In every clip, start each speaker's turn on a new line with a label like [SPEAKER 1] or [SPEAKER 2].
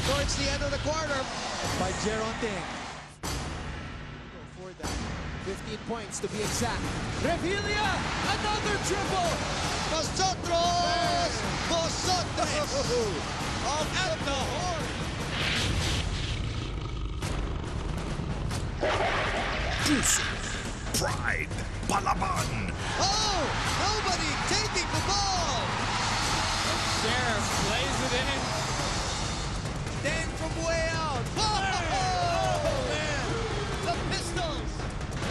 [SPEAKER 1] towards the end of the quarter.
[SPEAKER 2] By Geronting. For that. 15 points to be exact. Revilla! Another triple!
[SPEAKER 1] Vosotros! Vosotros! At the horn!
[SPEAKER 3] Juicy, Pride, Palaban.
[SPEAKER 1] Oh! Nobody taking the ball!
[SPEAKER 4] Sheriff plays it in.
[SPEAKER 1] Then from way out. Oh, man! The Pistols!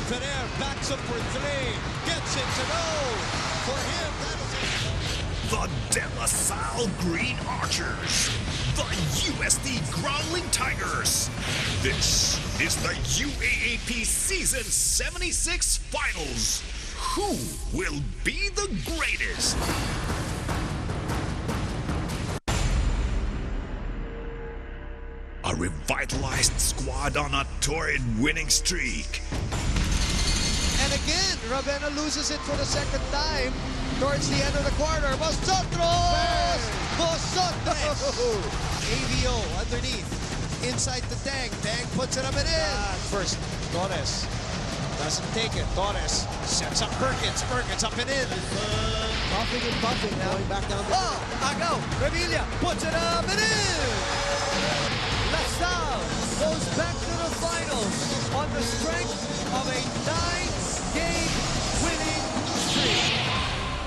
[SPEAKER 1] Ferrer backs up for three. Gets it to go. For him, that is it.
[SPEAKER 3] The De La Salle Green Archers. The UST Growling Tigers. This is the UAAP Season 76 Finals. Who will be the greatest? A revitalized squad on a torrid winning streak.
[SPEAKER 1] And again, Ravenna loses it for the second time towards the end of the quarter. Vosotros! Vosotros! AVO underneath. Inside the Tang. Tang puts it up and in. First, Torres doesn't take it. Torres sets up Perkins. Perkins up and in.
[SPEAKER 2] Buffing and buffing now. Going back down the
[SPEAKER 1] Agaw. Revilla puts it up and in. LaSalle goes back to the finals on the strength of a 9-game winning streak.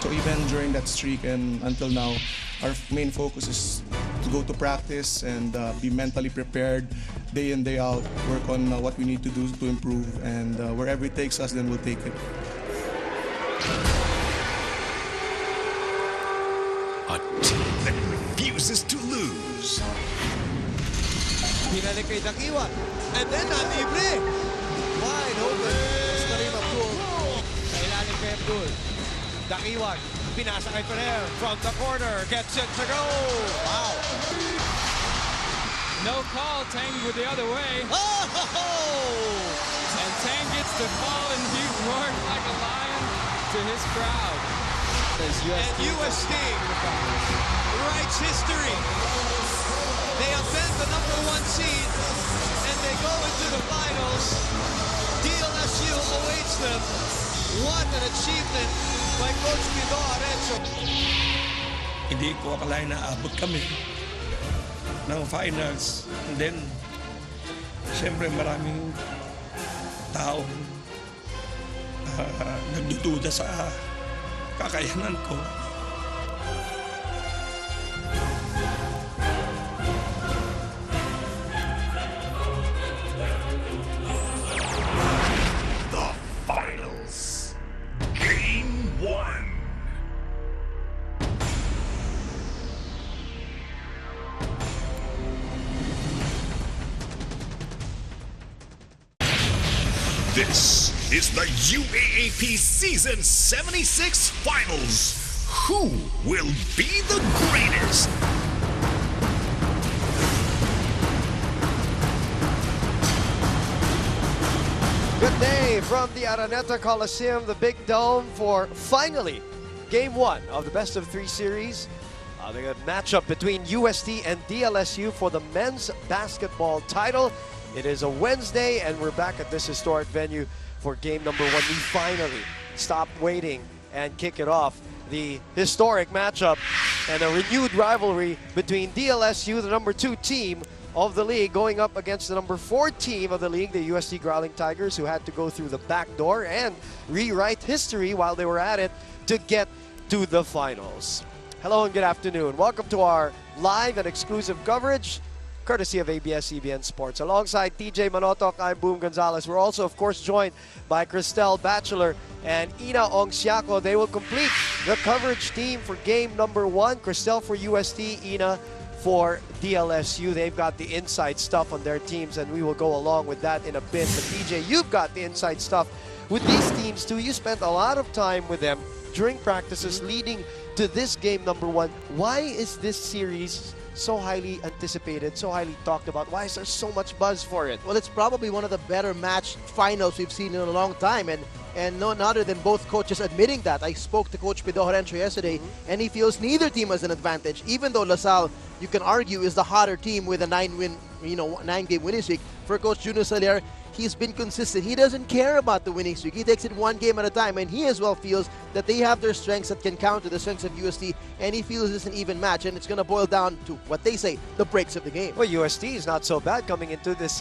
[SPEAKER 5] So even during that streak and until now, our main focus is to go to practice and be mentally prepared day in, day out, work on what we need to do to improve, and wherever it takes us, then we'll take it.
[SPEAKER 3] A team that refuses to lose.
[SPEAKER 1] Pinalik kay Dakiwan. And then nalibre. Wide open. Karim Abdul. Sa ilalim kay Abdul. Dakiwan. Pinasa kay Ferrer. From the corner. Gets it to go. Wow.
[SPEAKER 4] No call. Tang with the other way.
[SPEAKER 1] Oh!
[SPEAKER 4] And Tang gets the ball and he's roaring like a lion to his crowd.
[SPEAKER 1] And UST writes history. They offend the #1 seed and they go into the finals. DLSU awaits them. What an achievement by Coach Guido Arecho.
[SPEAKER 6] Hindi ko akalain na abot kami ng finals. And then, siyempre maraming tao nagdududa sa kakayanan ko.
[SPEAKER 3] The finals. Game 1. This is the UAAP Season 76 Finals. Who will be the greatest?
[SPEAKER 1] Good day from the Araneta Coliseum, the Big Dome, for finally Game 1 of the Best of 3 series. The matchup between UST and DLSU for the men's basketball title. It is a Wednesday and we're back at this historic venue for game number 1. We finally stopped waiting and kick it off. The historic matchup and a renewed rivalry between DLSU, the #2 team of the league, going up against the #4 team of the league, the UST Growling Tigers, who had to go through the back door and rewrite history while they were at it to get to the finals. Hello and good afternoon. Welcome to our live and exclusive coverage, courtesy of ABS-CBN Sports. Alongside TJ Manotok, I'm Boom Gonzalez. We're also, of course, joined by Cristel Batchelor and Ina Ongsiaco. They will complete the coverage team for game number 1. Cristel for UST, Ina for DLSU. They've got the inside stuff on their teams, and we will go along with that in a bit. But TJ, you've got the inside stuff with these teams too. You spent a lot of time with them during practices leading to this game number 1. Why is this series so highly anticipated, so highly talked about? Why is there so much buzz for it?
[SPEAKER 2] Well, it's probably one of the better match finals we've seen in a long time, and And none other than both coaches admitting that. I spoke to Coach Pido Horencio yesterday, and he feels neither team has an advantage. Even though LaSalle, you can argue, is the hotter team with a 9-game winning streak. For Coach Junior Salier, he's been consistent. He doesn't care about the winning streak. He takes it one game at a time, and he as well feels that they have their strengths that can counter the strengths of UST, and he feels it's an even match, and it's going to boil down to what they say, the breaks of the game.
[SPEAKER 1] Well, UST is not so bad coming into this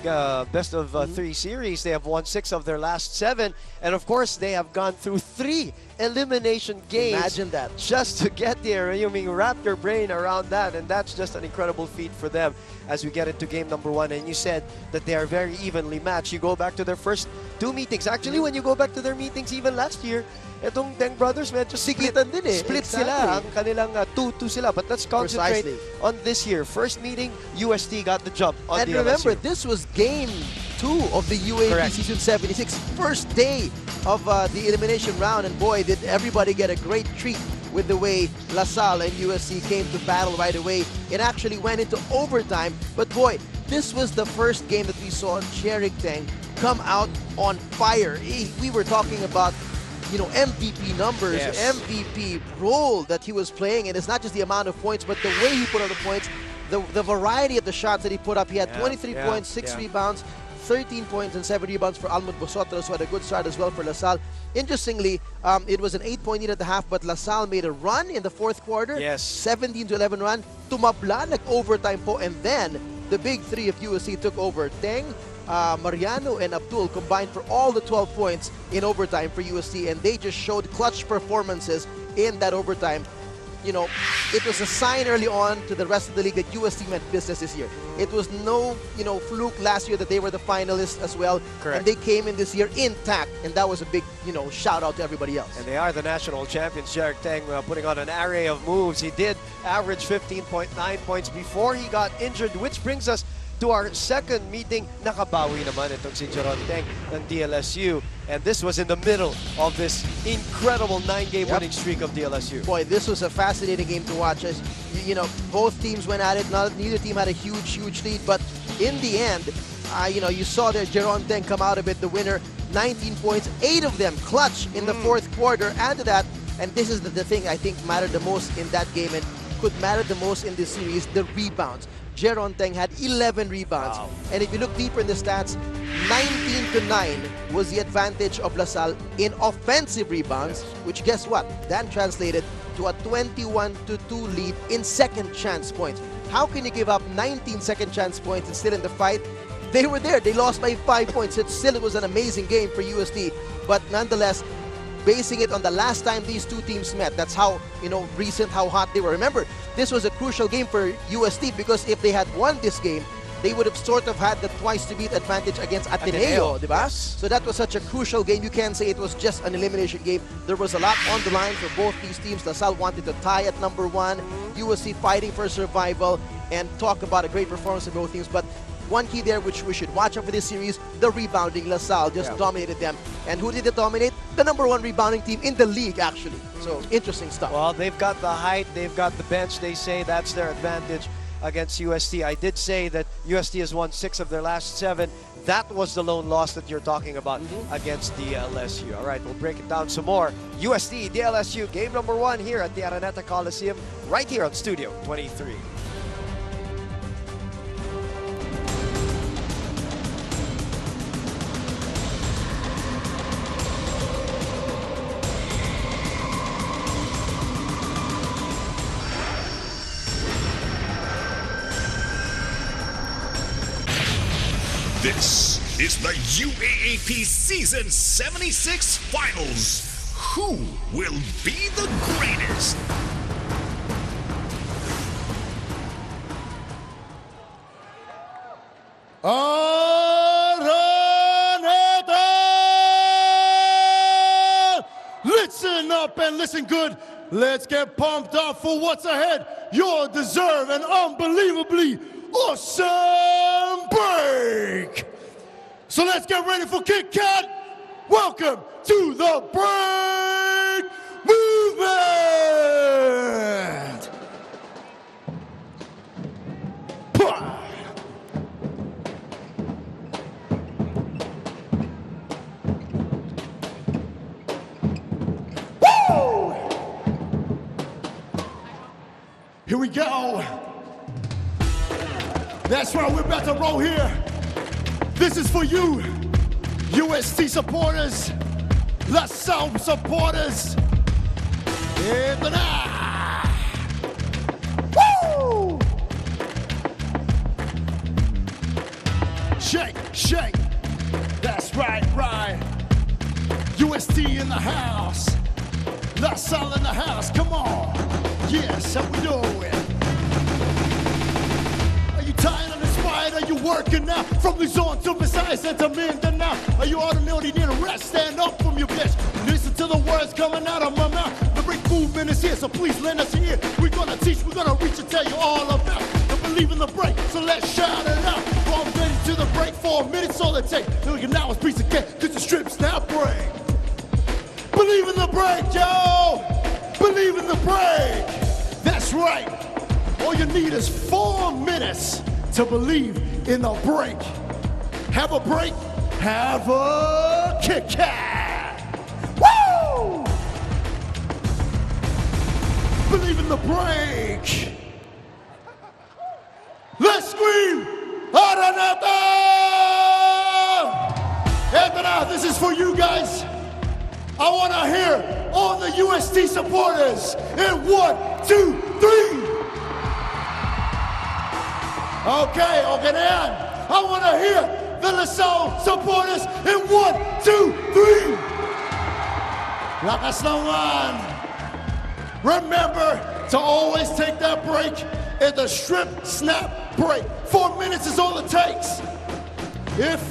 [SPEAKER 1] best of 3 series. They have won 6 of their last 7, and of course they have gone through 3 elimination games.
[SPEAKER 2] Imagine that.
[SPEAKER 1] Just to get there. You mean, wrap your brain around that, and that's just an incredible feat for them as we get into game number 1. And you said that they are very evenly matched. You go back to their first 2 meetings. Actually, when you go back to their meetings even last year, itong Teng Brothers medyo
[SPEAKER 2] Sikitan din eh.
[SPEAKER 1] split
[SPEAKER 2] Exactly.
[SPEAKER 1] sila. Ang kanilang 2-2 sila. But let's concentrate
[SPEAKER 2] Precisely.
[SPEAKER 1] on this year. First meeting, UST got the jump on
[SPEAKER 2] And
[SPEAKER 1] DLSU.
[SPEAKER 2] remember, this was game 2 of the UAAP
[SPEAKER 1] Correct.
[SPEAKER 2] Season 76, first day of the elimination round, and boy, did everybody get a great treat with the way LaSalle and USC came to battle right away. It actually went into overtime, but boy, this was the first game that we saw Jeric Teng come out on fire. We were talking about, you know, MVP numbers,
[SPEAKER 1] Yes.
[SPEAKER 2] MVP role that he was playing, and it's not just the amount of points, but the way he put up the points, the variety of the shots that he put up. He had 23 points, 6 rebounds, 13 points and 7 rebounds for Almond Bosotros, who had a good start as well for LaSalle. Interestingly, it was an 8-point lead at the half, but LaSalle made a run in the 4th quarter.
[SPEAKER 1] Yes.
[SPEAKER 2] 17-11 run. Tumabla, nag-overtime po, and then the big 3 of USC took over. Teng, Mariano, and Abdul combined for all the 12 points in overtime for USC, and they just showed clutch performances in that overtime. You know, it was a sign early on to the rest of the league that UST meant business this year. It was no, you know, fluke last year that they were the finalists as well.
[SPEAKER 1] Correct.
[SPEAKER 2] And they came in this year intact, and that was a big, you know, shout out to everybody else.
[SPEAKER 1] And they are the national champions. Jeric Teng putting on an array of moves. He did average 15.9 points before he got injured, which brings us to our second meeting. Nakabawi naman itong si Jeron Teng ng DLSU. And this was in the middle of this incredible 9-game winning streak of DLSU.
[SPEAKER 2] Boy, this was a fascinating game to watch. As you know, both teams went at it. Neither team had a huge lead, but in the end, you know, you saw there Jeron Teng come out of it the winner. 19 points, 8 of them clutch in the 4th quarter. Add to that, and this is the thing I think mattered the most in that game and could matter the most in this series, the rebounds. Jeron Teng had 11 rebounds.
[SPEAKER 1] Wow.
[SPEAKER 2] And if you look deeper in the stats, 19-9 was the advantage of LaSalle in offensive rebounds, which guess what? That translated to a 21-2 lead in second chance points. How can you give up 19 second chance points and still in the fight? They were there. They lost by 5 points. It was an amazing game for UST. But nonetheless, basing it on the last time these two teams met, that's how, you know, recent, how hot they were. Remember, this was a crucial game for UST because if they had won this game, they would have sort of had the twice-to-beat advantage against Ateneo, diba?
[SPEAKER 1] Yes.
[SPEAKER 2] So that was such a crucial game. You can't say it was just an elimination game. There was a lot on the line for both these teams. LaSalle wanted to tie at number 1, USC fighting for survival, and talk about a great performance of both teams. But one key there which we should watch out for this series, the rebounding. LaSalle just dominated them. And who did it dominate? The number 1 rebounding team in the league, actually. So, interesting stuff.
[SPEAKER 1] Well, they've got the height, they've got the bench. They say that's their advantage against UST. I did say that UST has won 6 of their last 7. That was the lone loss that you're talking about against DLSU. All right, we'll break it down some more. UST, DLSU, game number 1 here at the Araneta Coliseum, right here on Studio 23.
[SPEAKER 3] This is the UAAP Season 76 Finals. Who will be the greatest?
[SPEAKER 7] Araneta! Listen up and listen good. Let's get pumped up for what's ahead. You deserve an unbelievably awesome break. So let's get ready for Kit Kat. Welcome to the break movement. Pah! we go. That's right, we're about to roll here. This is for you, UST supporters, LaSalle supporters. In the night. Woo! Shake, shake. That's right, right. UST in the house. LaSalle in the house. Come on. Yes, how we doing? Are you tired and inspired? Are you working now? From Luzon to Visayas and to Mindanao. Are you out of know you need a rest? Stand up from your bench. Listen to the words coming out of my mouth. The break movement is here, so please lend us your ear. We're gonna teach, we're gonna reach and tell you all about the believe in the break. So let's shout it out. From ready to the break, 4 minutes all it takes. Then we can now is piece of cake. This is strip, snap, break. Believe in the break, yo! Believe in the break! That's right. All you need is 4 minutes to believe in the break. Have a break, have a Kit Kat. Woo! Believe in the break. Let's scream, Araneta! Anthony, this is for you guys. I want to hear all the UST supporters in 1, 2, 3. Okay, then. I want to hear the LaSalle supporters in 1, 2, 3. Lakas naman. Remember to always take that break in the strip, snap, break. 4 minutes is all it takes. If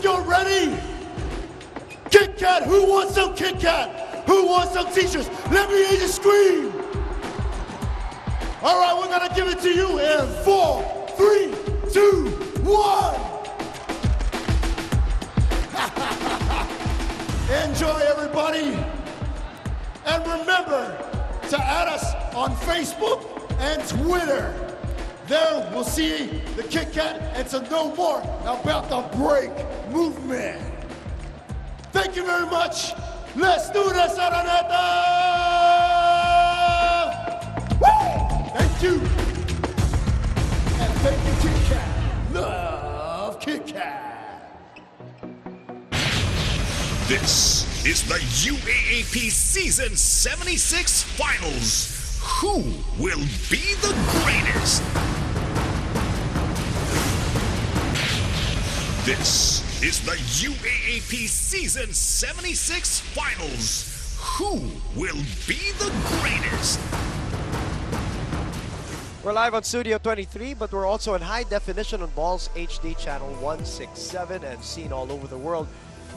[SPEAKER 7] you're ready, Kit Kat, who wants some Kit Kat? Who wants some t-shirts? Let me hear you scream. All right, we're gonna give it to you in 4, 3, 2, 1. Enjoy, everybody. And remember to add us on Facebook and Twitter. There we'll see the Kit Kat and to know more about the break movement. Thank you very much. Let's do this, Araneta! Woo! Thank you. And thank you, Kit Kat. Love Kit Kat.
[SPEAKER 3] This is the UAAP Season 76 Finals. Who will be the greatest? This is the UAAP Season 76 Finals. Who will be the greatest?
[SPEAKER 1] We're live on Studio 23, but we're also in high definition on Balls HD channel 167 and seen all over the world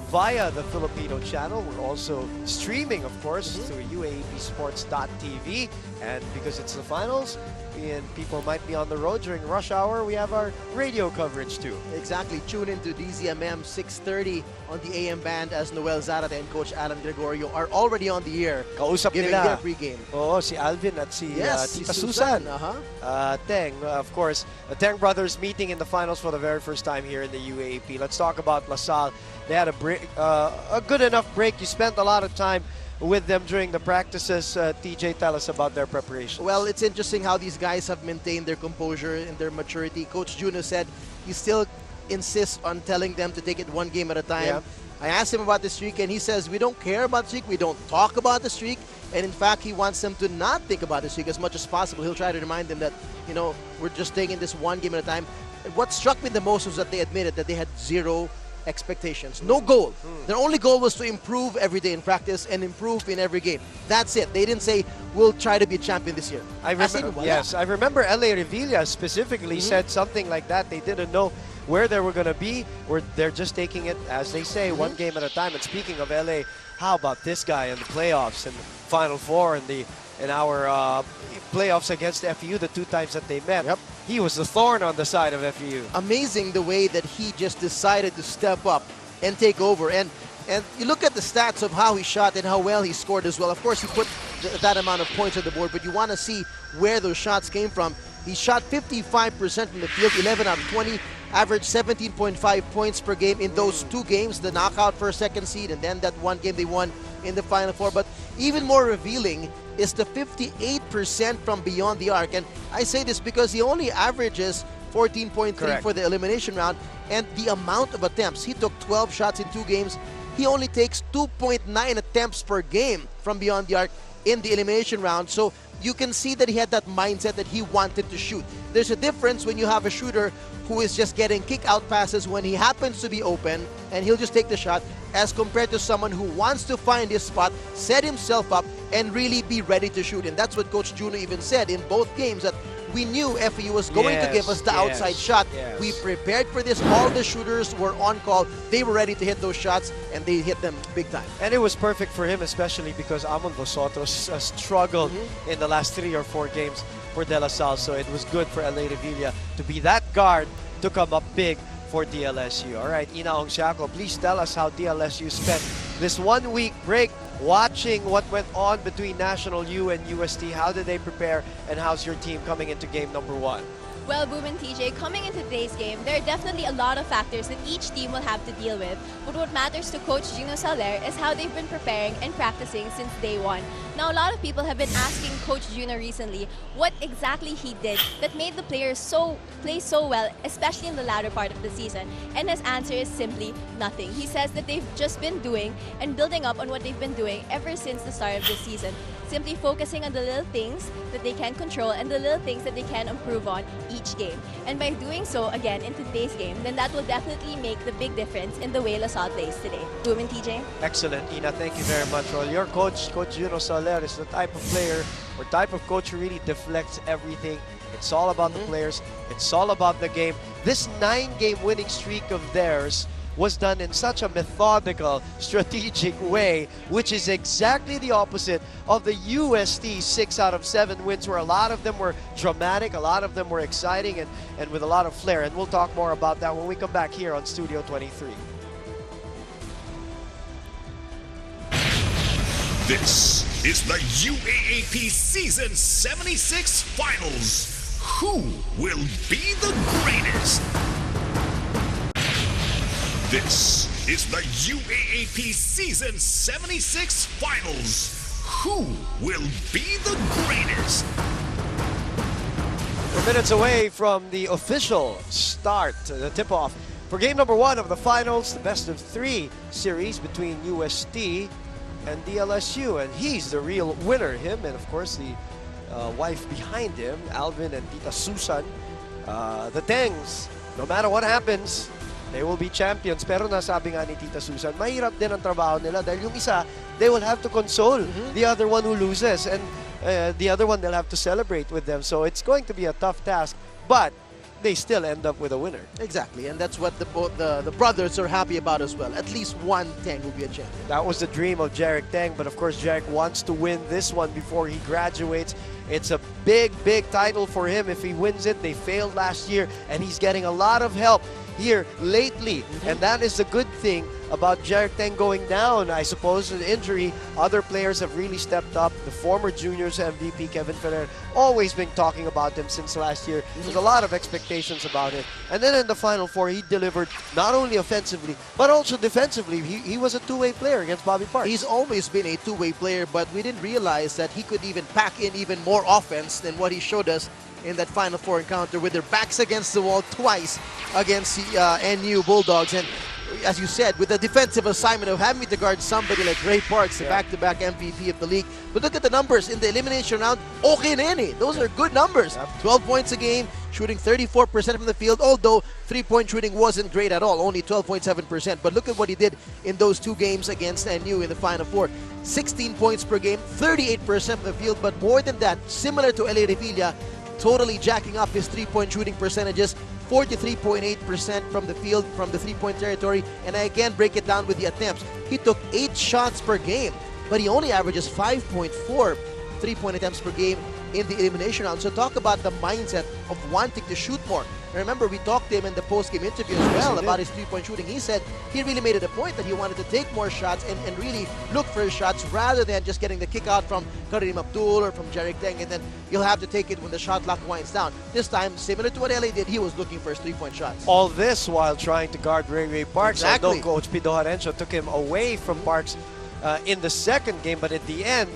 [SPEAKER 1] via the Filipino channel. We're also streaming, of course, through UAAPsports.tv. And because it's the finals, and people might be on the road during rush hour, we have our radio coverage too.
[SPEAKER 2] Exactly. Tune into DZMM 6:30 on the AM band as Noel Zarate and Coach Alan Gregorio are already on the air.
[SPEAKER 1] Kausap
[SPEAKER 2] giving
[SPEAKER 1] nila.
[SPEAKER 2] their pregame.
[SPEAKER 1] Oo, si Alvin at si Tita Susan. Teng, of course, the Teng brothers meeting in the finals for the very first time here in the UAAP. Let's talk about LaSalle. They had a good enough break. You spent a lot of time with them during the practices. TJ, tell us about their preparation.
[SPEAKER 2] Well, it's interesting how these guys have maintained their composure and their maturity. Coach Juno said he still insists on telling them to take it 1 game at a time.
[SPEAKER 1] Yeah.
[SPEAKER 2] I asked him about the streak, and he says we don't care about the streak, we don't talk about the streak, and in fact, he wants them to not think about the streak as much as possible. He'll try to remind them that, you know, we're just taking this 1 game at a time. What struck me the most was that they admitted that they had 0 expectations. No goal. Their only goal was to improve every day in practice and improve in every game. That's it. They didn't say, we'll try to be a champion this year.
[SPEAKER 1] I remember L.A. Revilla specifically said something like that. They didn't know where they were going to be, or they're just taking it, as they say, 1 game at a time. And speaking of L.A., how about this guy in the playoffs and the Final Four and in our playoffs against FEU, the 2 times that they met?
[SPEAKER 2] Yep.
[SPEAKER 1] He was the thorn on the side of FEU.
[SPEAKER 2] Amazing the way that he just decided to step up and take over. And you look at the stats of how he shot and how well he scored as well. Of course, he put that amount of points on the board, but you want to see where those shots came from. He shot 55% from the field, 11 out of 20, averaged 17.5 points per game in those 2 games, the knockout for a 2nd seed, and then that 1 game they won in the Final Four. But even more revealing is the 58% from beyond the arc. And I say this because he only averages 14.3 for the elimination round, and the amount of attempts. He took 12 shots in 2 games. He only takes 2.9 attempts per game from beyond the arc in the elimination round. So you can see that he had that mindset that he wanted to shoot. There's a difference when you have a shooter who is just getting kick-out passes when he happens to be open and he'll just take the shot, as compared to someone who wants to find his spot, set himself up, and really be ready to shoot. And that's what Coach Juno even said in both games, that we knew FEU was going to give us the outside shot. We prepared for this. All the shooters were on call. They were ready to hit those shots, and they hit them big time.
[SPEAKER 1] And it was perfect for him, especially because Amon Vosotros struggled in the last 3 or 4 games for De La Salle. So it was good for LA Revilla to be that guard to come up big for DLSU. All right, Ina Ongsiako, please tell us how DLSU spent this 1-week break watching what went on between National U and UST. How did they prepare, and how's your team coming into game number 1?
[SPEAKER 8] Well, Boom and TJ, coming into today's game, there are definitely a lot of factors that each team will have to deal with. But what matters to Coach Gino Soler is how they've been preparing and practicing since day 1. Now, a lot of people have been asking Coach Gino recently what exactly he did that made the players play so well, especially in the latter part of the season. And his answer is simply nothing. He says that they've just been doing and building up on what they've been doing ever since the start of this season. Simply focusing on the little things that they can control and the little things that they can improve on each game. And by doing so, again, in today's game, then that will definitely make the big difference in the way LaSalle plays today. Boom and TJ?
[SPEAKER 1] Excellent, Ina. Thank you very much. Well, your coach, Coach Gino Soler, is the type of player or type of coach who really deflects everything. It's all about the players. It's all about the game. This 9-game winning streak of theirs was done in such a methodical, strategic way, which is exactly the opposite of the UST 6 out of 7 wins, where a lot of them were dramatic, a lot of them were exciting, and with a lot of flair. And we'll talk more about that when we come back here on Studio 23.
[SPEAKER 3] This is the UAAP Season 76 Finals. Who will be the greatest? This is the UAAP Season 76 Finals. Who will be the greatest?
[SPEAKER 1] We're minutes away from the official start, the tip-off for game number 1 of the finals, the best of 3 series between UST and DLSU. And he's the real winner, him and of course the wife behind him, Alvin and Tita Susan. The Tengs, no matter what happens, they will be champions. Pero nasabi nga ni Tita Susan, mahirap din ang trabaho nila dahil yung isa, they will have to console the other one who loses, and the other one they'll have to celebrate with them. So it's going to be a tough task, but they still end up with a winner.
[SPEAKER 2] Exactly, and that's what the brothers are happy about as well. At least one Teng will be a champion.
[SPEAKER 1] That was the dream of Jarek Teng, but of course Jarek wants to win this one before he graduates. It's a big, big title for him if he wins it. They failed last year, and he's getting a lot of help here lately, and that is a good thing about Jarek Teng going down. I suppose an injury, other players have really stepped up. The former juniors MVP Kevin Ferrer, always been talking about him since last year. There's a lot of expectations about him. And then in the Final Four, he delivered not only offensively but also defensively. He was a two-way player against Bobby Parks.
[SPEAKER 2] He's always been a two-way player, but we didn't realize that he could even pack in even more offense than what he showed us in that Final Four encounter with their backs against the wall twice against the NU Bulldogs. And as you said, with the defensive assignment of having to guard somebody like Ray Parks, the back-to-back MVP of the league. But look at the numbers in the elimination round. Okay na yun eh. Those are good numbers. 12 points a game, shooting 34% from the field, although three-point shooting wasn't great at all, only 12.7%. But look at what he did in those 2 games against NU in the Final Four. 16 points per game, 38% from the field, but more than that, similar to LA Revilla, totally jacking up his three-point shooting percentages, 43.8% from the field, from the three-point territory. And I again break it down with the attempts. He took 8 shots per game, but he only averages 5.4 three-point attempts per game in the elimination round. So talk about the mindset of wanting to shoot more. And remember, we talked to him in the post-game interview as well about his three-point shooting. He said he really made it a point that he wanted to take more shots and really look for his shots rather than just getting the kick out from Kareem Abdul or from Jarek Teng, and then you'll have to take it when the shot clock winds down. This time, similar to what LA did, he was looking for his three-point shots.
[SPEAKER 1] All this while trying to guard Ray Parks.
[SPEAKER 2] Exactly.
[SPEAKER 1] Although Coach Pido Harencio took him away from Parks in the second game, but at the end,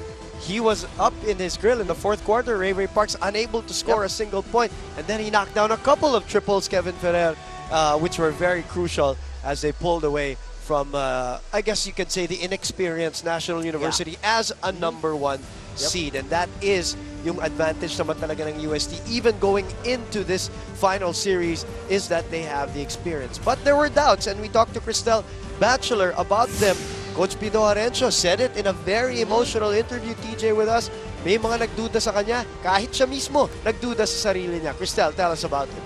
[SPEAKER 1] he was up in his grill in the fourth quarter. Ray Parks unable to score a single point, and then he knocked down a couple of triples, Kevin Ferrer, which were very crucial as they pulled away from, I guess you could say, the inexperienced National University as a number one seed. And that is yung advantage naman talaga ng UST, even going into this final series, is that they have the experience. But there were doubts, and we talked to Cristel Batchelor about them. Coach Pido Arencio said it in a very emotional interview, TJ, with us. May mga nagduda sa kanya, kahit siya mismo nagduda sa sarili niya. Cristel, tell us about it.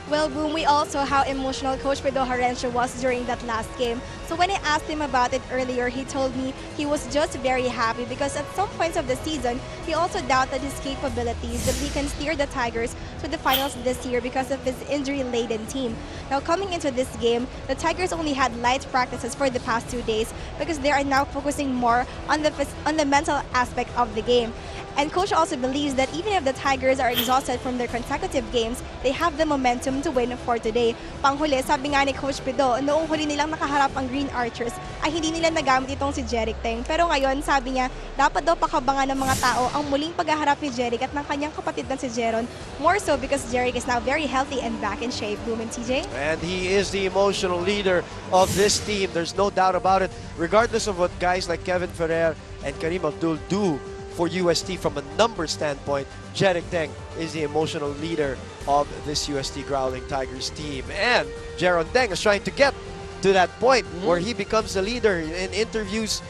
[SPEAKER 9] Well, Boom, we all saw how emotional Coach Pido Arencio was during that last game. So when I asked him about it earlier, he told me he was just very happy because at some points of the season, he also doubted his capabilities that he can steer the Tigers to the finals this year because of his injury-laden team. Now, coming into this game, the Tigers only had light practices for the past 2 days because they are now focusing more on the mental aspect of the game. And Coach also believes that even if the Tigers are exhausted from their consecutive games, they have the momentum to win for today. Panghuli, sabi nga ni Coach Pido, noong huli nilang nakaharap ang Green Archers, ay hindi nila nagamit itong si Jeric Teng. Pero ngayon, sabi niya, dapat daw pakabangan ng mga tao ang muling paghaharap ni Jeric at ng kanyang kapatid na si Jeron. More so because Jeric is now very healthy and back in shape. Boom and TJ?
[SPEAKER 1] And he is the emotional leader of this team. There's no doubt about it. Regardless of what guys like Kevin Ferrer and Karim Abdul do for UST from a number standpoint, Jeric Teng is the emotional leader of this UST Growling Tigers team. And Jeron Teng is trying to get to that point where he becomes the leader. In interviews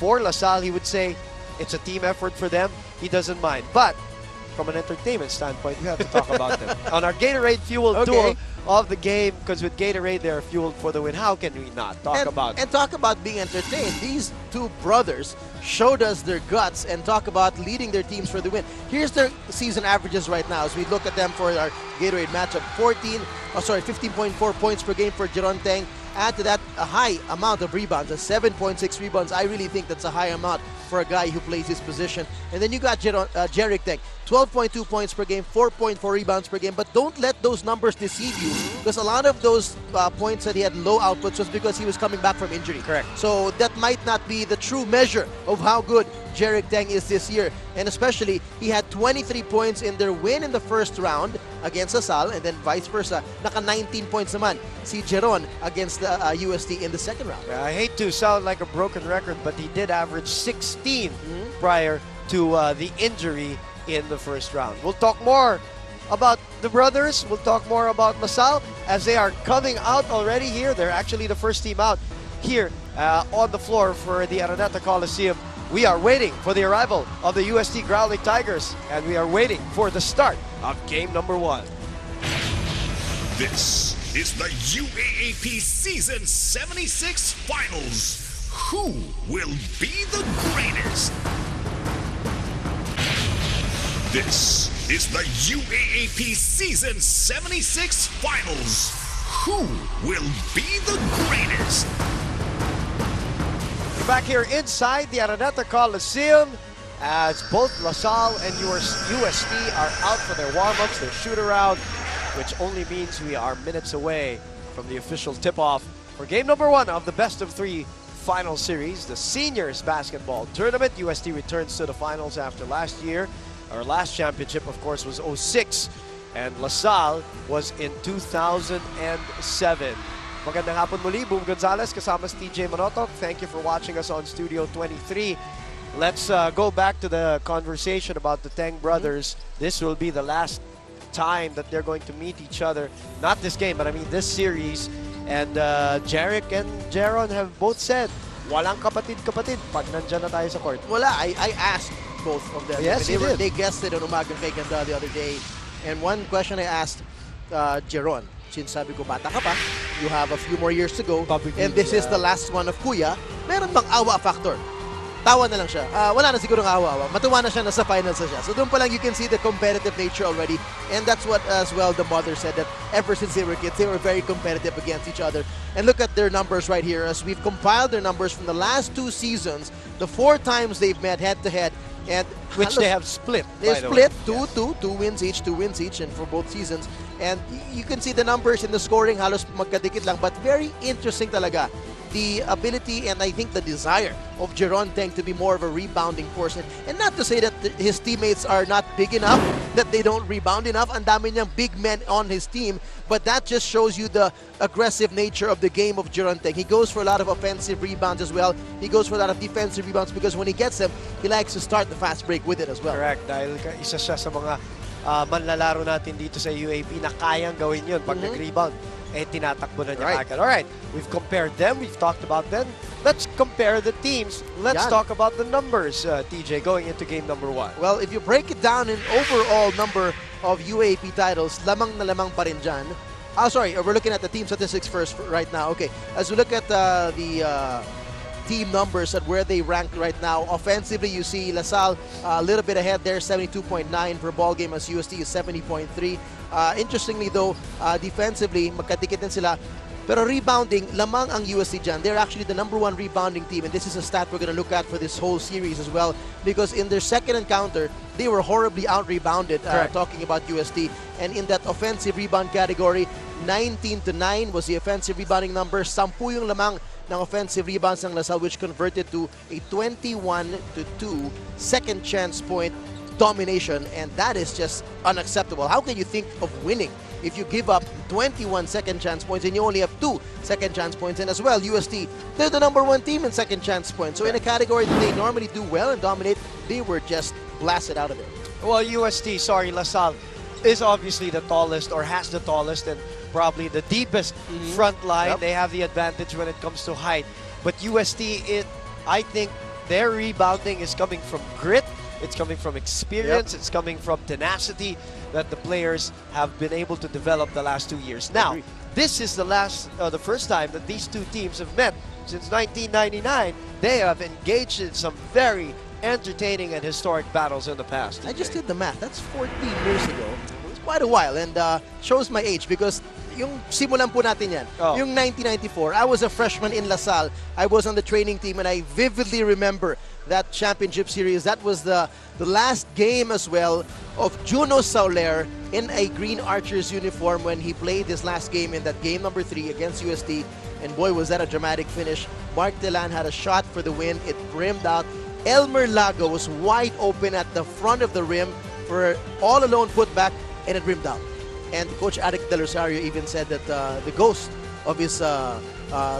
[SPEAKER 1] for LaSalle, he would say it's a team effort for them. He doesn't mind. But from an entertainment standpoint, we have to talk about them. On our Gatorade Fuel duel of the game, because with Gatorade, they're fueled for the win. How can we not talk about
[SPEAKER 2] and talk about being entertained? These two brothers showed us their guts and talk about leading their teams for the win. Here's their season averages right now as we look at them for our Gatorade matchup. 15.4 points per game for Jeron Teng. Add to that a high amount of rebounds, a 7.6 rebounds. I really think that's a high amount for a guy who plays his position. And then you got Jeric Teng, 12.2 points per game, 4.4 rebounds per game. But don't let those numbers deceive you, because a lot of those points that he had low outputs was because he was coming back from injury.
[SPEAKER 1] Correct.
[SPEAKER 2] So that might not be the true measure of how good Jeric Teng is this year. And especially, he had 23 points in their win in the first round against LaSalle, and then vice versa. Naka 19 points naman si Jeron against the UST in the second round.
[SPEAKER 1] I hate to sound like a broken record, but he did average 16 prior to the injury in the first round. We'll talk more about the brothers. We'll talk more about LaSalle as they are coming out already here. They're actually the first team out here on the floor for the Araneta Coliseum. We are waiting for the arrival of the UST Growling Tigers, and we are waiting for the start of game number 1.
[SPEAKER 3] This is the UAAP Season 76 Finals. Who will be the greatest? This is the UAAP Season 76 Finals. Who will be the greatest?
[SPEAKER 1] We're back here inside the Araneta Coliseum as both LaSalle and UST are out for their warm-ups, their shoot-around, which only means we are minutes away from the official tip-off for game number 1 of the best-of-3 final series, the Seniors Basketball Tournament. UST returns to the finals after last year. Our last championship, of course, was 2006, and LaSalle was in 2007. Magandang hapon muli, Boom Gonzalez, kasama si TJ Manotok. Thank you for watching us on Studio 23. Let's go back to the conversation about the Teng brothers. This will be the last time that they're going to meet each other. Not this game, but I mean this series. And Jeric and Jeron have both said, walang kapatid-kapatid pag nandyan na tayo sa court.
[SPEAKER 2] Wala, I asked both of them.
[SPEAKER 1] Yes,
[SPEAKER 2] They guessed it on Umagang Kay Ganda the other day. And one question I asked Jeron, since sabi ko, bata ka pa, you have a few more years to go, and this is the last one of Kuya, meron bang awa factor? Tawa na lang siya. Wala na siguro ng awa-awa. Matuwa na siya, nasa finals na siya. So doon pa lang you can see the competitive nature already. And that's what as well the mother said, that ever since they were kids, they were very competitive against each other. And look at their numbers right here. As we've compiled their numbers from the last 2 seasons, the 4 times they've met head-to-head, and
[SPEAKER 1] which they have split.
[SPEAKER 2] They split 2 wins each, and for both seasons. And you can see the numbers in the scoring, halos magkadikit lang, but very interesting talaga. the ability and I think the desire of Geronteng to be more of a rebounding force. And not to say that his teammates are not big enough, that they don't rebound enough. Ang dami niyang big men on his team. But that just shows you the aggressive nature of the game of Geronteng. He goes for a lot of offensive rebounds as well. He goes for a lot of defensive rebounds because when he gets them, he likes to start the fast break with it as well.
[SPEAKER 1] Correct. Dahil isa siya sa mga manlalaro natin dito sa UAAP na kayang gawin yun pag nag-rebound. Tinatakbo na niya agad. Alright, we've compared them. We've talked about them. Let's compare the teams. Let's talk about the numbers, TJ, going into game number 1.
[SPEAKER 2] Well, if you break it down in overall number of UAAP titles, lamang na lamang pa rin dyan. Sorry, we're looking at the team statistics first right now. Okay, as we look at the team numbers and where they rank right now, offensively, you see LaSalle a little bit ahead there, 72.9 per ball game, as UST is 70.3. Interestingly though, defensively, magkadikit din sila. Pero rebounding, lamang ang UST dyan. They're actually the #1 rebounding team, and this is a stat we're going to look at for this whole series as well, because in their second encounter, they were horribly out-rebounded, talking about UST. And in that offensive rebound category, 19-9 was the offensive rebounding number. 10 yung lamang ng offensive rebounds ng LaSalle, which converted to a 21-2 second chance point domination, and that is just unacceptable. How can you think of winning if you give up 21 second chance points and you only have 2 second chance points? And as well, UST, they're the #1 team in second chance points. So in a category that they normally do well and dominate, they were just blasted out of it.
[SPEAKER 1] Well, UST, sorry, LaSalle is obviously the tallest, or has the tallest and probably the deepest front line. They have the advantage when it comes to height. But UST, I think their rebounding is coming from grit. It's coming from experience. It's coming from tenacity that the players have been able to develop the last 2 years. Now, this is the first time that these two teams have met since 1999. They have engaged in some very entertaining and historic battles in the past.
[SPEAKER 2] I just did the math. That's 14 years ago. It was quite a while, and shows my age because yung simulan po natin yan. Yung 1994, I was a freshman in LaSalle. I was on the training team, and I vividly remember that championship series. That was the last game as well of Juno Sauler in a Green Archers uniform when he played his last game in that game number 3 against UST. And boy, was that a dramatic finish. Mark Telan had a shot for the win. It brimmed out. Elmer Lago was wide open at the front of the rim for all-alone putback, and it rimmed out. And Coach Arik Del Rosario even said that the ghost of his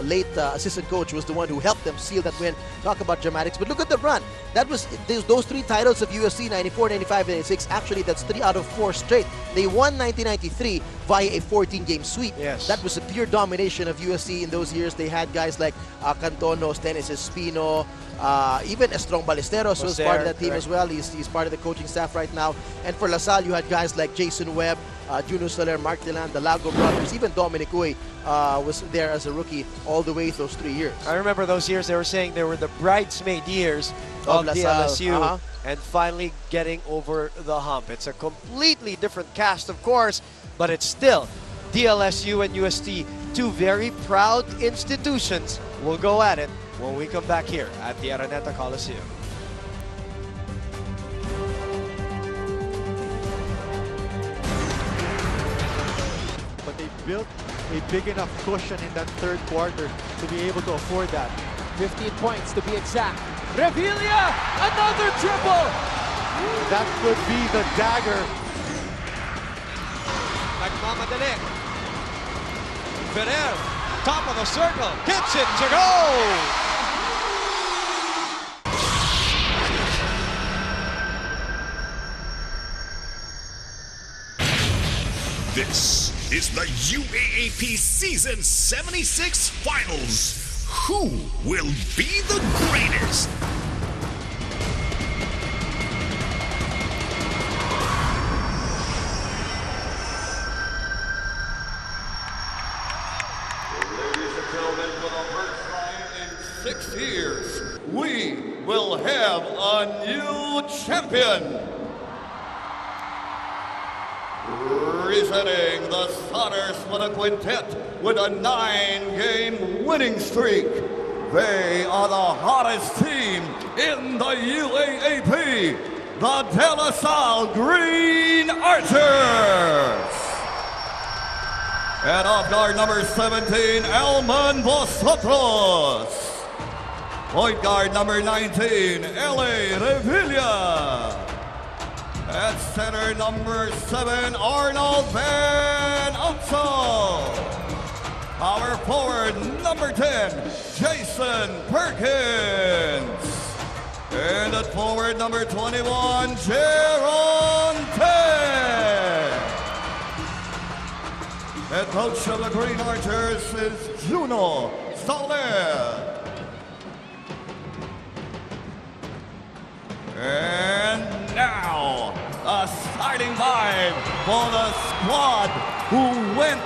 [SPEAKER 2] late assistant coach was the one who helped them seal that win. Talk about dramatics. But look at the run. That was those 3 titles of UST, 94, 95, 96. Actually, that's 3 out of 4 straight. They won 1993 via a 14-game sweep.
[SPEAKER 1] Yes.
[SPEAKER 2] That was a pure domination of UST in those years. They had guys like Cantono, Dennis Espino, even Estrong Ballesteros was part of that team as well. He's part of the coaching staff right now. And for LaSalle, you had guys like Jason Webb, Juno Soler, Mark Telan, the Lago brothers, even Dominic Uy was there as a rookie all the way those 3 years.
[SPEAKER 1] I remember those years. They were saying they were the bridesmaid years of DLSU, and finally getting over the hump. It's a completely different cast, of course, but it's still DLSU and UST, two very proud institutions. We'll go at it when we come back here at the Araneta Coliseum.
[SPEAKER 10] But they built a big enough cushion in that third quarter to be able to afford that.
[SPEAKER 11] 15 points to be exact. Revilla, another triple!
[SPEAKER 10] That could be the dagger.
[SPEAKER 1] Nagmamadali. Ferrer, top of the circle, gets it to go!
[SPEAKER 3] This is the UAAP Season 76 Finals. Who will be the greatest?
[SPEAKER 12] Ladies and gentlemen, for the first time in 6 years, we will have a new champion. Presenting the Sodders for the quintet with a 9-game winning streak. They are the hottest team in the UAAP, the De La Salle Green Archers. And off guard number 17, Elman Vosotros. Point guard number 19, L.A. Revilla. At center number 7, Arnold Van Unsel. Power forward number 10, Jason Perkins. And at forward number 21, Jaron Ted. Head coach of the Green Archers is Juno Soler. And now, a starting five for the squad who went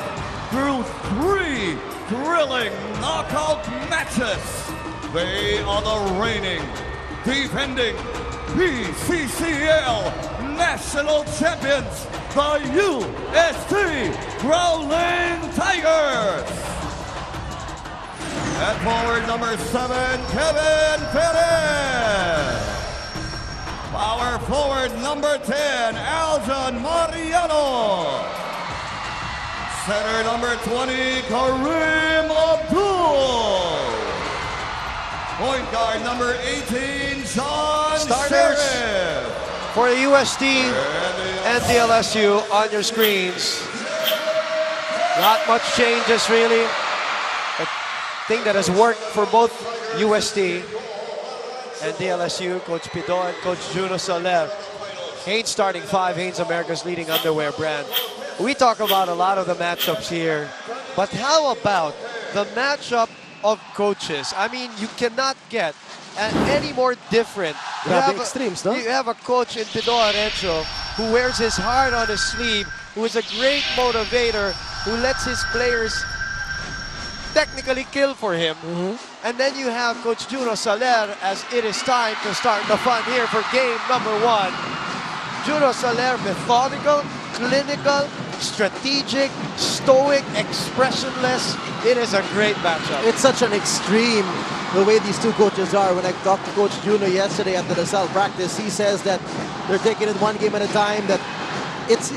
[SPEAKER 12] through 3 thrilling knockout matches. They are the reigning, defending PCCL national champions, the UST Growling Tigers. At forward number 7, Kevin Perez. Power forward number 10, Aljon Mariano. Center number 20, Kareem Abdul. Point guard number 18, John
[SPEAKER 1] Starters
[SPEAKER 12] Sheriff.
[SPEAKER 1] for the UST and DLSU on your screens. Not much changes really. A thing that has worked for both UST and DLSU, Coach Pido and Coach Juno Soler. Hanes starting 5, Hanes America's leading underwear brand. We talk about a lot of the matchups here, but how about the matchup of coaches? I mean, you cannot get any more different. You have
[SPEAKER 2] extremes, no?
[SPEAKER 1] You have a coach in Pido Arencio who wears his heart on his sleeve, who is a great motivator, who lets his players technically kill for him. And then you have Coach Juno Soler as it is time to start the fun here for game number 1. Juno Soler, methodical, clinical, strategic, stoic, expressionless. It is a great matchup.
[SPEAKER 2] It's such an extreme the way these two coaches are. When I talked to Coach Juno yesterday at the LaSalle practice, he says that they're taking it one game at a time, that it's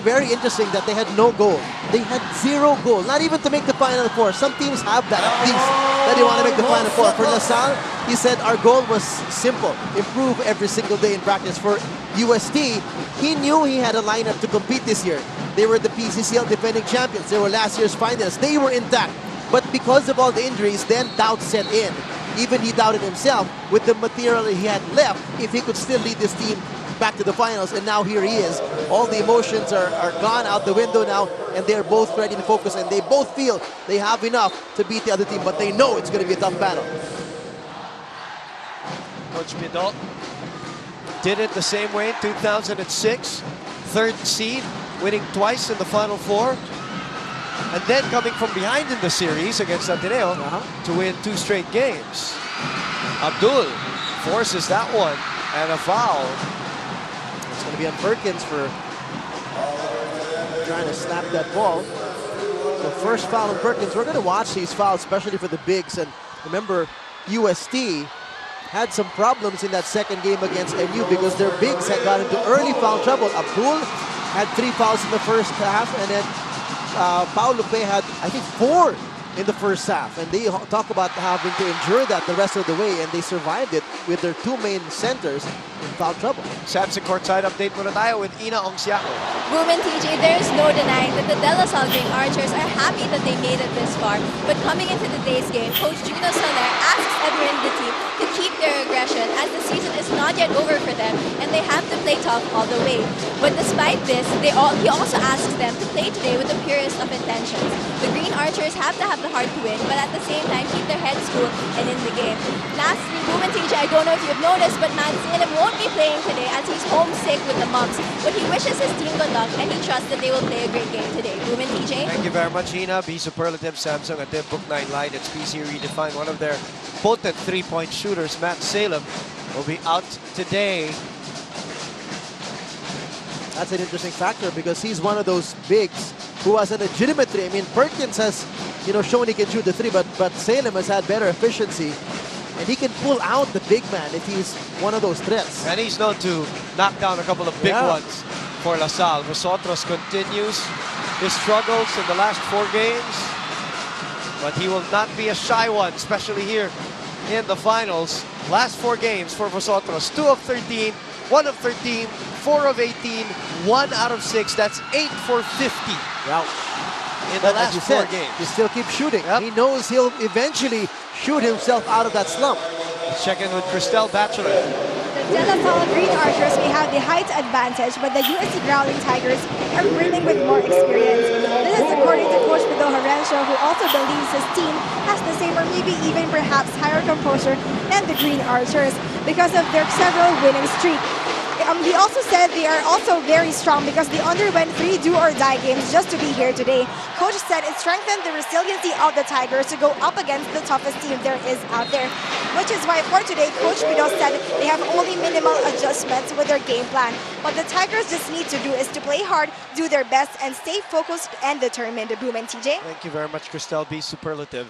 [SPEAKER 2] very interesting that they had no goal. They had 0 goal, not even to make the Final Four. Some teams have that at least, that they want to make the Final Four. For LaSalle, he said our goal was simple, improve every single day in practice. For UST, he knew he had a lineup to compete this year. They were the PCCL defending champions. They were last year's finalists. They were intact. But because of all the injuries, then doubt set in. Even he doubted himself with the material he had left, if he could still lead this team back to the finals. And now here he is. All the emotions are gone out the window now, and they're both ready to focus, and they both feel they have enough to beat the other team, but they know it's going to be a tough battle.
[SPEAKER 1] Coach Pido did it the same way in 2006. 3rd seed, winning twice in the Final Four. And then coming from behind in the series against Ateneo to win 2 straight games. Abdul forces that one, and a foul.
[SPEAKER 2] It's going to be on Perkins for trying to snap that ball. So first foul on Perkins. We're going to watch these fouls, especially for the bigs. And remember, UST had some problems in that second game against NU because their bigs had got into early foul trouble. Abdul had 3 fouls in the first half, and then Paulo Pe had, I think, 4 in the first half. And they talk about having to endure that the rest of the way, and they survived it with their 2 main centers in foul trouble.
[SPEAKER 1] Samson courtside update muna tayo with Ina Ongsiaco.
[SPEAKER 8] Boom and TJ, there's no denying that the De La Salle Green Archers are happy that they made it this far. But coming into today's game, Coach Juno Soler asks everyone in the team to keep their aggression, as the season is not yet over for them and they have to play tough all the way. But despite this, he also asks them to play today with the purest of intentions. The Green Archers have to have the heart to win, but at the same time keep their heads cool and in the game. Lastly, Boom and TJ, I don't know if you've noticed, but Matt Salem won't be playing today as he's homesick with the mumps. But he wishes his team good luck and he trusts that they will play a great game today. Boom and TJ.
[SPEAKER 1] Thank you very much, Ina. Be superlative, Samsung at their Book 9 line. It's PC Redefined. One of their potent 3-point shooters, Matt Salem, will be out today.
[SPEAKER 2] That's an interesting factor because he's one of those bigs who has a legitimate 3. I mean, Perkins has, shown he can shoot the 3, but Salem has had better efficiency. And he can pull out the big man if he's one of those threats.
[SPEAKER 1] And he's known to knock down a couple of big ones for LaSalle. Vosotros continues his struggles in the last 4 games, but he will not be a shy one, especially here in the finals. Last 4 games for Vosotros, 2 of 13, 1 of 13, 4 of 18, 1 out of 6. That's 8 for 50.
[SPEAKER 2] Wow.
[SPEAKER 1] In the last 4
[SPEAKER 2] said,
[SPEAKER 1] games.
[SPEAKER 2] He still keeps shooting. Yep. He knows he'll eventually shoot himself out of that slump.
[SPEAKER 1] Let's check in with Cristel Bachelor.
[SPEAKER 9] The De La Salle Green Archers may have the height advantage, but the UST Growling Tigers are brimming with more experience. This is according to Coach Pedro Horencio, who also believes his team has the same or maybe even perhaps higher composure than the Green Archers because of their several winning streak. He also said they are also very strong because they underwent 3 do-or-die games just to be here today. Coach said it strengthened the resiliency of the Tigers to go up against the toughest team there is out there. Which is why for today, Coach Pedro said they have only minimal adjustments with their game plan. What the Tigers just need to do is to play hard, do their best, and stay focused and determined. Boom and TJ.
[SPEAKER 1] Thank you very much, Cristel. Be superlative.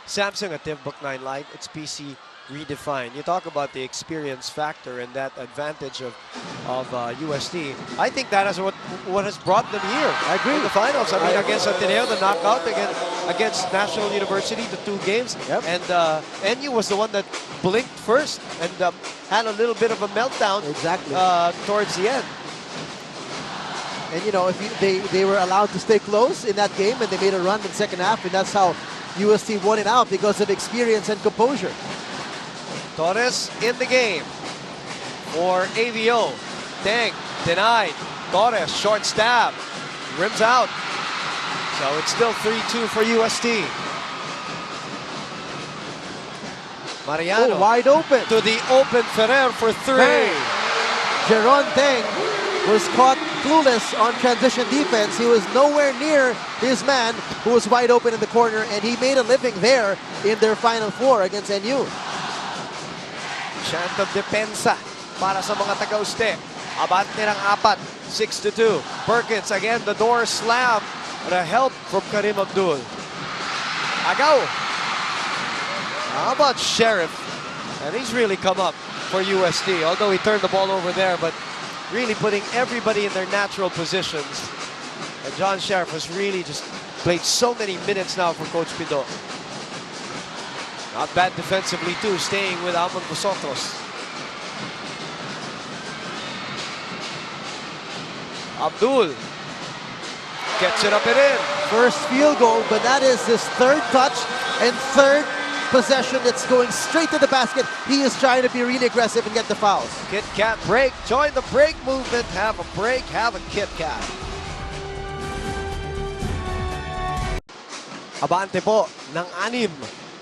[SPEAKER 1] Samsung at Book 9 Live. It's PC redefined. You talk about the experience factor and that advantage of UST. I think that is what has brought them here.
[SPEAKER 2] I agree.
[SPEAKER 1] In the finals. I mean, against Ateneo, the knockout, against National University, the 2 games.
[SPEAKER 2] Yep.
[SPEAKER 1] And NU was the one that blinked first and had a little bit of a meltdown.
[SPEAKER 2] Exactly.
[SPEAKER 1] Towards the end.
[SPEAKER 2] And you know, if they were allowed to stay close in that game, and they made a run in the second half, and that's how UST won it out because of experience and composure.
[SPEAKER 1] Torres in the game for AVO. Deng denied. Torres, short stab. Rims out. So it's still 3-2 for UST. Mariano.
[SPEAKER 2] Wide open.
[SPEAKER 1] To the open Ferrer for 3.
[SPEAKER 2] Jeron Deng was caught clueless on transition defense. He was nowhere near his man who was wide open in the corner, and he made a living there in their Final Four against NU.
[SPEAKER 1] Chant of depensa para sa mga taga-Uste. Abante ng 4, 6-2. Perkins again, the door slam. But a help from Karim Abdul. Agaw. How about Sheriff? And he's really come up for UST, although he turned the ball over there, but really putting everybody in their natural positions. And John Sheriff has really just played so many minutes now for Coach Pido. Not bad defensively too, staying with Amon Vosotros. Abdul gets it up and in.
[SPEAKER 2] First field goal, but that is his 3rd touch and 3rd possession that's going straight to the basket. He is trying to be really aggressive and get the fouls.
[SPEAKER 1] Kit Kat break. Join the break movement. Have a break. Have a Kit Kat. Abante po ng 6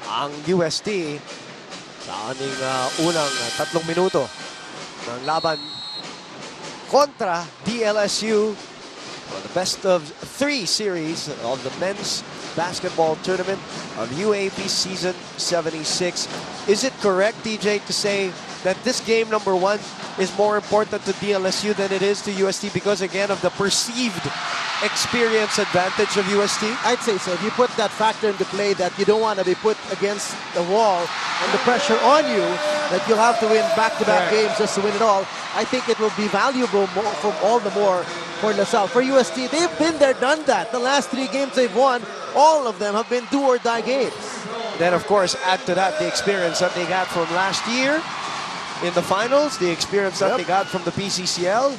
[SPEAKER 1] ang UST sa aning unang 3 minuto ng laban kontra DLSU for the best of 3 series of the men's basketball tournament of UAAP season 76. Is it correct, DJ, to say that this game number 1 is more important to DLSU than it is to UST because, again, of the perceived experience advantage of UST?
[SPEAKER 2] I'd say so. If you put that factor into play that you don't want to be put against the wall and the pressure on you, that you'll have to win back-to-back games just to win it all, I think it will be valuable from all the more for LaSalle. For UST, they've been there, done that. The last 3 games they've won, all of them have been do-or-die games.
[SPEAKER 1] Then, of course, add to that the experience that they got from last year in the finals, the experience that they got from the PCCL.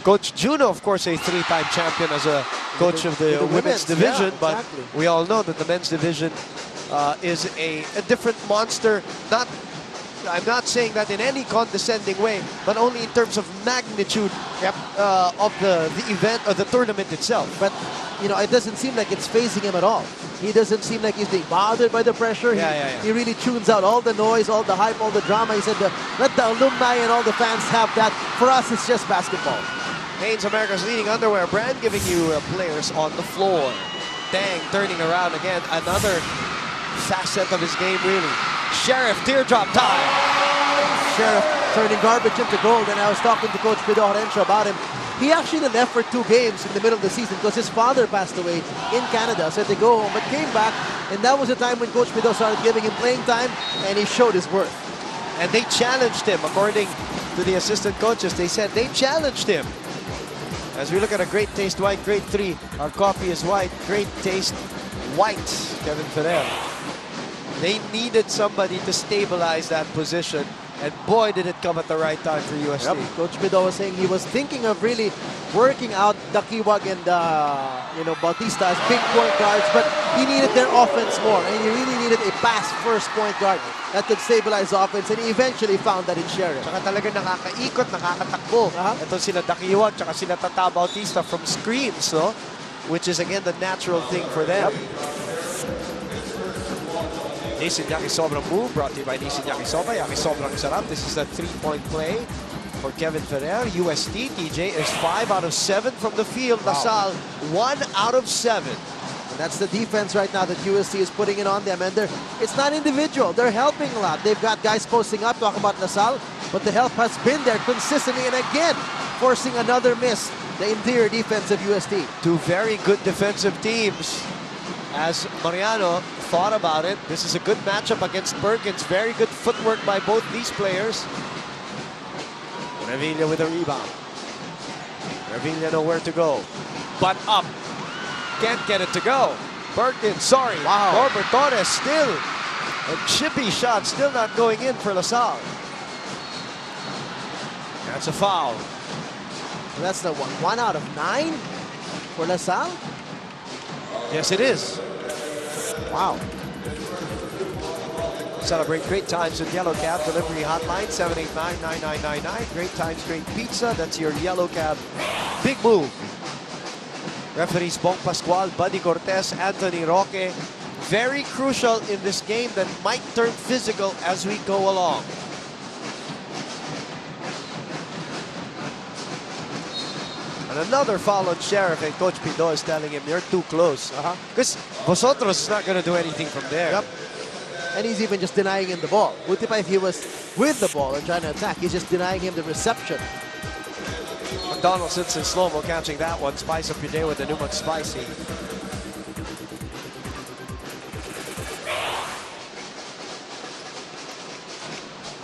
[SPEAKER 1] Coach Juno, of course, a 3-time champion as a coach of the women's division, but we all know that the men's division is a different monster. I'm not saying that in any condescending way, but only in terms of magnitude of the event, or the tournament itself.
[SPEAKER 2] But, you know, it doesn't seem like it's phasing him at all. He doesn't seem like he's being bothered by the pressure. He really tunes out all the noise, all the hype, all the drama. He said, let the alumni and all the fans have that. For us, it's just basketball.
[SPEAKER 1] Hanes, America's leading underwear brand, giving you players on the floor. Dang, turning around again. Another facet of his game, really. Sheriff, teardrop time.
[SPEAKER 2] Sheriff turning garbage into gold, and I was talking to Coach Pedro Horencio about him. He actually left for 2 games in the middle of the season because his father passed away in Canada, so they go home, but came back, and that was the time when Coach Pedro started giving him playing time, and he showed his worth.
[SPEAKER 1] And they challenged him, according to the assistant coaches. They said they challenged him As we look at a Great Taste White, grade 3, our coffee is white. Great Taste White, Kevin Ferrer. They needed somebody to stabilize that position, and boy, did it come at the right time for UST.
[SPEAKER 2] Yep. Coach Bido was saying he was thinking of really working out Dakiwag and Bautista as big point guards, but he needed their offense more, and he really needed a pass-first point guard that could stabilize the offense, and he eventually found that in Sheriff.
[SPEAKER 1] Tsaka talaga nakakaikot, nakakatakbo. Ito sila Dakiwag, tsaka sila Tata Bautista from screens, no? Which is again the natural thing for them. Nissan Yakisobrang move brought to you by Nissan Yakisoba. Yakisobrang sarap. This is the three-point play for Kevin Ferrer. UST, TJ is 5 out of 7 from the field. LaSalle, 1 out of 7.
[SPEAKER 2] And that's the defense right now that UST is putting it on them. And it's not individual. They're helping a lot. They've got guys posting up, talking about LaSalle, but the help has been there consistently. And again, forcing another miss. The interior defense of UST.
[SPEAKER 1] Two very good defensive teams. As Mariano thought about it, this is a good matchup against Perkins. Very good footwork by both these players. Revilla with a rebound. Revilla nowhere to go. But up. Can't get it to go. Perkins, sorry.
[SPEAKER 2] Wow.
[SPEAKER 1] Norbert Torres still. A chippy shot, still not going in for LaSalle. That's a foul.
[SPEAKER 2] That's the 1 out of 9 for LaSalle?
[SPEAKER 1] Yes, it is.
[SPEAKER 2] Wow.
[SPEAKER 1] Celebrate great times with Yellow Cab delivery hotline 789-9999. Great times, great pizza. That's your Yellow Cab big move. Referees Bong Pascual, Buddy Cortez, Anthony Roque. Very crucial in this game that might turn physical as we go along. And another foul on Sheriff, and Coach Pido is telling him, you're too close. Because Vosotros is not going to do anything from there.
[SPEAKER 2] Yep. And he's even just denying him the ball. Buti pa if he was with the ball and trying to attack, he's just denying him the reception.
[SPEAKER 1] McDonald sits in slow-mo catching that one. Spice up your day with the new McSpicy.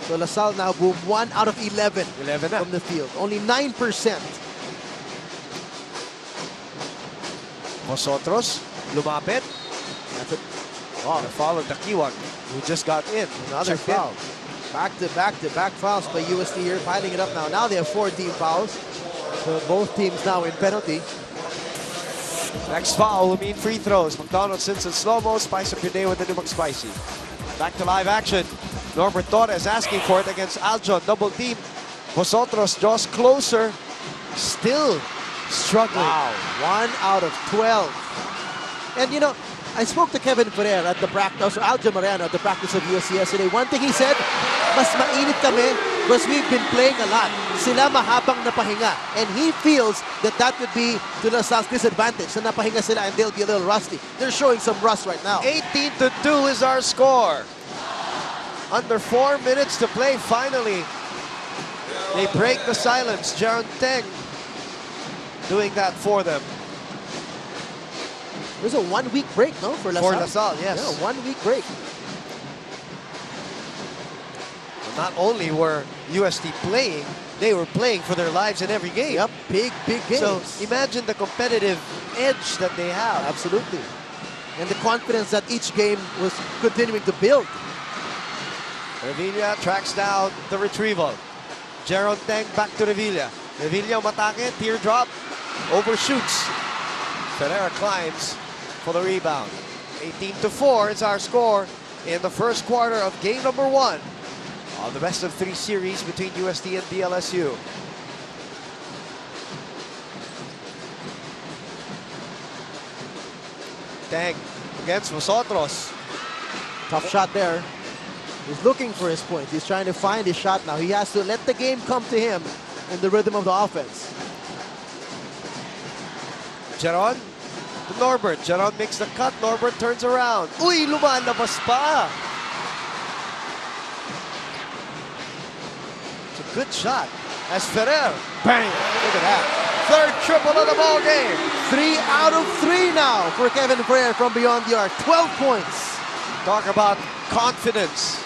[SPEAKER 2] So LaSalle now boom 1 out of 11
[SPEAKER 1] na.
[SPEAKER 2] from the field. Only 9%.
[SPEAKER 1] Vosotros, lumapit.
[SPEAKER 2] That's it.
[SPEAKER 1] Oh, the foul of Dakiwag, who just got in.
[SPEAKER 2] Another foul. Back-to-back fouls by UST here, piling it up now. Now they have 4 team fouls. So both teams now in penalty.
[SPEAKER 1] Next foul will mean free throws. McDonald sits in slow-mo. Spice up your day with the new McSpicy. Back to live action. Norbert Torres asking for it against Aljon. Double team. Vosotros draws closer. Still struggling.
[SPEAKER 2] Wow, 1 out of 12. And you know, I spoke to Kevin Ferrer at the practice, or Aljon Mariano at the practice of USC yesterday. One thing he said, mas mainit kami because we've been playing a lot. Sila mahabang napahinga. And he feels that that would be to LaSalle's disadvantage. Na napahinga sila and they'll be a little rusty. They're showing some rust right now.
[SPEAKER 1] 18-2 is our score. Under 4 minutes to play, finally. They break the silence. Jaron Teng doing that for them.
[SPEAKER 2] There's a 1 week break, no? For LaSalle?
[SPEAKER 1] For LaSalle, yes.
[SPEAKER 2] Yeah, 1 week break.
[SPEAKER 1] Not only were UST playing, they were playing for their lives in every game.
[SPEAKER 2] Yep, big games.
[SPEAKER 1] So imagine the competitive edge that they have.
[SPEAKER 2] Absolutely. And the confidence that each game was continuing to build.
[SPEAKER 1] Revilla tracks down the retrieval. Jaron Teng back to Revilla. Revilla umatake, teardrop, overshoots. Ferreira climbs for the rebound. 18-4 is our score in the first quarter of game number 1 of the best of 3 series between UST and DLSU. Teng against Vosotros.
[SPEAKER 2] Tough shot there. He's looking for his point. He's trying to find his shot now. He has to let the game come to him in the rhythm of the offense.
[SPEAKER 1] Jaron to Norbert. Jaron makes the cut. Norbert turns around. Uy, lumalabas pa. It's a good shot. As Ferrer. Bang! Look at that. Third triple of the ball game.
[SPEAKER 2] 3 out of 3 now for Kevin Ferrer from beyond the arc. 12 points.
[SPEAKER 1] Talk about confidence.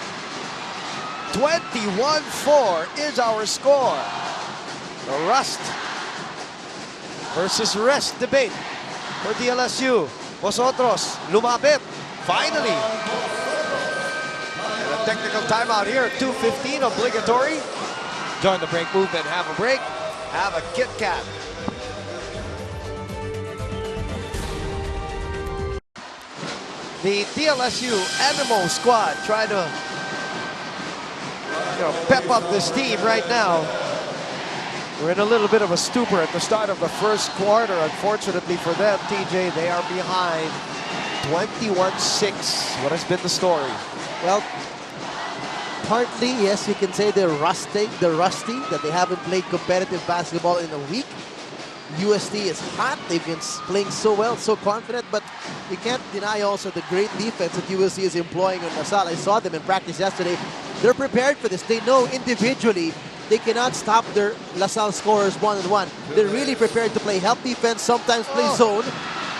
[SPEAKER 1] 21-4 is our score. The rust versus rest debate for DLSU. Vosotros, lumapit, finally. And a technical timeout here, 2:15 obligatory. Join the break movement, have a break, have a Kit Kat. The DLSU Animo squad trying to pep up this team right now. We're in a little bit of a stupor at the start of the first quarter. Unfortunately for them, TJ, they are behind 21-6. What has been the story?
[SPEAKER 2] Well, partly, yes, you can say they're rusty, that they haven't played competitive basketball in a week. UST is hot. They've been playing so well, so confident, but you can't deny also the great defense that UST is employing on LaSalle. I saw them in practice yesterday. They're prepared for this. They know individually they cannot stop their LaSalle scorers one-on-one. They're really prepared to play help defense, sometimes play zone,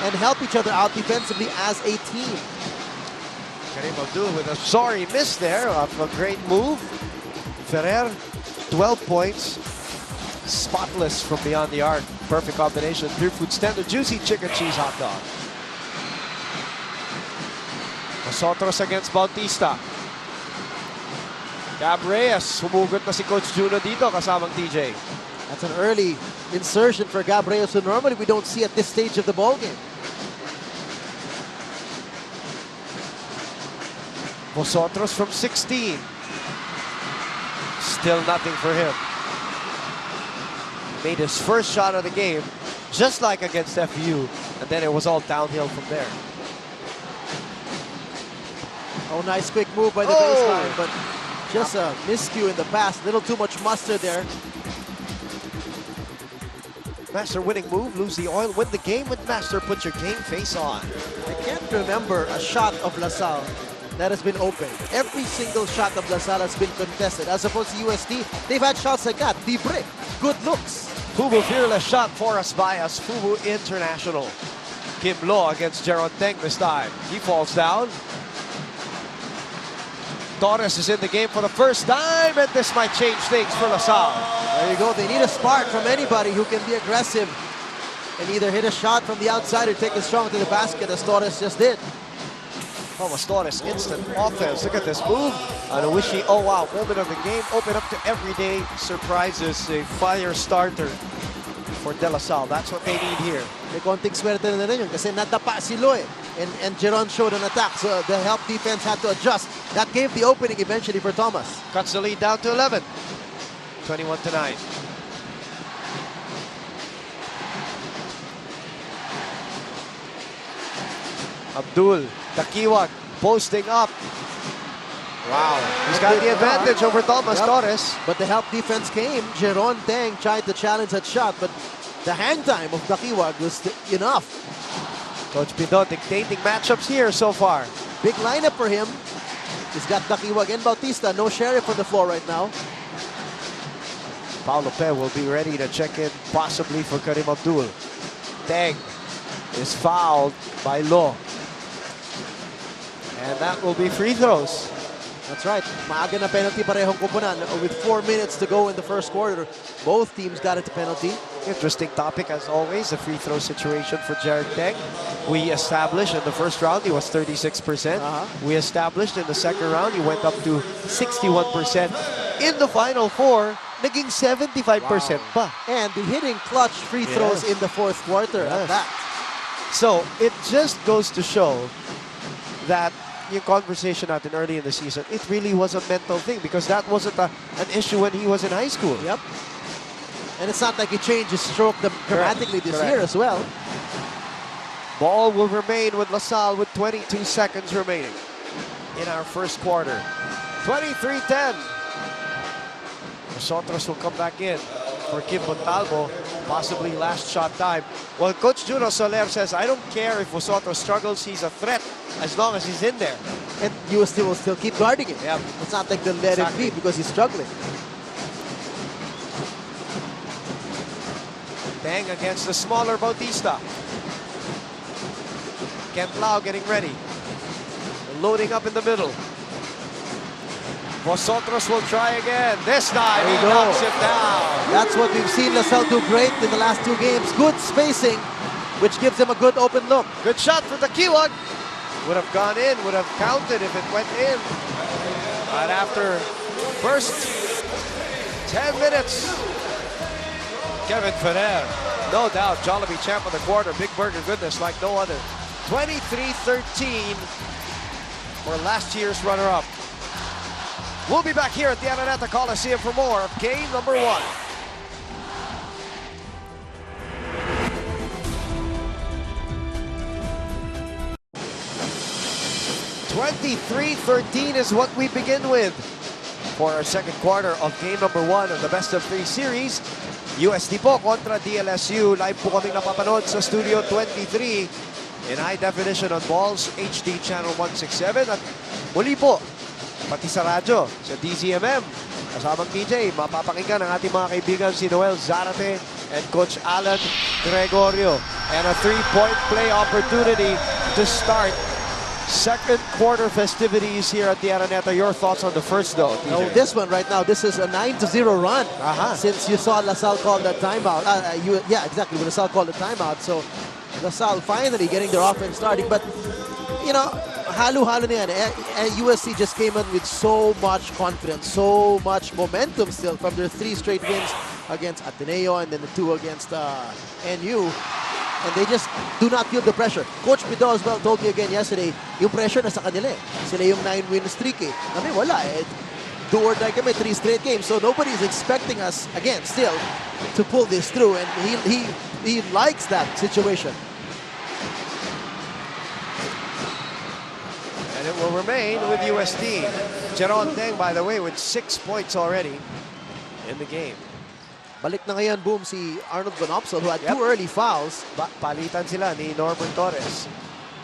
[SPEAKER 2] and help each other out defensively as a team.
[SPEAKER 1] Karim Abdul with a sorry miss there off a great move. Ferrer, 12 points. Spotless from beyond the arc. Perfect combination. Beer food stand, a juicy chicken cheese hot dog. Vosotros against Bautista. Gabreyes, humugot na si Coach Juno dito kasamang TJ.
[SPEAKER 2] That's an early insertion for Gabreyes, who normally we don't see at this stage of the ballgame.
[SPEAKER 1] Vosotros from 16. Still nothing for him. Made his first shot of the game, just like against FU, and then it was all downhill from there.
[SPEAKER 2] Oh, nice quick move by the baseline, but just a miscue in the pass. Little too much mustard there.
[SPEAKER 1] Master winning move, lose the oil, win the game with Master, put your game face on.
[SPEAKER 2] I can't remember a shot of LaSalle that has been open. Every single shot of LaSalle has been contested. As opposed to UST, they've had shots like that. Libre, good looks.
[SPEAKER 1] Fubu fearless shot for us by us. Fubu International. Kim Lo against Jeron Teng this time. He falls down. Torres is in the game for the first time, and this might change things for LaSalle.
[SPEAKER 2] There you go. They need a spark from anybody who can be aggressive and either hit a shot from the outside or take a strong to the basket, as Torres just did.
[SPEAKER 1] Thomas Torres, instant offense. Look at this move. And a wishy, oh wow, moment of the game. Open up to everyday surprises. A fire starter for De La Salle. That's what they need here.
[SPEAKER 2] May konting swerte na rin yun kasi natapa si Loy. And Jeron showed an attack, so the help defense had to adjust. That gave the opening eventually for Thomas.
[SPEAKER 1] Cuts the lead down to 11. 21-9. Abdul, Takiwag, posting up. Wow, he's got the advantage over Thomas Torres.
[SPEAKER 2] But the help defense came. Jeron Teng tried to challenge that shot, but the hang time of Takiwag was enough.
[SPEAKER 1] Coach Pidon dictating matchups here so far.
[SPEAKER 2] Big lineup for him. He's got Takiwag and Bautista. No Sheriff on the floor right now.
[SPEAKER 1] Paulo Pe will be ready to check in possibly for Karim Abdul. Teng is fouled by Lo. And that will be free throws.
[SPEAKER 2] That's right. Maaga na penalty parehong kupunan. With 4 minutes to go in the first quarter, both teams got into penalty.
[SPEAKER 1] Interesting topic as always, the free throw situation for Jared Teng. We established in the first round he was 36%. We established in the second round he went up to 61%. In the final four, naging 75% pa.
[SPEAKER 2] And hitting clutch free throws in the fourth quarter at that.
[SPEAKER 1] So it just goes to show that yung conversation natin early in the season, it really was a mental thing because that wasn't an issue when he was in high school.
[SPEAKER 2] Yep. And it's not like he changed his stroke dramatically this year as well.
[SPEAKER 1] Ball will remain with LaSalle with 22 seconds remaining in our first quarter. 23-10. Vosotros will come back in for Kim Montalvo, possibly last shot time. Well, Coach Juno Soler says, I don't care if Vosotros struggles, he's a threat as long as he's in there.
[SPEAKER 2] And UST will still keep guarding him.
[SPEAKER 1] Yep.
[SPEAKER 2] It's not like they'll let him be because he's struggling.
[SPEAKER 1] Teng against the smaller Bautista. Kent Lau getting ready. Loading up in the middle. Vosotros will try again. This time,
[SPEAKER 2] There
[SPEAKER 1] he
[SPEAKER 2] you go.
[SPEAKER 1] knocks it down.
[SPEAKER 2] That's what we've seen LaSalle do great in the last 2 games. Good spacing, which gives them a good open look.
[SPEAKER 1] Good shot for the Kiwag. Would have gone in, would have counted if it went in. Right after first 10 minutes. Kevin Ferrer, no doubt, Jollibee champ of the quarter. Big burger goodness like no other. 23-13 for last year's runner-up. We'll be back here at the Araneta Coliseum for more of game number 1. (23-13) is what we begin with for our second quarter of game number 1 of the best of 3 series. UST po kontra DLSU. Live po kaming napapanood sa Studio 23 in high definition on Balls HD Channel 167. At muli po, pati sa radyo, sa DZMM. Kasamang DJ, mapapakinggan ang ating mga kaibigan si Noel Zarate and Coach Alan Gregorio. And a 3-point play opportunity to start second quarter festivities here at the Araneta. Your thoughts on the first though, TJ?
[SPEAKER 2] Oh, this one right now, this is a 9-0 run. Since you saw LaSalle call that timeout. Yeah, exactly, when LaSalle called the timeout. So LaSalle finally getting their offense starting. But, you know, halo-halo na yan. USC just came in with so much confidence, so much momentum still from their 3 straight wins against Ateneo and then the 2 against NU. And they just do not feel the pressure. Coach Bido as well told me again yesterday, yung pressure nasa kanila eh. Sila yung 9-win streak eh. Kami wala eh. Do or die kami, 3 straight games. So nobody's expecting us, again, still, to pull this through. And he likes that situation.
[SPEAKER 1] And it will remain with UST. Jeron Deng, by the way, with 6 points already in the game.
[SPEAKER 2] Balik na ngayon, boom, si Arnold Van Opsel, who had 2 early fouls.
[SPEAKER 1] Palitan sila ni Norbert Torres.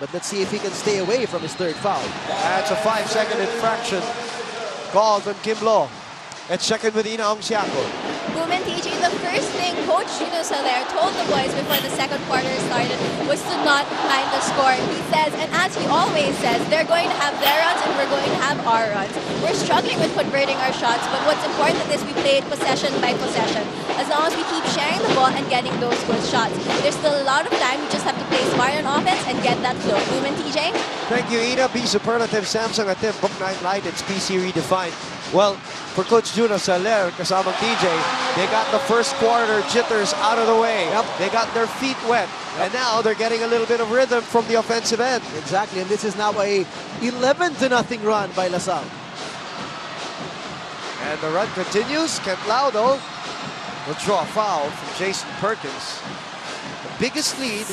[SPEAKER 2] But let's see if he can stay away from his 3rd foul.
[SPEAKER 1] That's a 5-second infraction called on Kim Lo. Let's check in with Ina Ongsiako.
[SPEAKER 8] Boom and TJ, the first thing Coach Gino Soler told the boys before the second quarter started was to not mind the score. He says, and as he always says, they're going to have their runs and we're going to have our runs. We're struggling with converting our shots, but what's important is we play it possession by possession. As long as we keep sharing the ball and getting those good shots. There's still a lot of time. We just have to play smart on offense and get that flow. Boom and TJ?
[SPEAKER 1] Thank you, Ina. Be superlative. Samsung at Book 9 Light. It's PC redefined. Well, for Coach Juno Soler, kasamang TJ, they got the first quarter jitters out of the way. They got their feet wet. And now they're getting a little bit of rhythm from the offensive end.
[SPEAKER 2] Exactly, and this is now a 11-0 run by LaSalle.
[SPEAKER 1] And the run continues. Kent Laudo will draw a foul from Jason Perkins. The biggest lead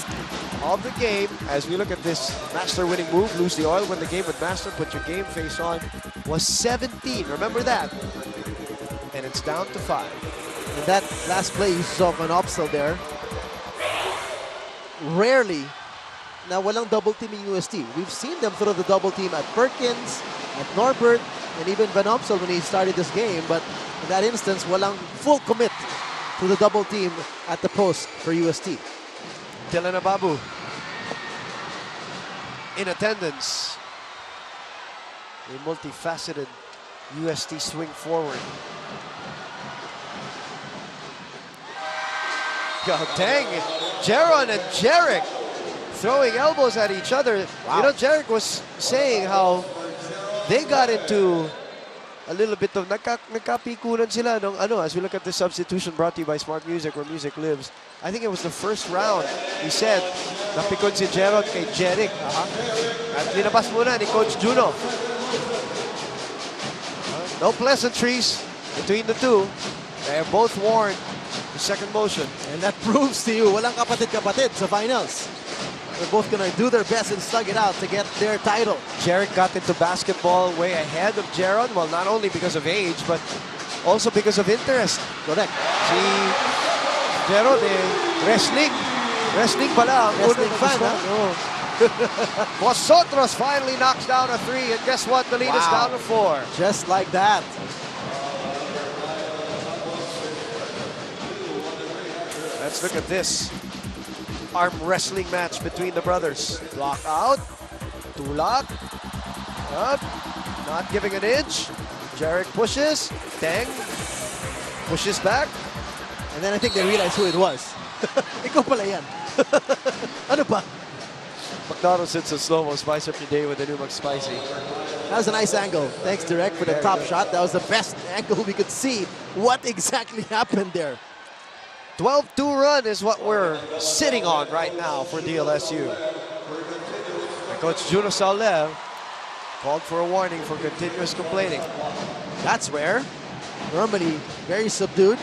[SPEAKER 1] of the game as we look at this Master winning move. Lose the oil, win the game with Master, put your game face on, was 17. Remember that. And it's down to 5.
[SPEAKER 2] And that last play you saw Van Opsel there. Rarely, na walang double teaming UST. We've seen them throw the double team at Perkins, at Norbert, and even Van Opsel when he started this game. But in that instance, walang full commit to the double team at the post for UST.
[SPEAKER 1] Dylan Ababu in attendance. A multifaceted UST swing forward. God dang it. Jeron and Jarek throwing elbows at each other.
[SPEAKER 2] Wow.
[SPEAKER 1] You know, Jarek was saying how they got into a little bit of nagkapikunan sila nung as we look at the substitution brought to you by Smart Music, where music lives. I think it was the first round. He said, napikon si Jeron kay Jeric. At linabas muna ni Coach Juno. No pleasantries between the two. They are both warned the second motion.
[SPEAKER 2] And that proves to you, walang kapatid-kapatid sa finals. They're both going to do their best and slug it out to get their title.
[SPEAKER 1] Jeric got into basketball way ahead of Jeron. Well, not only because of age, but also because of interest.
[SPEAKER 2] Correct.
[SPEAKER 1] Si Jeron, wrestling. Wrestling pala.
[SPEAKER 2] Wrestling fan,
[SPEAKER 1] Vosotros finally knocks down a 3. And guess what? The lead is down to 4.
[SPEAKER 2] Just like that.
[SPEAKER 1] Let's look at this arm wrestling match between the brothers. Block out, tulak, up, not giving an inch. Jarek pushes. Deng pushes back.
[SPEAKER 2] And then I think they realized who it was. Ikaw pala yan. Ano ba?
[SPEAKER 1] McDonald's hits a slow-mo, spice up your day with the new McSpicy.
[SPEAKER 2] That was a nice angle. Thanks, Direct, for the top shot. That was the best angle we could see. What exactly happened there?
[SPEAKER 1] 12-2 run is what we're sitting on right now for DLSU. And Coach Juno Sauler called for a warning for continuous complaining.
[SPEAKER 2] That's rare. Normally, very subdued.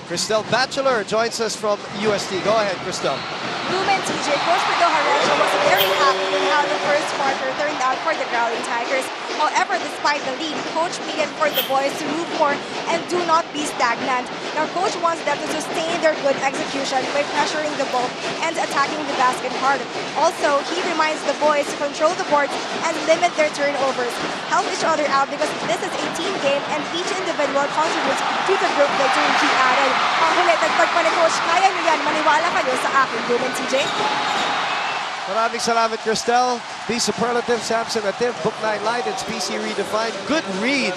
[SPEAKER 1] Cristel Batchelor joins us from UST. Go ahead, Cristel.
[SPEAKER 9] Lumen TJ, Coach Pedro Harencio was very happy with how the first quarter turned out for the Growling Tigers. However, despite the lead, Coach pleaded for the boys to move more and do not be stagnant. Now, Coach wants them to sustain their good execution by pressuring the ball and attacking the basket hard. Also, he reminds the boys to control the boards and limit their turnovers. Help each other out because this is a team game and each individual contributes to the group victory, he added. Ang huli, tagpag pa ni Coach, kaya niyo yan, maniwala kayo sa akin, Lumen TJ.
[SPEAKER 1] Maraming salamat, Cristel. The superlative, Samson Atif, Book 9 Light, it's PC Redefined. Good read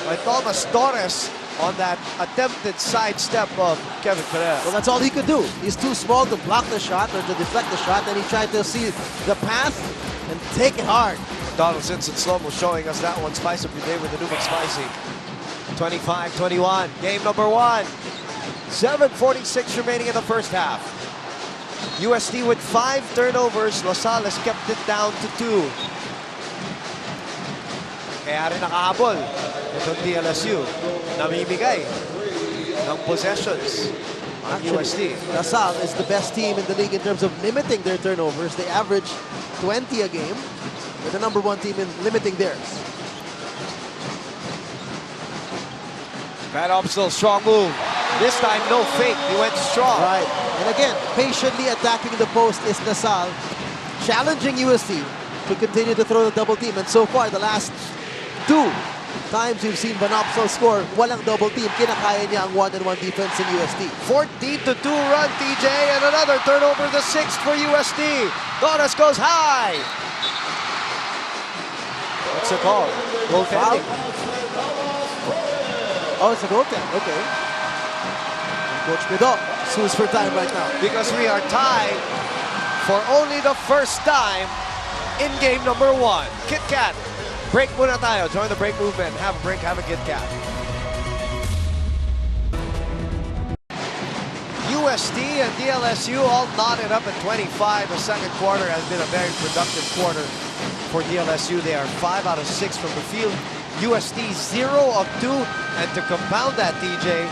[SPEAKER 1] by Thomas Torres on that attempted sidestep of Kevin Perez.
[SPEAKER 2] Well, that's all he could do. He's too small to block the shot or to deflect the shot, and he tried to see the path and take it hard.
[SPEAKER 1] Donald Simpson slow-mo showing us that one. Spice up your day with the new McSpicy. 25-21, game number 1. 7:46 remaining in the first half. UST with 5 turnovers. Losales kept it down to 2. Kaya rin nakahabol itong DLSU. Namimigay ng possessions ang UST.
[SPEAKER 2] LaSalle is the best team in the league in terms of limiting their turnovers. They average 20 a game. They're the #1 team in limiting theirs.
[SPEAKER 1] Van Opsel, strong move. This time, no fake. He went strong.
[SPEAKER 2] Right. And again, patiently attacking the post is LaSalle, challenging UST to continue to throw the double team. And so far, the last 2 times we've seen Van Opsel score, walang double team. Kinakaya niya ang 1-on-1 defense in UST.
[SPEAKER 1] 14-2 run, TJ, and another turnover, the 6th for UST. Donis goes high. What's the call? Goaltending.
[SPEAKER 2] Oh, it's a goaltend. Okay. Coach Pedro sues for time right now.
[SPEAKER 1] Because we are tied for only the first time in game number 1. Kit Kat. Break muna tayo. Join the break movement. Have a break, have a Kit Kat. UST and DLSU all knotted up at 25. The second quarter has been a very productive quarter for DLSU. They are 5 out of 6 from the field. UST 0 of 2. And to compound that, DJ,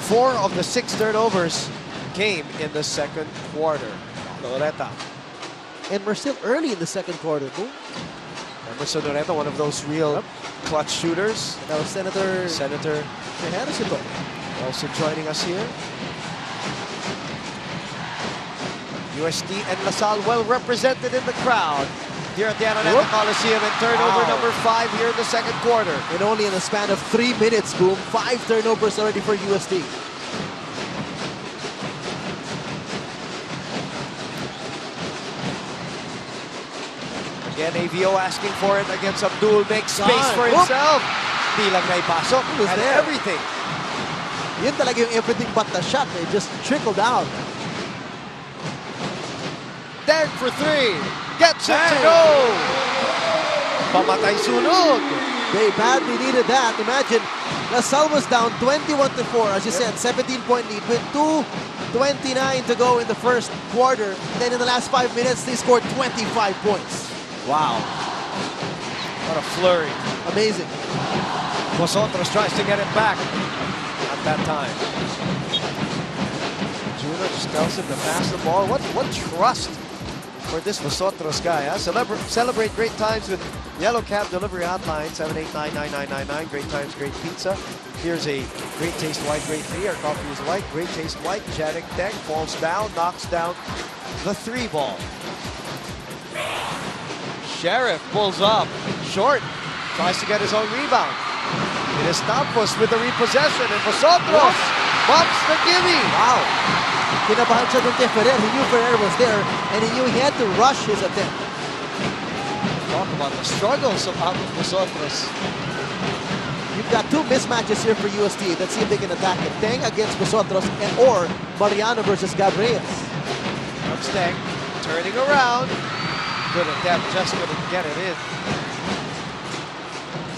[SPEAKER 1] 4 of the 6 turnovers came in the second quarter. Loretta.
[SPEAKER 2] And we're still early in the second quarter. Boom.
[SPEAKER 1] Emerson Loretta, one of those real clutch shooters.
[SPEAKER 2] That was Senator Harrison
[SPEAKER 1] also joining us here. UST and LaSalle well represented in the crowd here at the Araneta Coliseum, and turnover number 5 here in the second quarter.
[SPEAKER 2] And only in the span of 3 minutes, Boom, 5 turnovers already for UST.
[SPEAKER 1] Again, AVO asking for it against Abdul, makes space for himself. Di lang na ipasok, and everything.
[SPEAKER 2] Yun talaga yung everything but the shot. It just trickled out.
[SPEAKER 1] Deng for 3. Gets it to go. Pamatay sunog.
[SPEAKER 2] They badly needed that. Imagine, LaSalle was down 21-4. As you said, 17-point lead with 2:29 to go in the first quarter. And then in the last 5 minutes, they scored 25 points.
[SPEAKER 1] Wow. What a flurry.
[SPEAKER 2] Amazing.
[SPEAKER 1] Vosotros tries to get it back at that time. Juno just tells him to pass the ball. What trust for this Vosotros guy, huh? Celebrate great times with Yellow Cab Delivery Hotline, 789-9999. Great times, great pizza. Here's a Great Taste White, Great Tea. Our coffee is white. Great Taste White. Janik Deck falls down, knocks down the 3 ball. Sheriff pulls up, short, tries to get his own rebound. It is Tampos with the repossession, and Vosotros bumps the gimme.
[SPEAKER 2] Wow. Kinabahan siya dun kay Ferrer. He knew Ferrer was there, and he knew he had to rush his attempt.
[SPEAKER 1] Talk about the struggles of Vosotros.
[SPEAKER 2] we've got two mismatches here for UST. Let's see if they can attack it. Teng against Vosotros or Mariano versus Gabriel.
[SPEAKER 1] Comes Teng, turning around. Good attempt, just couldn't get it in.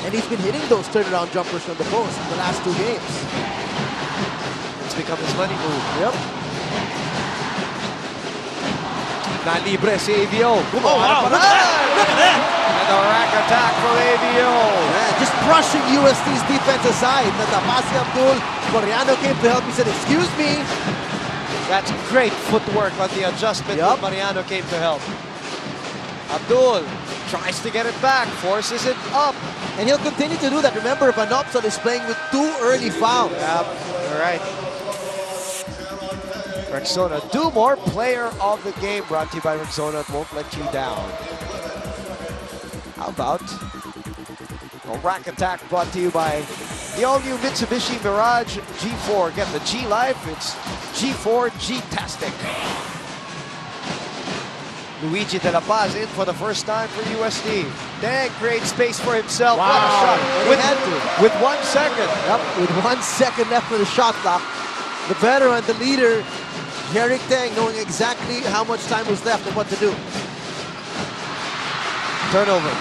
[SPEAKER 2] And he's been hitting those turnaround jumpers from the post in the last 2 games.
[SPEAKER 1] It's become his money move.
[SPEAKER 2] Yep.
[SPEAKER 1] Na-libre si ABO.
[SPEAKER 2] Oh, wow. Look at that.
[SPEAKER 1] And a rack attack from ABO.
[SPEAKER 2] Yeah, just brushing UST's defense aside. Natapasi Abdul. Mariano came to help. He said, excuse me.
[SPEAKER 1] That's great footwork on the adjustment when Mariano came to help. Abdul tries to get it back, forces it up.
[SPEAKER 2] And he'll continue to do that. Remember, Vanopson is playing with 2 early fouls.
[SPEAKER 1] Yep, all right. Rexona, do more player of the game, brought to you by Rexona. It won't let you down. How about a rack attack brought to you by the all-new Mitsubishi Mirage G4. Get the G Life, it's G4 G-tastic. Luigi De La Paz in for the first time for USD. Teng creates space for himself.
[SPEAKER 2] Wow.
[SPEAKER 1] What a shot. With 1 second.
[SPEAKER 2] Yep, with 1 second left for the shot clock. The veteran, the leader, Jeric Teng, knowing exactly how much time was left and what to do.
[SPEAKER 1] Turnover.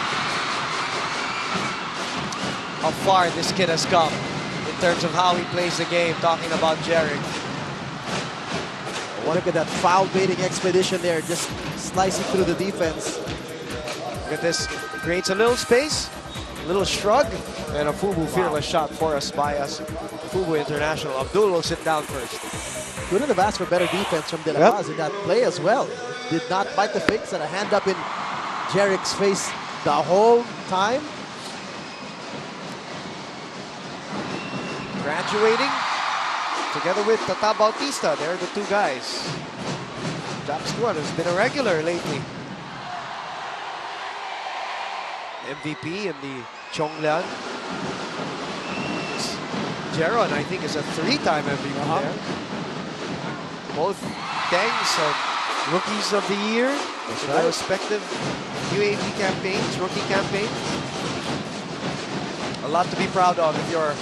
[SPEAKER 1] How far this kid has come in terms of how he plays the game, talking about Jeric.
[SPEAKER 2] Look at that foul baiting expedition there, just slicing through the defense.
[SPEAKER 1] Look at this, creates a little space, a little shrug, and a Fubu fearless shot for us by us. Fubu International. Abdul will sit down first.
[SPEAKER 2] Couldn't have asked for better defense from De La Paz in that play as well. Did not bite the fakes and a hand up in Jeric's face the whole time.
[SPEAKER 1] Graduating together with Tata Bautista. They're the 2 guys. Jap squad has been a regular lately. MVP in the Chonglan. Jeron, I think, is a 3-time MVP there. Both Tengs are rookies of the year in their respective UAAP campaigns, rookie campaigns. A lot to be proud of if you're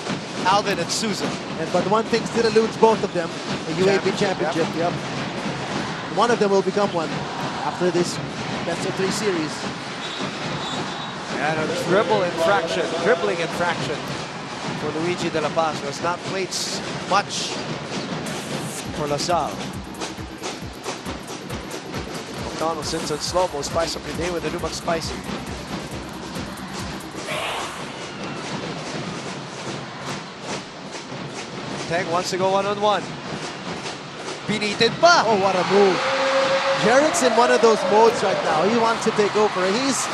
[SPEAKER 1] Alvin and Susan.
[SPEAKER 2] But one thing still eludes both of them, the UAAP championship. Yep. One of them will become one after this best-of-3 series.
[SPEAKER 1] And a dribbling infraction for Luigi De La Paz. Was not played much for LaSalle. McDonald's sits on slow-mo. Spice up your day with the new McSpicy. Teng wants to go one-on-one. Binitin pa!
[SPEAKER 2] Oh, what a move. Jeric's in one of those modes right now. He wants to take over. He's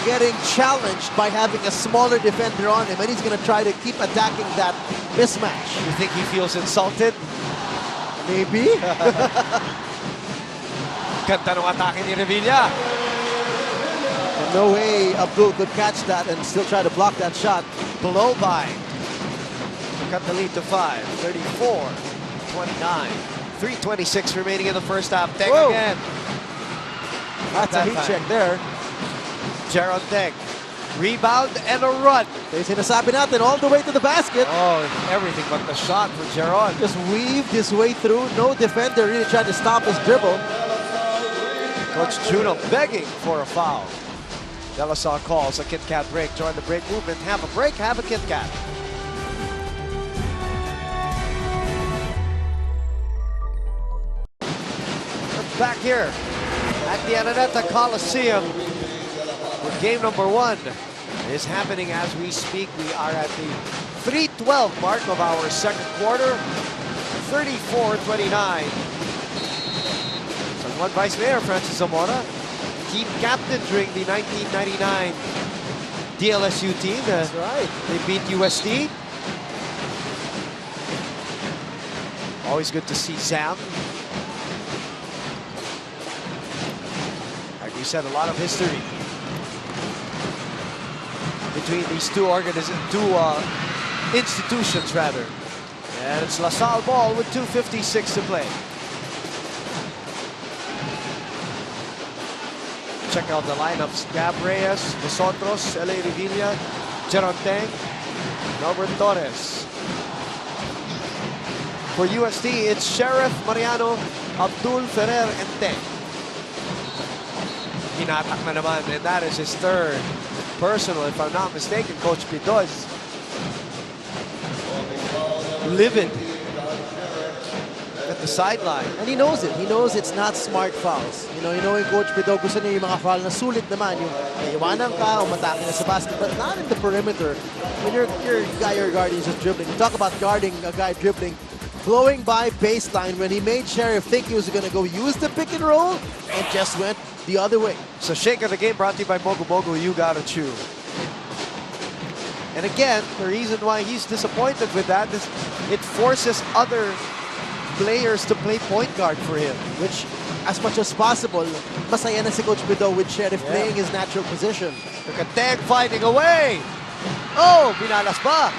[SPEAKER 2] getting challenged by having a smaller defender on him, and he's going to try to keep attacking that mismatch.
[SPEAKER 1] You think he feels insulted?
[SPEAKER 2] Maybe.
[SPEAKER 1] Ganda ng atake ni Revilla.
[SPEAKER 2] No way Abdul could catch that and still try to block that shot.
[SPEAKER 1] Blow by. Cut the lead to 5. 34-29. 3:26 remaining in the first half. Teng again.
[SPEAKER 2] That's a heat check there.
[SPEAKER 1] Jeron Teng. Rebound and a run.
[SPEAKER 2] Sinasabi natin all the way to the basket.
[SPEAKER 1] Oh, everything but the shot for Jeron.
[SPEAKER 2] Just weaved his way through. No defender really tried to stop his dribble.
[SPEAKER 1] Coach Juno begging for a foul. De La Salle calls a Kit Kat break. Join the break movement. Have a break, have a Kit Kat. Back here at the Araneta Coliseum with game number 1 is happening as we speak. We are at the 3:12 mark of our second quarter. 34-29. San Juan Vice Mayor Francis Zamora, team captain during the 1999 DLSU team.
[SPEAKER 2] That's right.
[SPEAKER 1] They beat UST. Always good to see Zam. Like we said, a lot of history between these two institutions, rather. And it's LaSalle ball with 2:56 to play. Check out the lineups. Gab Reyes, Vosotros, L.A. Revilla, Jeron Teng, Norbert Torres. For UST, it's Sheriff Mariano, Abdul Ferrer, and Teng. Hinatak na naman, and that is his third personal, if I'm not mistaken. Coach Pido's livid at the sideline.
[SPEAKER 2] And he knows it. He knows it's not smart fouls. You know Coach Pido, gusto niya yung mga foul na sulit naman. Yung iwanan ka, umatake na sa basket, but not in the perimeter. When your guy you're guarding is just dribbling. You talk about guarding a guy dribbling, flowing by baseline when he made Sheriff think he was going to go use the pick and roll and just went the other way.
[SPEAKER 1] So shake of the game brought to you by Mogu Mogu. You gotta chew. And again, the reason why he's disappointed with that is it forces other players to play point guard for him.
[SPEAKER 2] Which, as much as possible, masaya na si Coach Pido with Sheriff playing his natural position.
[SPEAKER 1] Look at Teng fighting away. Oh, binalas pa.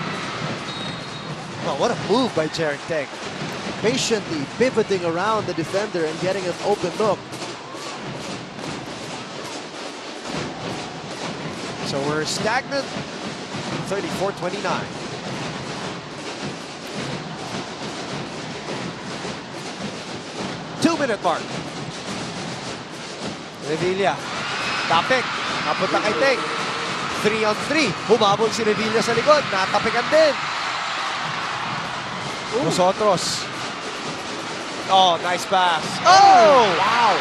[SPEAKER 1] Oh, what a move by Jarek Teng.
[SPEAKER 2] Patiently pivoting around the defender and getting an open look.
[SPEAKER 1] So we're stagnant, 34-29. Two-minute mark. Revilla, tapik, napunta kay Teng. 3-on-3, humabol si Revilla sa likod, natapikan din. Nosotros. Oh, nice pass. Oh!
[SPEAKER 2] Wow!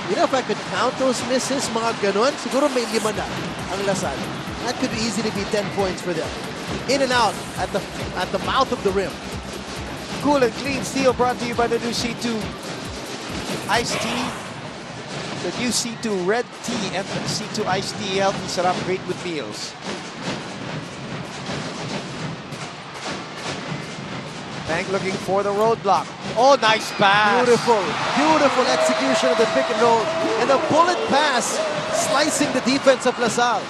[SPEAKER 2] You know, if I could count those misses, mga ganon, siguro may 5 na ang Lasal. That could easily be 10 points for them. In and out at the mouth of the rim.
[SPEAKER 1] Cool and clean steal brought to you by the new C2 Iced Tea. The new C2 Red Tea and the C2 Iced Tea. Healthy, sarap, great with meals. Teng looking for the roadblock. Oh, nice pass.
[SPEAKER 2] Beautiful, beautiful execution of the pick and roll. And a bullet pass slicing the defense of LaSalle.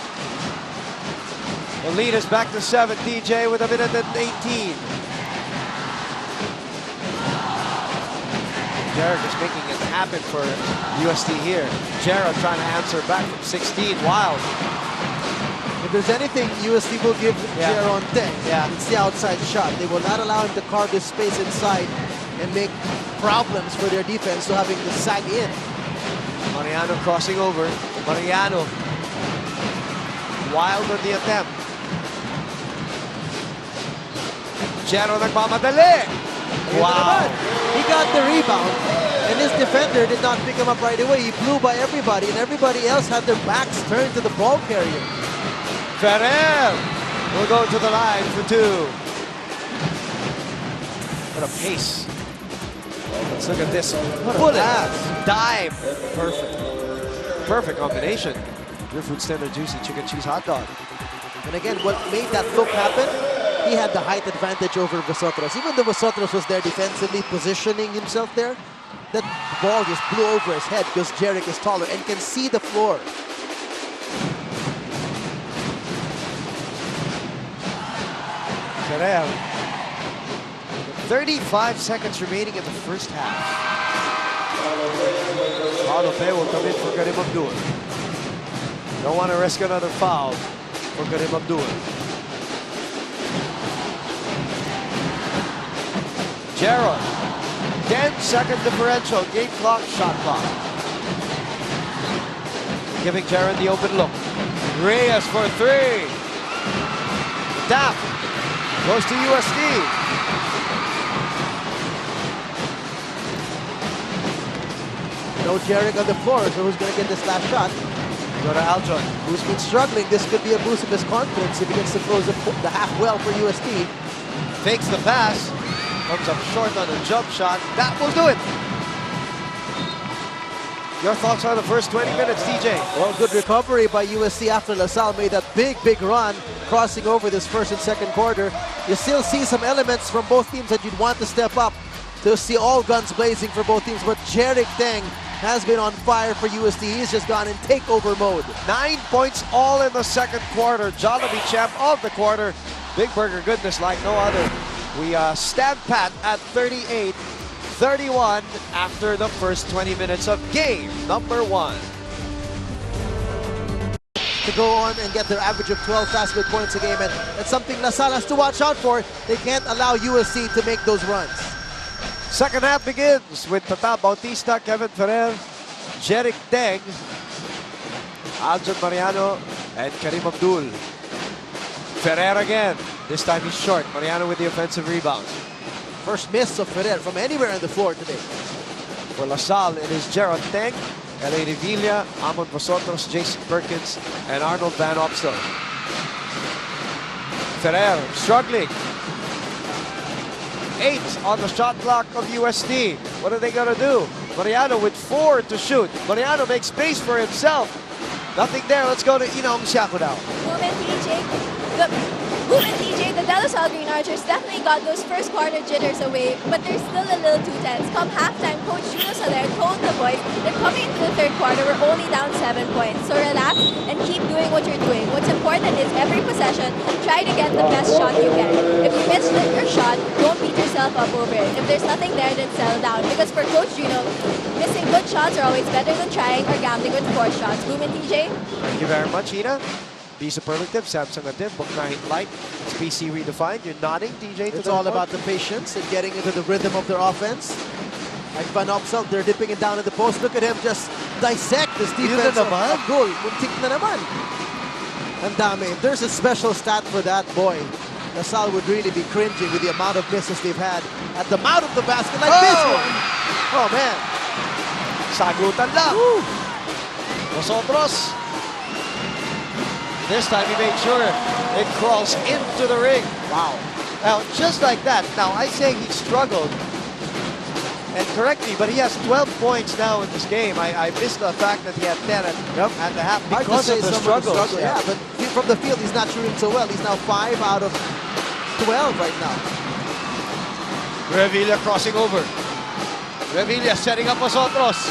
[SPEAKER 1] The lead is back to 7, DJ, with 1:18. Jared is making it happen for UST here. Jared trying to answer back from 16. Wild.
[SPEAKER 2] If there's anything UST will give Jared on Teng, it's the outside shot. They will not allow him to carve his space inside and make problems for their defense to having to sag in.
[SPEAKER 1] Mariano crossing over. Mariano. Wild on the attempt. Jero nagmamadali. Wow.
[SPEAKER 2] He got the rebound, and his defender did not pick him up right away. He blew by everybody, and everybody else had their backs turned to the ball carrier.
[SPEAKER 1] Ferrer will go to the line for 2. What a pace. Let's look at this. What a pass. Dive. Perfect. Perfect combination. Your food standard juicy chicken cheese hot dog.
[SPEAKER 2] And again, what made that look happen, he had the height advantage over Vosotros. Even though Vosotros was there defensively, positioning himself there, that ball just blew over his head because Jarek is taller and can see the floor.
[SPEAKER 1] Ferrer. 35 seconds remaining in the first half. Guadalupe will come in for Karim Abdul. Don't want to risk another foul for Karim Abdul. Gerald, 10-second differential, game clock, shot clock. Giving Jaron the open look. Reyes for 3. Tap goes to UST.
[SPEAKER 2] No Jarek on the floor, so who's going to get this last shot?
[SPEAKER 1] Go to Aljon.
[SPEAKER 2] Who's been struggling. This could be a boost of his confidence if he gets to close the half well for UST.
[SPEAKER 1] Fakes the pass. Comes up short on a jump shot. That will do it. Your thoughts on the first 20 minutes, DJ?
[SPEAKER 2] Well, good recovery by UST after LaSalle made that big run, crossing over this first and second quarter. You still see some elements from both teams that you'd want to step up to see all guns blazing for both teams. But Jarek Teng has been on fire for UST. He's just gone in takeover mode.
[SPEAKER 1] 9 points all in the second quarter. Jollibee champ of the quarter. Big Burger goodness like no other. We stand pat at 38-31 after the first 20 minutes of game number 1.
[SPEAKER 2] to go on and get their average of 12 fast break points a game, and that's something LaSalle has to watch out for. They can't allow UST to make those runs.
[SPEAKER 1] Second half begins with Tata Bautista, Kevin Ferrer, Jeric Teng, Aljon Mariano, and Karim Abdul. Ferrer again. This time he's short. Mariano with the offensive rebound.
[SPEAKER 2] First miss of Ferrer from anywhere on the floor today.
[SPEAKER 1] For LaSalle, it is Gerald Teng, L.A. Revilla, Amon Vosotros, Jason Perkins, and Arnold Van Opstel. Ferrer struggling. 8 on the shot clock of UST. What are they going to do? Mariano with 4 to shoot. Mariano makes space for himself. Nothing there. Let's go to Inom Shakudown.
[SPEAKER 8] The De La Salle Green Archers definitely got those first quarter jitters away, but they're still a little too tense. Come halftime, Coach Juno Soler told the boys that coming into the third quarter, we're only down 7 points. So relax and keep doing what you're doing. What's important is every possession, try to get the best shot you can. If you miss your shot, don't beat yourself up over it. If there's nothing there, then settle down. Because for Coach Juno, missing good shots are always better than trying or gambling with poor shots. Boom and TJ.
[SPEAKER 1] Thank you very much, Ina. Be superlative, Samsung Adib, Buknahin Light, it's PC redefined. You're nodding, DJ.
[SPEAKER 2] It's all about the patience and getting into the rhythm of their offense. Like Van Opsel, they're dipping it down in the post. Look at him just dissect this defense of goal. Muntik na naman. Ang dami. If there's a special stat for that, boy, LaSalle would really be cringing with the amount of misses they've had at the mouth of the basket like this one. Oh, man.
[SPEAKER 1] Sagutan lang. Vosotros. This time he made sure it crawls into the ring.
[SPEAKER 2] Wow.
[SPEAKER 1] Now, just like that. Now, I say he struggled. And correct me, but he has 12 points now in this game. I missed the fact that he had 10 at the half because of the struggle.
[SPEAKER 2] Yeah, but from the field, he's not shooting so well. He's now 5 out of 12 right now.
[SPEAKER 1] Revilla crossing over. Revilla setting up Vosotros.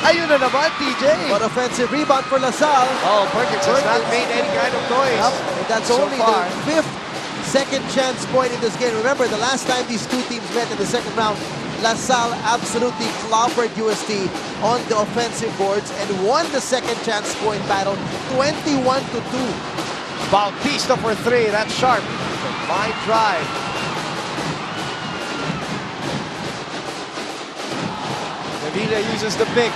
[SPEAKER 1] Ayun na naman, TJ.
[SPEAKER 2] But offensive rebound for LaSalle.
[SPEAKER 1] Oh, Perkins has not made any kind of noise.
[SPEAKER 2] And that's
[SPEAKER 1] so
[SPEAKER 2] only
[SPEAKER 1] far.
[SPEAKER 2] the 5th second chance point in this game. Remember, the last time these two teams met in the second round, LaSalle absolutely clobbered UST on the offensive boards and won the second chance point battle 21-2.
[SPEAKER 1] Bautista for 3. That's sharp. Fine drive. Revilla uses the pick.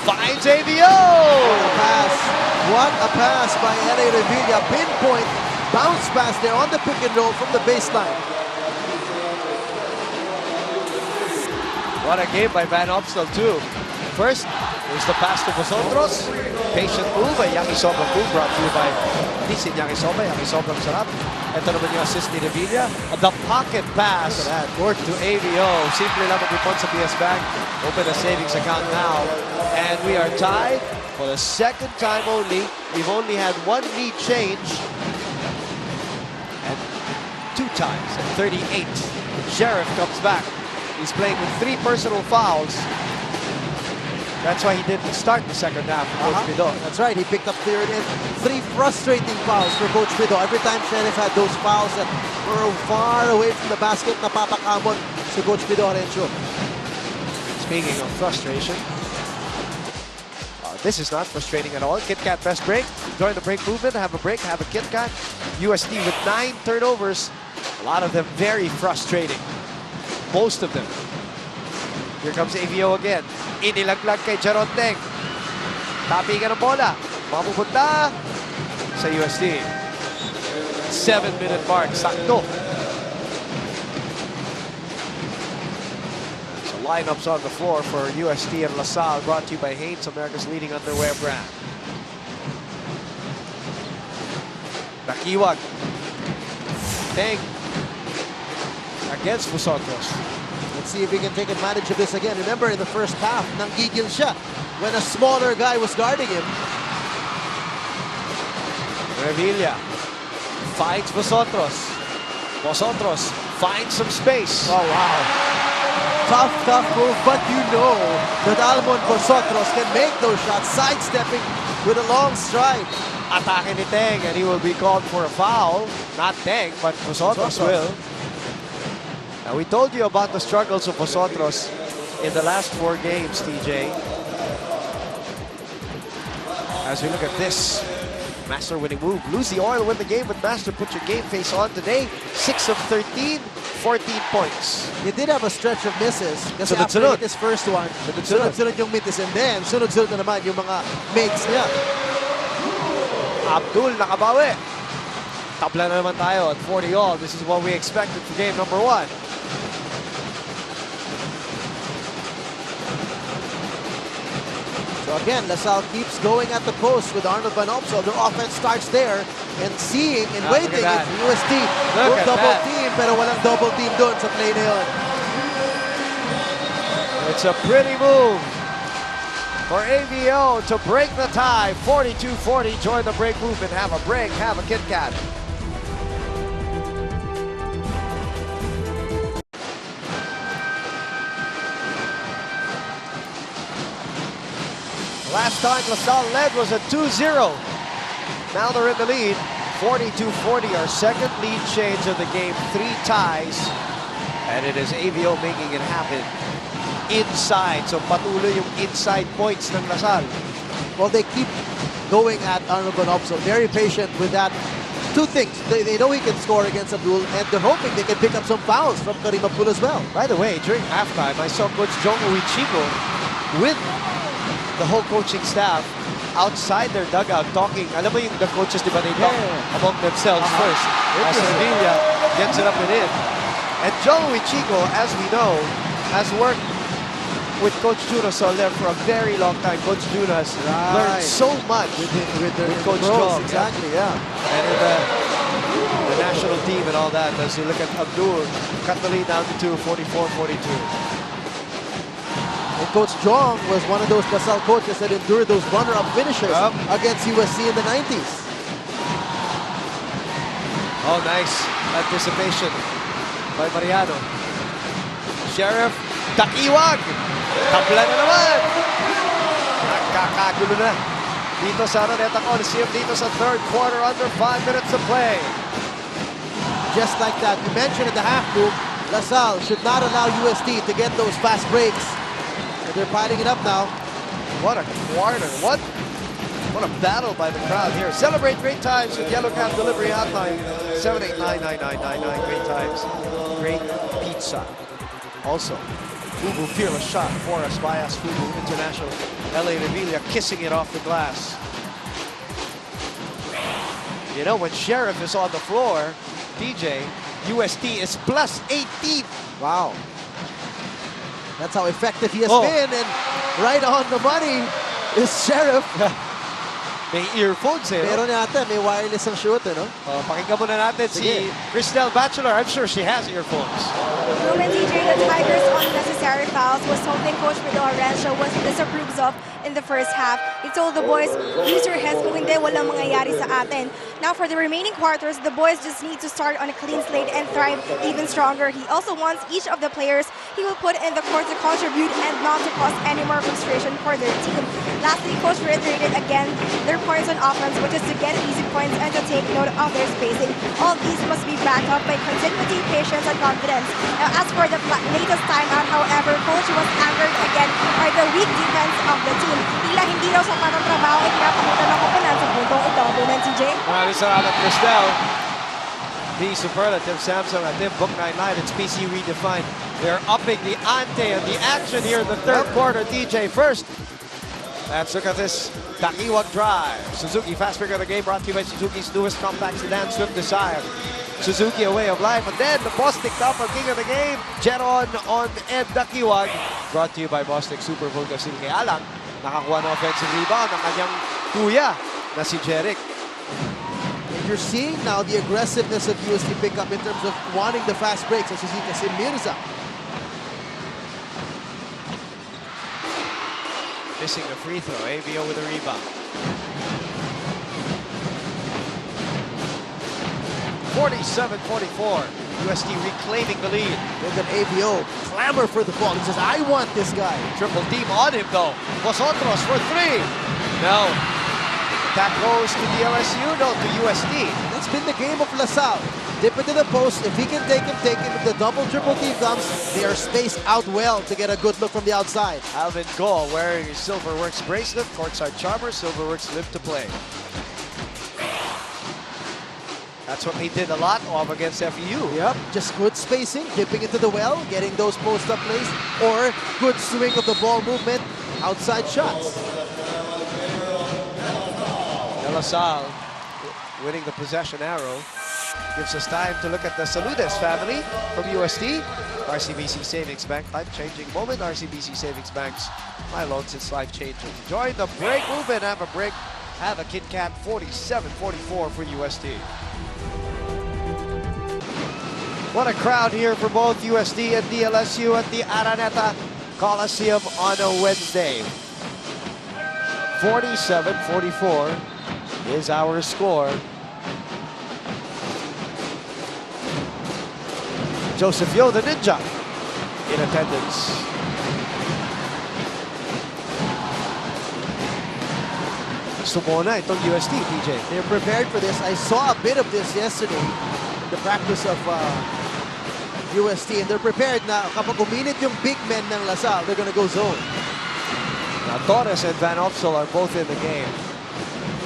[SPEAKER 1] Finds ABO!
[SPEAKER 2] What a pass. What a pass by L.A. Revilla. Pinpoint bounce pass there on the pick and roll from the baseline.
[SPEAKER 1] What a game by Van Opstel too. First, there's the pass to Vosotros. Patient move by Yakisobrang move brought to you by Nisin Yakisoba. Yakisobrang sarap. Ito naman yung assist ni Revilla. The pocket pass to ABO. Simple lang mag-report sa PS Bank. Open a savings account now. And we are tied for the second time only. We've only had one lead change. And 2 times at 38. Sheriff comes back. He's playing with 3 personal fouls. That's why he didn't start the second half for Coach Pido.
[SPEAKER 2] That's right. He picked up 3 frustrating fouls for Coach Pido. Every time Sheriff had those fouls that were far away from the basket, napapakamon si Coach Pido Arencio.
[SPEAKER 1] Speaking of frustration, this is not frustrating at all. Kit Kat best break. Join the break movement. Have a break. Have a Kit Kat. UST with 9 turnovers. A lot of them very frustrating. Most of them. Here comes AVO again. Inilaglag kay Jeron Teng. Tapingan ng bola. Mapupunta sa UST. 7-minute mark. Sakto. So lineups on the floor for UST and LaSalle, brought to you by Hanes, America's leading underwear brand. Nakiwag. Teng against Vosotros.
[SPEAKER 2] Let's see if he can take advantage of this again. Remember, in the first half, nanggigil siya when a smaller guy was guarding him.
[SPEAKER 1] Revilla finds Vosotros. Vosotros finds some space.
[SPEAKER 2] Oh, wow. Tough move, but you know that Almon Vosotros can make those shots, sidestepping with a long stride.
[SPEAKER 1] Atake ni Teng, and he will be called for a foul. Not Teng, but Vosotros will. Now, we told you about the struggles of Vosotros in the last 4 games, TJ. As we look at this, Master winning move. Lose the oil, win the game with Master. Put your game face on today. 6 of 13, 14 points.
[SPEAKER 2] He did have a stretch of misses. Kasi
[SPEAKER 1] Sunod-sunod.
[SPEAKER 2] after his first one, sunod-sunod yung misses. And then, sunod-sunod na naman yung mga mates niya.
[SPEAKER 1] Abdul nakabawi. Tabla na naman tayo at 40 all. This is what we expected for game number 1.
[SPEAKER 2] So again, LaSalle keeps going at the post with Arnold Van Opsel. Their offense starts there and seeing and waiting if UST will double team, pero walang double team doon sa play na yun.
[SPEAKER 1] It's a pretty move for ABO to break the tie. 42-40. Join the break move and have a break. Have a Kit Kat. Last time LaSalle led was a 2-0. Now they're in the lead. 42-40, our second lead change of the game. 3 ties. And it is ABO making it happen inside. So patuloy yung inside points ng LaSalle.
[SPEAKER 2] Well, they keep going at Arnold Van Opsel. Very patient with that. 2 things. They know he can score against Abdul, and they're hoping they can pick up some fouls from Karim Abdul as well.
[SPEAKER 1] By the way, during halftime, I saw Coach Jong Uichigo with the whole coaching staff outside their dugout talking. Alam mo yung the coaches, di ba, they talk among themselves first. As Sevilla gets it up and in. And Jong Uichigo, as we know, has worked with Coach Juno Soler for a very long time. Coach Juno has learned so much with Coach Jong.
[SPEAKER 2] Exactly, yeah.
[SPEAKER 1] And in the national team and all that, as you look at Abdul, cut the lead down to 44-42.
[SPEAKER 2] And Coach Jong was one of those LaSalle coaches that endured those runner-up finishes against USC in the 90s.
[SPEAKER 1] Oh, nice anticipation by Mariano. Sheriff, takiwag! Tabla na naman! Nakakagulo na dito sa Araneta Coliseum, dito sa third quarter, under 5 minutes to play.
[SPEAKER 2] Just like that, you mentioned in the half room, LaSalle should not allow UST to get those fast breaks. They're piling it up now.
[SPEAKER 1] What a quarter. What a battle by the crowd here. Celebrate great times with Yellow Cab Delivery Hotline. 789-9999. Great times. Great pizza. Also, Fubu Fearless Shot for us by us. Fubu International. LA Revilla kissing it off the glass. You know, when Sheriff is on the floor, DJ, UST is plus 18.
[SPEAKER 2] Wow. That's how effective he has been, and right on the money is Sheriff.
[SPEAKER 1] May earphones eh.
[SPEAKER 2] Meron yata, may wireless ang shoot, no?
[SPEAKER 1] Pakinggan muna natin si Cristel Bachelor. I'm sure she has earphones.
[SPEAKER 9] Roman DJ, the Tigers' unnecessary fouls was something Coach Pedro Arancio was disapproves of in the first half. He told the boys, use your heads kung hindi walang mangyayari sa atin. Now for the remaining quarters, the boys just need to start on a clean slate and thrive even stronger. He also wants each of the players he will put in the court to contribute and not to cause any more frustration for their team. Lastly, Coach reiterated again their points on offense, which is to get easy points and to take note of their spacing. All these must be backed up by continuity, patience, and confidence. Now, as for the latest timeout, however, Coach was angered again by the weak defense of the team. Tila hindi daw sapat ang trabaho ay pinapakutan ng koponan sa puntong ito. Bunan, TJ.
[SPEAKER 1] Maraming salamat, Cristel. The superlative Samsung at Tim Book 99. It's PC redefined. They're upping the ante and the action here in the third quarter. TJ first. Let's look at this Takiwag drive. Suzuki fast break of the game brought to you by Suzuki's newest compact sedan, Swift Desire. Suzuki a way of life. And then the Bostik top of king of the game. Jeron on Ed Takiwag. Brought to you by Bostik Super Volga Silke Alang. Nakakuha ng offensive rebound ng kanyang kuya na si Jeric.
[SPEAKER 2] You're seeing now the aggressiveness of UST pickup in terms of wanting the fast breaks as you see Kasim Mirza.
[SPEAKER 1] Missing a free throw. ABO with a rebound. 47-44. UST reclaiming the lead.
[SPEAKER 2] Look at ABO clamor for the ball. He says, I want this guy.
[SPEAKER 1] Triple team on him though. Vosotros for 3. No. That goes to DLSU, no, to UST.
[SPEAKER 2] That's been the game of LaSalle. Dip into the post. If he can take him, take him. If the double triple team comes, they are spaced out well to get a good look from the outside.
[SPEAKER 1] Alvin Goal wearing his Silverworks bracelet. Courtside Charmer, Silverworks live to play. That's what they did a lot of against FEU.
[SPEAKER 2] Yep, just good spacing, dipping into the well, getting those post-up plays, or good swing of the ball movement, outside shots.
[SPEAKER 1] De La Salle winning the possession arrow. Gives us time to look at the Saludes family from UST. RCBC Savings Bank, life-changing moment. RCBC Savings Bank's my loans, it's life-changing. Join the break movement, have a break. Have a Kit Kat 47-44 for UST. What a crowd here for both UST and DLSU at the Araneta Coliseum on a Wednesday. 47-44 is our score. Joseph Yo, the Ninja, in attendance. Sumona itong UST, PJ.
[SPEAKER 2] They're prepared for this. I saw a bit of this yesterday, the practice of UST, and they're prepared na kapag uminit yung big men ng La Salle, they're gonna go zone.
[SPEAKER 1] Now Torres and Van Opsel are both in the game.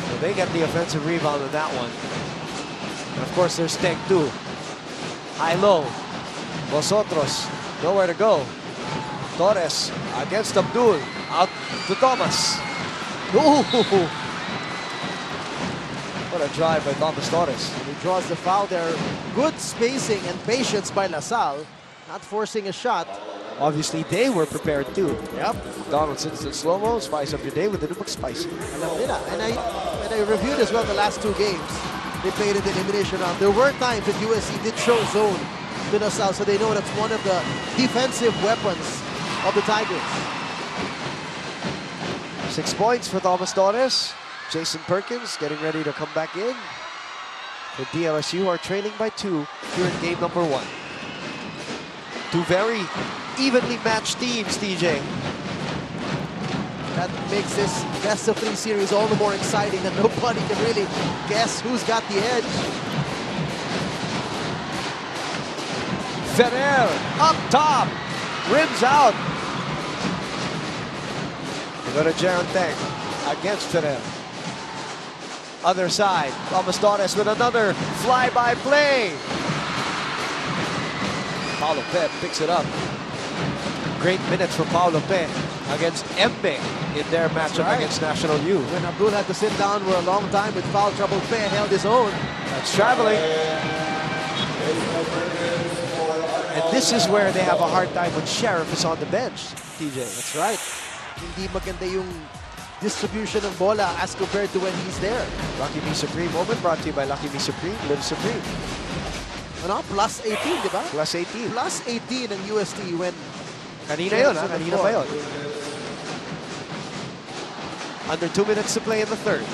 [SPEAKER 1] So they get the offensive rebound on that one. And of course there's Tech too. High-low. Vosotros, nowhere to go. Torres against Abdul. Out to Thomas. Ooh. What a drive by Thomas Torres.
[SPEAKER 2] And he draws the foul there. Good spacing and patience by La Salle. Not forcing a shot.
[SPEAKER 1] Obviously, they were prepared too.
[SPEAKER 2] Yep.
[SPEAKER 1] Donaldson's in slow-mo. Spice up your day with the new spicy.
[SPEAKER 2] Alam nila. And I reviewed as well the last two games. They played in the elimination round. There were times that USC did show zone to La Salle, so they know that's one of the defensive weapons of the Tigers.
[SPEAKER 1] 6 points for Thomas Torres. Jason Perkins getting ready to come back in. The DLSU are trailing by 2 here in game number 1. Two very evenly matched teams, TJ.
[SPEAKER 2] That makes this best of 3 series all the more exciting, and nobody can really guess who's got the edge.
[SPEAKER 1] Ferrer up top, rims out. We go to Jaron Teng against Ferrer. Other side, Thomas Torres with another fly-by play. Paulo Pe picks it up. Great minutes for Paulo Pe against Embe in their matchup against National U.
[SPEAKER 2] When Abdul had to sit down for a long time with foul trouble, Pe held his own.
[SPEAKER 1] That's traveling. And this is where they have a hard time when Sheriff is on the bench, TJ.
[SPEAKER 2] That's right. Hindi maganda yung distribution ng bola as compared to when he's there.
[SPEAKER 1] Lucky Me Supreme moment brought to you by Lucky Me Supreme. Live Supreme.
[SPEAKER 2] Ano? Plus 18, di ba?
[SPEAKER 1] Plus 18.
[SPEAKER 2] Plus 18 ng UST when...
[SPEAKER 1] Kanina yun, ha? Kanina pa yun. Under 2 minutes to play in the third.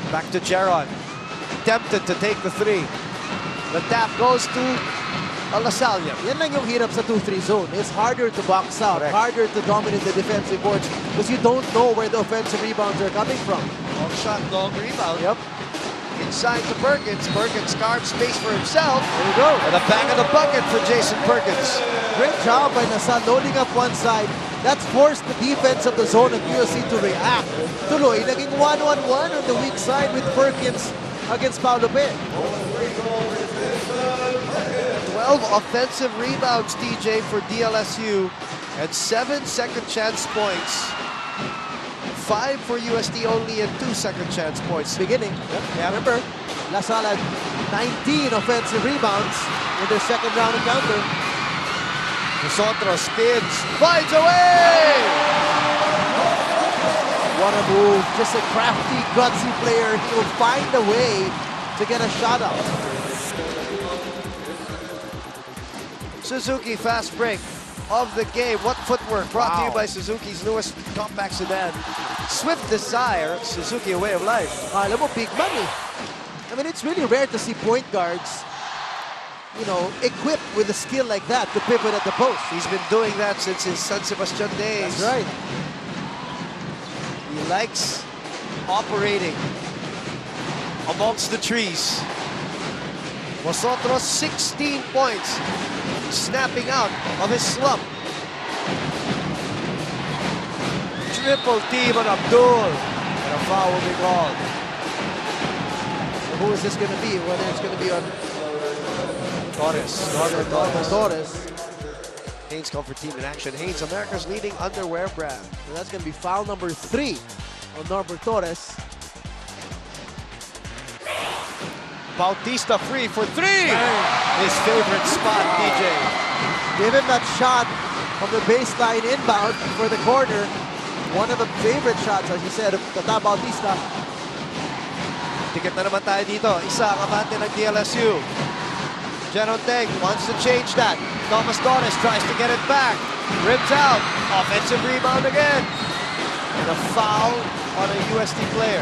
[SPEAKER 1] Back to Jaron. Tempted to take the 3. The tap goes to Alasalia.
[SPEAKER 2] Yan lang yung hirap sa 2-3 zone. It's harder to box out, harder to dominate the defensive boards because you don't know where the offensive rebounds are coming from.
[SPEAKER 1] Long shot, long rebound. Yep. Inside to Perkins. Perkins carves space for himself.
[SPEAKER 2] There you go.
[SPEAKER 1] And a bang of the bucket for Jason Perkins.
[SPEAKER 2] Great job by Nasa loading up one side. That's forced the defense of the zone of USC to react. Tuloy, naging 1-on-1 on the weak side with Perkins against Paulo Pe.
[SPEAKER 1] 12 offensive rebounds, DJ, for DLSU, and 7 second chance points. 5 for UST only and 2 second chance points.
[SPEAKER 2] Beginning. Yep. Yeah, remember, La Salle had 19 offensive rebounds in their second round encounter.
[SPEAKER 1] Vosotros spins, finds a way!
[SPEAKER 2] What a move. Just a crafty, gutsy player. He will find a way to get a shot up.
[SPEAKER 1] Suzuki fast break of the game. What footwork brought to you by Suzuki's newest compact sedan. Swift desire, Suzuki, a way of life.
[SPEAKER 2] Alam mo, big money. I mean, it's really rare to see point guards, you know, equipped with a skill like that to pivot at the post.
[SPEAKER 1] He's been doing that since his San Sebastian days.
[SPEAKER 2] That's right.
[SPEAKER 1] He likes operating amongst the trees. Vosotros, 16 points, snapping out of his slump. Triple team on Abdul, and a foul will be called.
[SPEAKER 2] who is this going to be? Whether it's going to be on Torres.
[SPEAKER 1] Haynes called for team in action. Haynes, America's leading underwear brand.
[SPEAKER 2] And that's going to be foul number 3 on Norbert Torres.
[SPEAKER 1] Bautista free for 3! His favorite spot, DJ.
[SPEAKER 2] Give him that shot from the baseline inbound for the corner. One of the favorite shots, as you said, of Tata Bautista.
[SPEAKER 1] Ticket na naman tayo dito. Isa ang abante ng DLSU. Jeron Teng wants to change that. Thomas Torres tries to get it back. Ripped out. Offensive rebound again. And a foul on a UST player.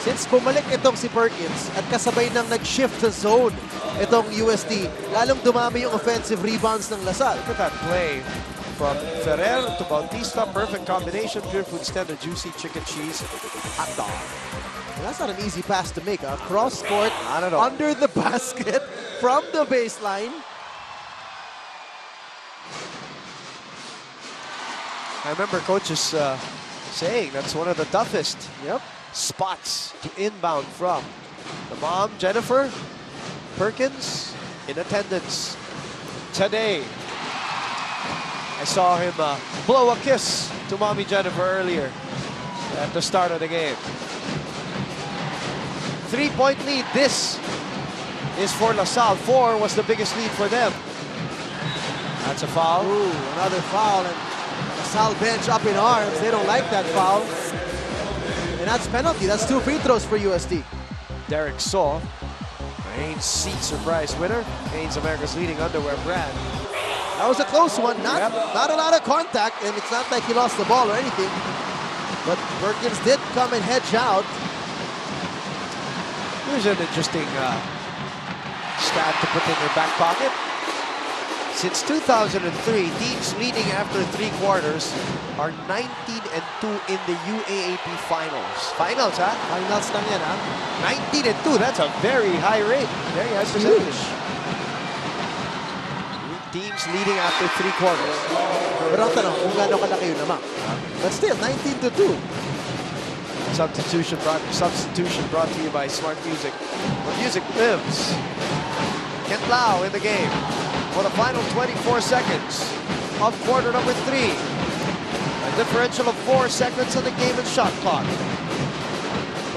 [SPEAKER 2] Since bumalik itong si Perkins at kasabay nang nag-shift sa zone itong UST, lalong dumami yung offensive rebounds ng Lasal.
[SPEAKER 1] Look at that play from Ferrer to Bautista. Perfect combination. Pure food standard juicy chicken cheese hot dog.
[SPEAKER 2] And that's not an easy pass to make. Cross court, under the basket, from the baseline.
[SPEAKER 1] I remember coaches saying that's one of the toughest spots to inbound from. The mom, Jennifer Perkins, in attendance today. I saw him blow a kiss to mommy Jennifer earlier at the start of the game. 3-point lead. This is for LaSalle. 4 was the biggest lead for them. That's a foul.
[SPEAKER 2] Ooh, another foul. And LaSalle bench up in arms. They don't like that foul. And that's penalty. That's 2 free throws for UST.
[SPEAKER 1] Derek Saw. Haynes seat surprise winner. Haynes, America's leading underwear brand.
[SPEAKER 2] That was a close one. Not a lot of contact. And it's not like he lost the ball or anything. But Perkins did come and hedge out.
[SPEAKER 1] Here's an interesting stat to put in your back pocket. Since 2003, teams leading after 3 quarters are 19-2 in the UAAP finals. Finals, huh?
[SPEAKER 2] Finals lang yan, huh?
[SPEAKER 1] 19-2, that's a very high rate. Very high percentage. Teams leading after 3 quarters.
[SPEAKER 2] Pero ang tanong, kung gaano kalaki yun naman. But still, 19-2.
[SPEAKER 1] Substitution brought to you by Smart Music. Where music lives. Kent Lau in the game for the final 24 seconds of quarter number 3. A differential of 4 seconds on the game and shot clock.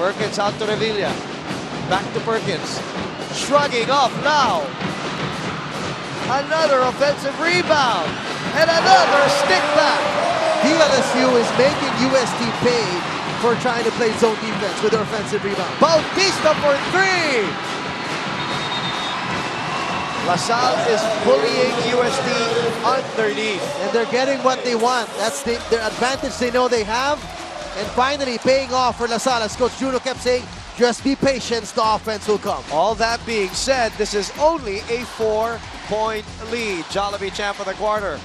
[SPEAKER 1] Perkins out to Revilla. Back to Perkins. Shrugging off now. Another offensive rebound. And another stick back.
[SPEAKER 2] DLSU is making UST pay for trying to play zone defense with their offensive rebound.
[SPEAKER 1] Bautista for 3! LaSalle is bullying UST underneath.
[SPEAKER 2] And they're getting what they want. That's their advantage they know they have. And finally paying off for LaSalle, as Coach Juno kept saying, just be patient, the offense will come.
[SPEAKER 1] All that being said, this is only a 4-point lead. Jollibee champ of the quarter.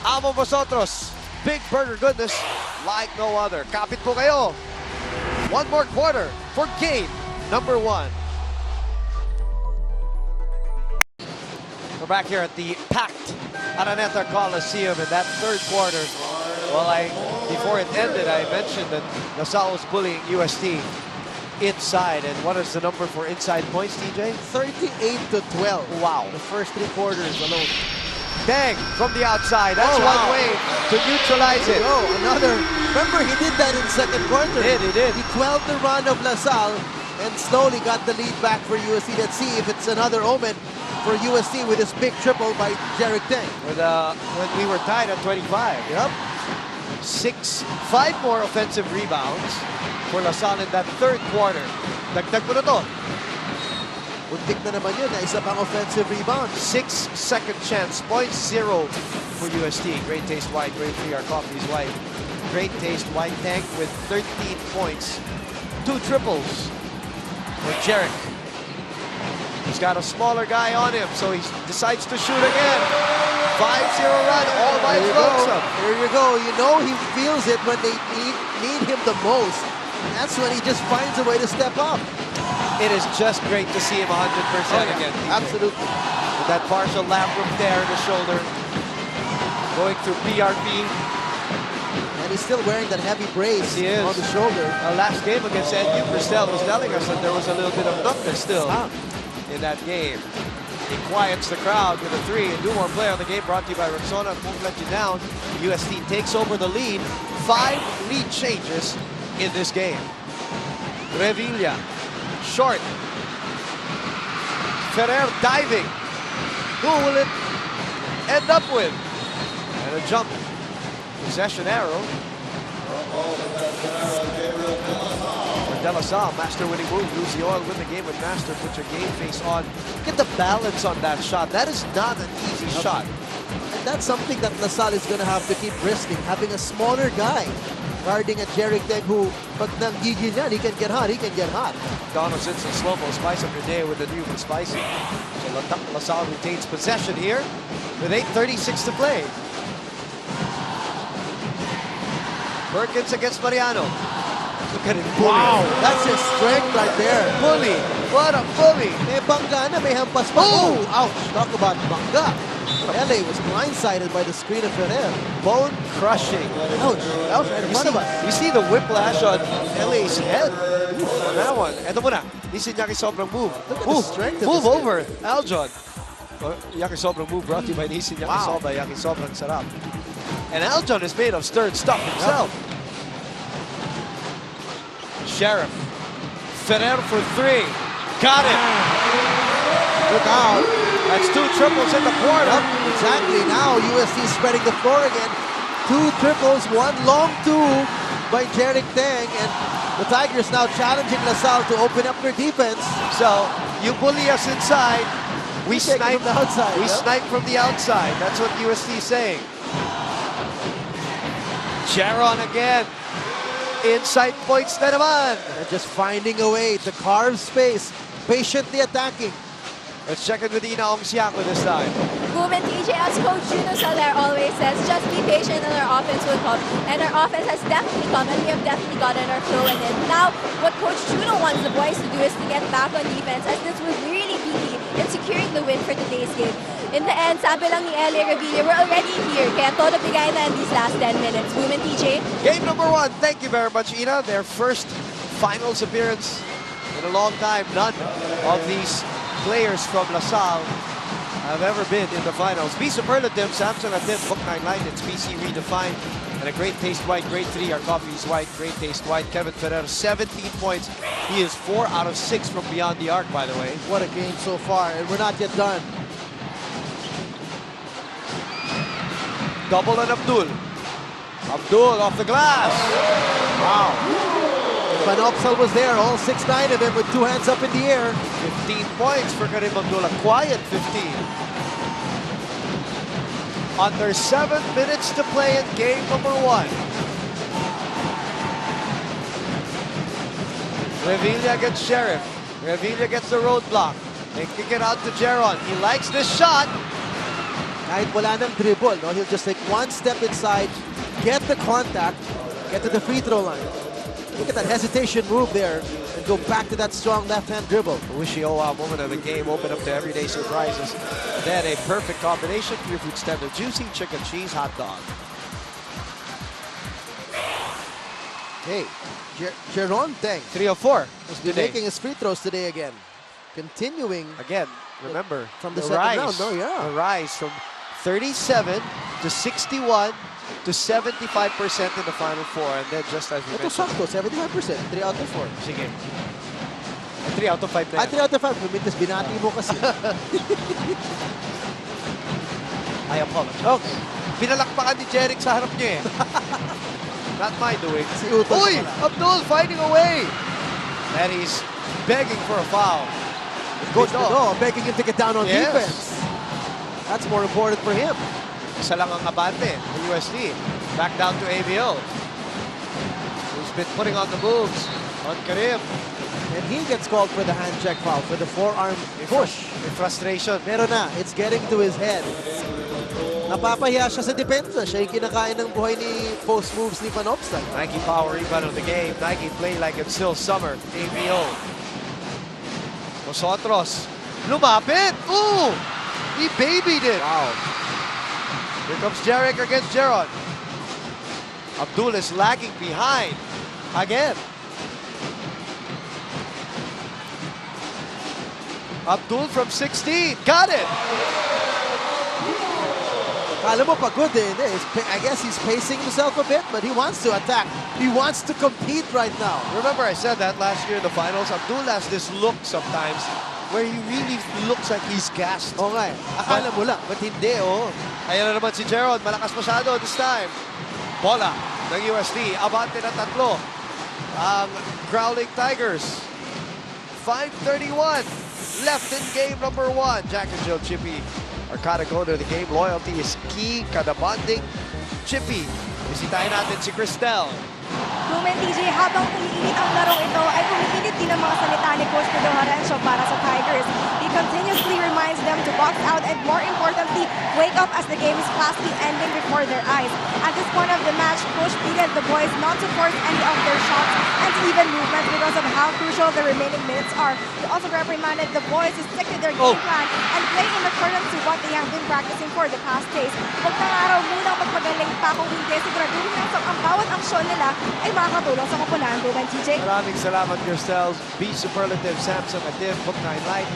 [SPEAKER 1] Amo vosotros. Big burger goodness like no other. Kapit po kayo. One more quarter for game number 1. We're back here at the packed Araneta Coliseum in that 3rd quarter. Well, before it ended, I mentioned that LaSalle was bullying UST inside. And what is the number for inside points, TJ?
[SPEAKER 2] 38-12.
[SPEAKER 1] Wow.
[SPEAKER 2] The first 3 quarters alone.
[SPEAKER 1] Dang, from the outside. That's one way to neutralize it.
[SPEAKER 2] Oh, another. Remember, he did that in 2nd quarter.
[SPEAKER 1] He did.
[SPEAKER 2] He quelled the run of LaSalle and slowly got the lead back for UST. Let's see if it's another omen for UST with this big triple by Jarek Teng.
[SPEAKER 1] When we were tied at 25.
[SPEAKER 2] Yep.
[SPEAKER 1] 5 more offensive rebounds for LaSalle in that 3rd quarter. Dagdag mo na to.
[SPEAKER 2] Muntik na naman yun, isa pang offensive rebound.
[SPEAKER 1] 6 second chance points, 0 for UST. Great Taste White, Great 3 our coffee is white. Great Taste White Tank with 13 points. 2 triples for Jarek. He's got a smaller guy on him, so he decides to shoot again. 5-0 run, all by lonesome.
[SPEAKER 2] There you go. You know he feels it when they need him the most. That's when he just finds a way to step up.
[SPEAKER 1] It is just great to see him 100% again.
[SPEAKER 2] Absolutely.
[SPEAKER 1] With that partial labrum tear in the shoulder. Going through PRP.
[SPEAKER 2] And he's still wearing that heavy brace
[SPEAKER 1] He is.
[SPEAKER 2] on the shoulder.
[SPEAKER 1] Last game against NU, Cristel was telling us that there was a little bit of numbness still in that game. He quiets the crowd with a 3. A more play on the game brought to you by Rexona. Won't let you down. UST takes over the lead. 5 lead changes in this game. Revilla, short. Ferrer diving. Who will it end up with? And a jump. Possession arrow. For De La Salle, master winning move. Lose the oil, win the game with master. Put your game face on. Look at the balance on that shot. That is not an easy shot.
[SPEAKER 2] And that's something that La Salle is going to have to keep risking. Having a smaller guy guarding a Jeric Teng who, pag nanggigil yan, he can get hot, he can get hot.
[SPEAKER 1] Dono sits in slow-mo, spice up your day with the new and spicy. So La Salle retains possession here with 8:36 to play. Perkins against Mariano. Look at him.
[SPEAKER 2] Wow, that's his strength right there.
[SPEAKER 1] Bully. What a bully.
[SPEAKER 2] May bangga na, may hampas pa. Oh, ouch. Talk about bangga. LA was blindsided by the screen of Ferrer.
[SPEAKER 1] Bone crushing.
[SPEAKER 2] Ouch. Ouch. Right in front of us.
[SPEAKER 1] You see the whiplash on LA's head on that one. Eto muna. Nisin Yaki sobrang move. Move over. Aljon. Yaki sobrang move brought to you by Nisin Yaki Sobra. Yaki sobrang sarap. And Aljon is made of stern stuff himself. Sheriff. Ferrer for 3. Got it.
[SPEAKER 2] Look out.
[SPEAKER 1] That's 2 triples in the quarter.
[SPEAKER 2] Yep, exactly. Now UST spreading the floor again. 2 triples, 1 long 2 by Jeric Teng. And the Tigers now challenging La Salle to open up their defense.
[SPEAKER 1] So, you bully us inside. We snipe
[SPEAKER 2] from the outside.
[SPEAKER 1] We snipe from the outside. That's what UST is saying. Jaron again. Inside points na naman.
[SPEAKER 2] And just finding a way to carve space. Patiently attacking.
[SPEAKER 1] Let's check it with Ina Ongsiako this time.
[SPEAKER 8] Boom and TJ, as Coach Juno Soler always says, just be patient and our offense will come. And our offense has definitely come and we have definitely gotten our flow in it. Now, what Coach Juno wants the boys to do is to get back on defense as this will really be key in securing the win for today's game. In the end, sabi lang ni LA Revilla, we're already here. Kaya todo bigay na in these last 10 minutes. Boom and TJ.
[SPEAKER 1] Game number 1. Thank you very much, Ina. Their first finals appearance in a long time. None of these players from La Salle have ever been in the finals. Be superlative, Samsung at Tim, Book 9 Light, it's BC redefined. And a great taste white, grade 3, our coffee is white, great taste white. Kevin Ferrer, 17 points. He is 4 out of 6 from beyond the arc, by the way.
[SPEAKER 2] What a game so far, and we're not yet done.
[SPEAKER 1] Double on Abdul. Abdul off the glass. Wow.
[SPEAKER 2] Panopsal was there, all 6'9" of him with 2 hands up in the air.
[SPEAKER 1] 15 points for Karim Abdullah, quiet 15. Under 7 minutes to play in game number 1. Revilla gets Sheriff. Revilla gets the roadblock. They kick it out to Jaron. He likes this shot.
[SPEAKER 2] Kahit wala nang dribble, no? He'll just take 1 step inside, get the contact, get to the free throw line. Look at that hesitation move there and go back to that strong left-hand dribble.
[SPEAKER 1] Wishy-oh-wow moment of the game, open up to everyday surprises. Then a perfect combination, pure food standard, juicy chicken cheese hot dog.
[SPEAKER 2] Hey, Jeron Teng.
[SPEAKER 1] 3 of 4
[SPEAKER 2] has been making his free throws today again. Continuing.
[SPEAKER 1] Again, remember,
[SPEAKER 2] from the second round, no,
[SPEAKER 1] the rise from 37 to 61 to 75% in the Final Four. And then just as we mentioned.
[SPEAKER 2] Ito sakto, 75%, 3 out of 4.
[SPEAKER 1] Sige. 3 out of 5 na yan.
[SPEAKER 2] 3 out of 5. Pumintas, binati mo kasi.
[SPEAKER 1] I apologize. Okay. Pinalakpakan ni Jeric sa harap niya eh. Not my doing.
[SPEAKER 2] Si Uton.
[SPEAKER 1] Uy! Abdul finding away! And he's begging for a foul.
[SPEAKER 2] Coach Bedo begging him to get down on defense. That's more important for him.
[SPEAKER 1] Isa lang ang abante ng UST. Back down to ABO. Who's been putting on the moves on Karim.
[SPEAKER 2] And he gets called for the hand check foul, for the forearm push.
[SPEAKER 1] With frustration.
[SPEAKER 2] Meron na. It's getting to his head. Napapahiya siya sa depensa. Siya yung kinakain ng buhay ni post moves ni Panopsal.
[SPEAKER 1] Nike power rebound of the game. Nike play like it's still summer. ABO. Nosotros. Lumapit! Ooh! He babied it. Wow. Here comes Jeric against Jaron. Abdul is lagging behind again. Abdul from 16, got it!
[SPEAKER 2] Kala mo pagod eh. I guess he's pacing himself a bit, but he wants to attack. He wants to compete right now.
[SPEAKER 1] Remember I said that last year in the finals, Abdul has this look sometimes where he really looks like he's gassed.
[SPEAKER 2] Oo nga eh. Akala mo lang.
[SPEAKER 1] But hindi, oh. Ayan na naman si Gerald, malakas masyado this time. Bola ng UST, abante na tatlo. Ang Growling Tigers. 5:31 left in game number 1. Jack and Jill Chippy are kind of going to the game. Loyalty is key. Kada bonding. Chippy, bisitahin natin si Cristel.
[SPEAKER 9] Lumen TJ, habang umiinit ang larong ito, ay umiinit din ang mga salita ni Coach Pedro Harencio para sa Tigers. He continuously reminds them to box out and more importantly, wake up as the game is fastly ending before their eyes. At this point of the match, Coach pleaded the boys not to force any of their shots and even movements because of how crucial the remaining minutes are. He also reprimanded the boys to stick to their game plan and play in accordance to what they have been practicing for the past days. Huwag na araw munang magpagaling pa kung hindi siguraduhin lang ang bawat aksyon nila ay makakatulong sa kapulaan. Ruben TJ.
[SPEAKER 1] Maraming salamat yourselves. B Superlative, Samsung, Adiv, Book 9 Light.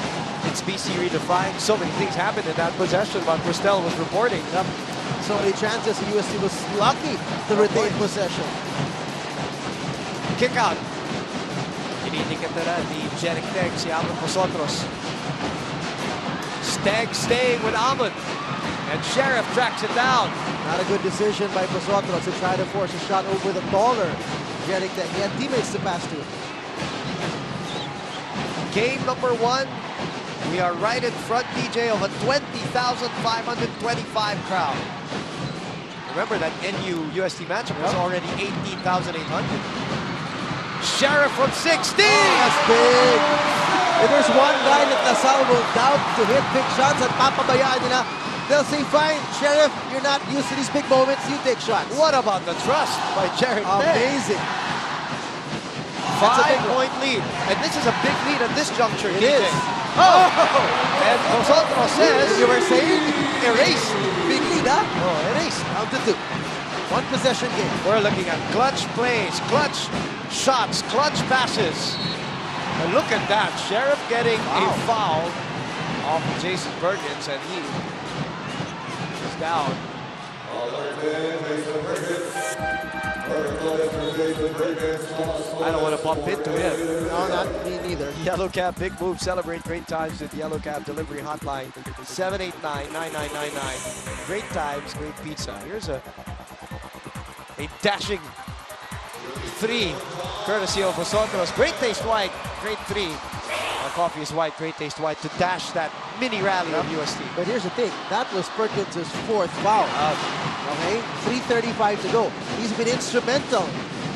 [SPEAKER 1] It's BC Redefined. So many things happened in that possession while Cristel was reporting.
[SPEAKER 2] Yep. So many chances. UST was lucky to retain possession.
[SPEAKER 1] Kick out. Kininikit na ni Jeric Teg, si Amon Vosotros. Steg staying with Amon. And Sheriff tracks it down.
[SPEAKER 2] Not a good decision by Vosotros to try to force a shot over the taller Jeric Teg. He had teammates to pass to.
[SPEAKER 1] Game number 1. We are right in front, DJ, of a 20,525 crowd. Remember that NU-UST matchup was already 18,800. Sheriff from 16!
[SPEAKER 2] That's big! If there's one guy that LaSalle will doubt to hit big shots at papabayaan nila, they'll say, fine, Sheriff, you're not used to these big moments, you take shots.
[SPEAKER 1] What about the trust by Jared
[SPEAKER 2] Amazing.
[SPEAKER 1] 5-point lead. And this is a big lead at this juncture,
[SPEAKER 2] It
[SPEAKER 1] DJ.
[SPEAKER 2] is.
[SPEAKER 1] Oh! And Vosotros says,
[SPEAKER 2] you were saying?
[SPEAKER 1] Erased.
[SPEAKER 2] Big lead, huh?
[SPEAKER 1] Oh, erased.
[SPEAKER 2] Down to 2. One possession game.
[SPEAKER 1] We're looking at clutch plays, clutch shots, clutch passes. And look at that. Sheriff getting a foul off of Jason Bergens, and he is down. I don't want to bump into him.
[SPEAKER 2] No, not me neither.
[SPEAKER 1] Yellow Cab, big move, celebrate great times with the Yellow Cab delivery hotline. 789-9999. Great times, great pizza. Here's a dashing 3, courtesy of Vosotros. Great taste white, great 3. Our coffee is white, great taste white, to dash that mini rally of UST.
[SPEAKER 2] But here's the thing, that was Perkins' 4th foul. Okay, 3:35 to go. He's been instrumental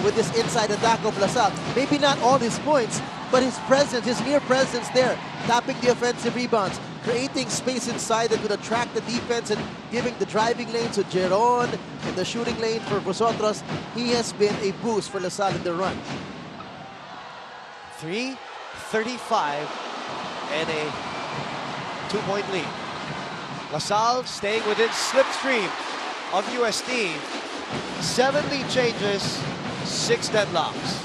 [SPEAKER 2] with this inside attack of LaSalle. Maybe not all his points, but his presence, his mere presence there, tapping the offensive rebounds, creating space inside that would attract the defense and giving the driving lane to Jeron and the shooting lane for Vosotros. He has been a boost for LaSalle in the run.
[SPEAKER 1] 3:35 and a 2-point lead. LaSalle staying within slipstream of UST. 7 lead changes, 6 deadlocks.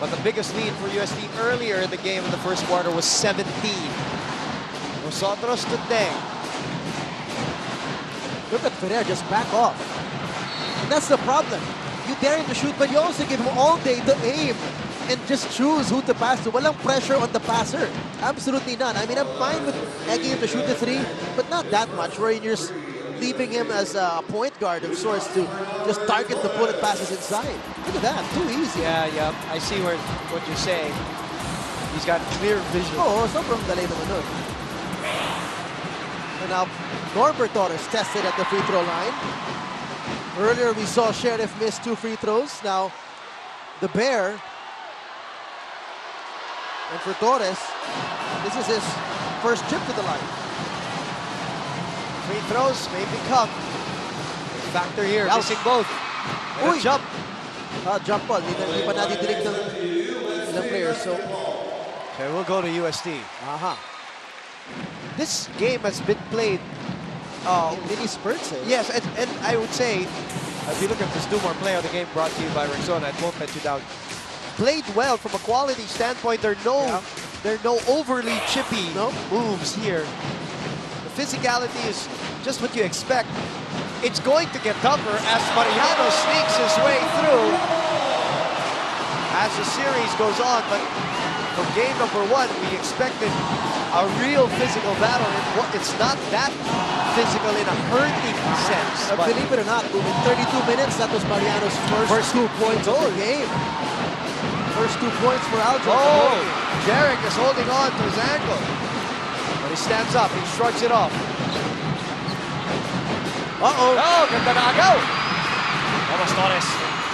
[SPEAKER 1] But the biggest lead for UST earlier in the game in the first quarter was 17. Vosotros to Deng.
[SPEAKER 2] Look at Ferrer just back off. And that's the problem. You dare him to shoot, but you also give him all day to aim and just choose who to pass to. Walang pressure on the passer. Absolutely none. I mean, I'm fine with egging him to shoot the 3, but not that much, where you're just leaving him as a point guard of sorts to just target the bullet passes inside. Look at that, too easy.
[SPEAKER 1] Yeah. I see what you're saying. He's got clear vision.
[SPEAKER 2] Oh, sobrang dali naman nun. And now, Norbert Torres tested at the free throw line. Earlier, we saw Sheriff miss 2 free throws. Now, the Bear. And for Torres, this is his first trip to the line.
[SPEAKER 1] Free throws may become a factor here.
[SPEAKER 2] Ouch.
[SPEAKER 1] Missing both. And a jump.
[SPEAKER 2] Jump ball. Hindi pa natin dinig ng ilang players. So,
[SPEAKER 1] okay, we'll go to UST. This game has been played
[SPEAKER 2] in mini spurts.
[SPEAKER 1] Yes, and I would say As you look at this Dumar play of the game brought to you by Rexona, it won't let you down. Played well from a quality standpoint. There are no overly chippy moves here. The physicality is just what you expect. It's going to get tougher as Mariano sneaks his way through as the series goes on. But for game number 1, we expected a real physical battle. It's not that physical in a hurting sense.
[SPEAKER 2] But believe it or not, in 32 minutes, that was Mariano's first 2 points of the game. First 2 points for Aljo.
[SPEAKER 1] Oh, Jarek is holding on to his ankle. But he stands up, he shrugs it off.
[SPEAKER 2] Uh-oh.
[SPEAKER 1] Oh, ganda na agaw. Vamos, Torres.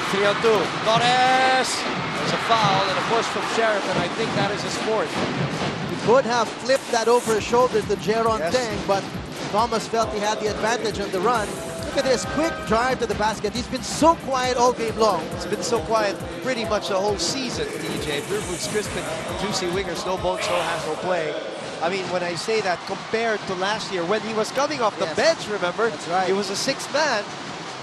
[SPEAKER 1] 3-on-2. Torres! There's a foul and a push from Sheriff, and I think that is his fourth.
[SPEAKER 2] He could have flipped that over his shoulder to Jeron Teng, but Thomas felt he had the advantage on the run. Look at this quick drive to the basket. He's been so quiet all game long.
[SPEAKER 1] It's been so quiet pretty much the whole season, DJ. Brewford's crisp and juicy wingers, no bones, no hassle play. I mean, when I say that, compared to last year, when he was coming off the bench, remember?
[SPEAKER 2] That's right.
[SPEAKER 1] He was a sixth man,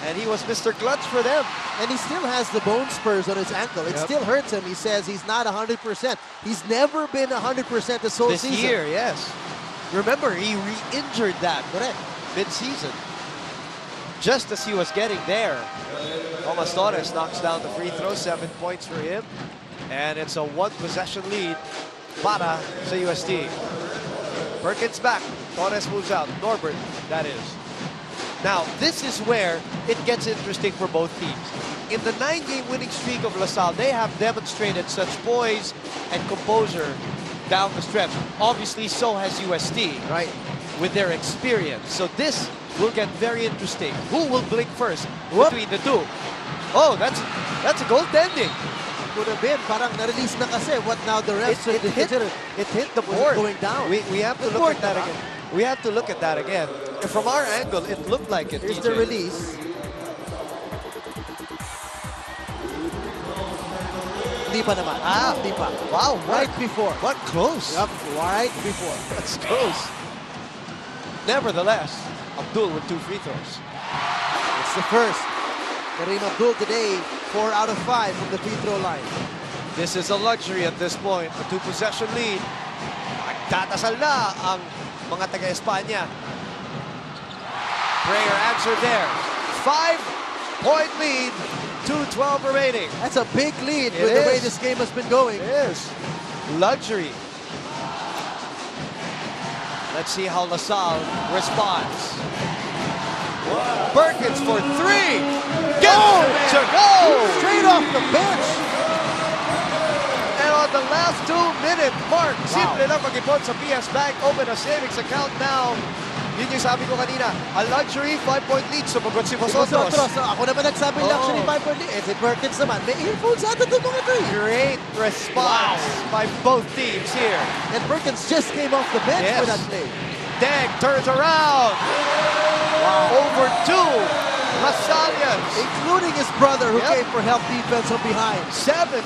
[SPEAKER 1] and he was Mr. Clutch for them.
[SPEAKER 2] And he still has the bone spurs on his ankle. It still hurts him. He says he's not 100%. He's never been 100% this whole season.
[SPEAKER 1] This year, yes. Remember, he re-injured that mid-season. Just as he was getting there. Thomas Torres knocks down the free throw, 7 points for him. And it's a 1-possession lead para sa UST. Perkins back. Torres moves out. Norbert, that is. Now, this is where it gets interesting for both teams. In the 9-game winning streak of LaSalle, they have demonstrated such poise and composure down the stretch. Obviously, so has UST,
[SPEAKER 2] right,
[SPEAKER 1] with their experience. So this will get very interesting. Who will blink first between the two? Oh, that's a goaltending.
[SPEAKER 2] Could have been. Parang na-release na kasi. What now the refs?
[SPEAKER 1] It hit the board.
[SPEAKER 2] Going down.
[SPEAKER 1] We have to look at that again. We have to look at that again. And from our angle, it looked like it.
[SPEAKER 2] Here's
[SPEAKER 1] DJ.
[SPEAKER 2] the release. Di pa naman. Di pa.
[SPEAKER 1] Wow,
[SPEAKER 2] right before.
[SPEAKER 1] What close.
[SPEAKER 2] Yep, right before.
[SPEAKER 1] That's close. Nevertheless, Abdul with 2 free throws.
[SPEAKER 2] It's the first. Kareem Abdul today, 4 out of 5 from the free throw line.
[SPEAKER 1] This is a luxury at this point. A 2-possession lead. Magtatasal na ang mga taga-Espanya. Prayer answered there. 5-point lead. 2:12 remaining.
[SPEAKER 2] That's a big lead with the way this game has been going.
[SPEAKER 1] It is. Luxury. Let's see how LaSalle responds. Perkins for 3. Gets to go!
[SPEAKER 2] Straight off the bench.
[SPEAKER 1] And on the last 2-minute mark, simple lang mag-ipon sa PS Bank. Open a savings account now. Yun yung sabi ko kanina. A luxury 5-point lead. Sumagot si Vosotros.
[SPEAKER 2] Ako naman nagsabi luxury 5-point lead. Si Perkins naman, may earphones ata itong mga ito.
[SPEAKER 1] Great response by both teams here.
[SPEAKER 2] And Perkins just came off the bench for that play.
[SPEAKER 1] Deg turns around. Over 2 LaSallians,
[SPEAKER 2] including his brother who came for help defense from behind.
[SPEAKER 1] 17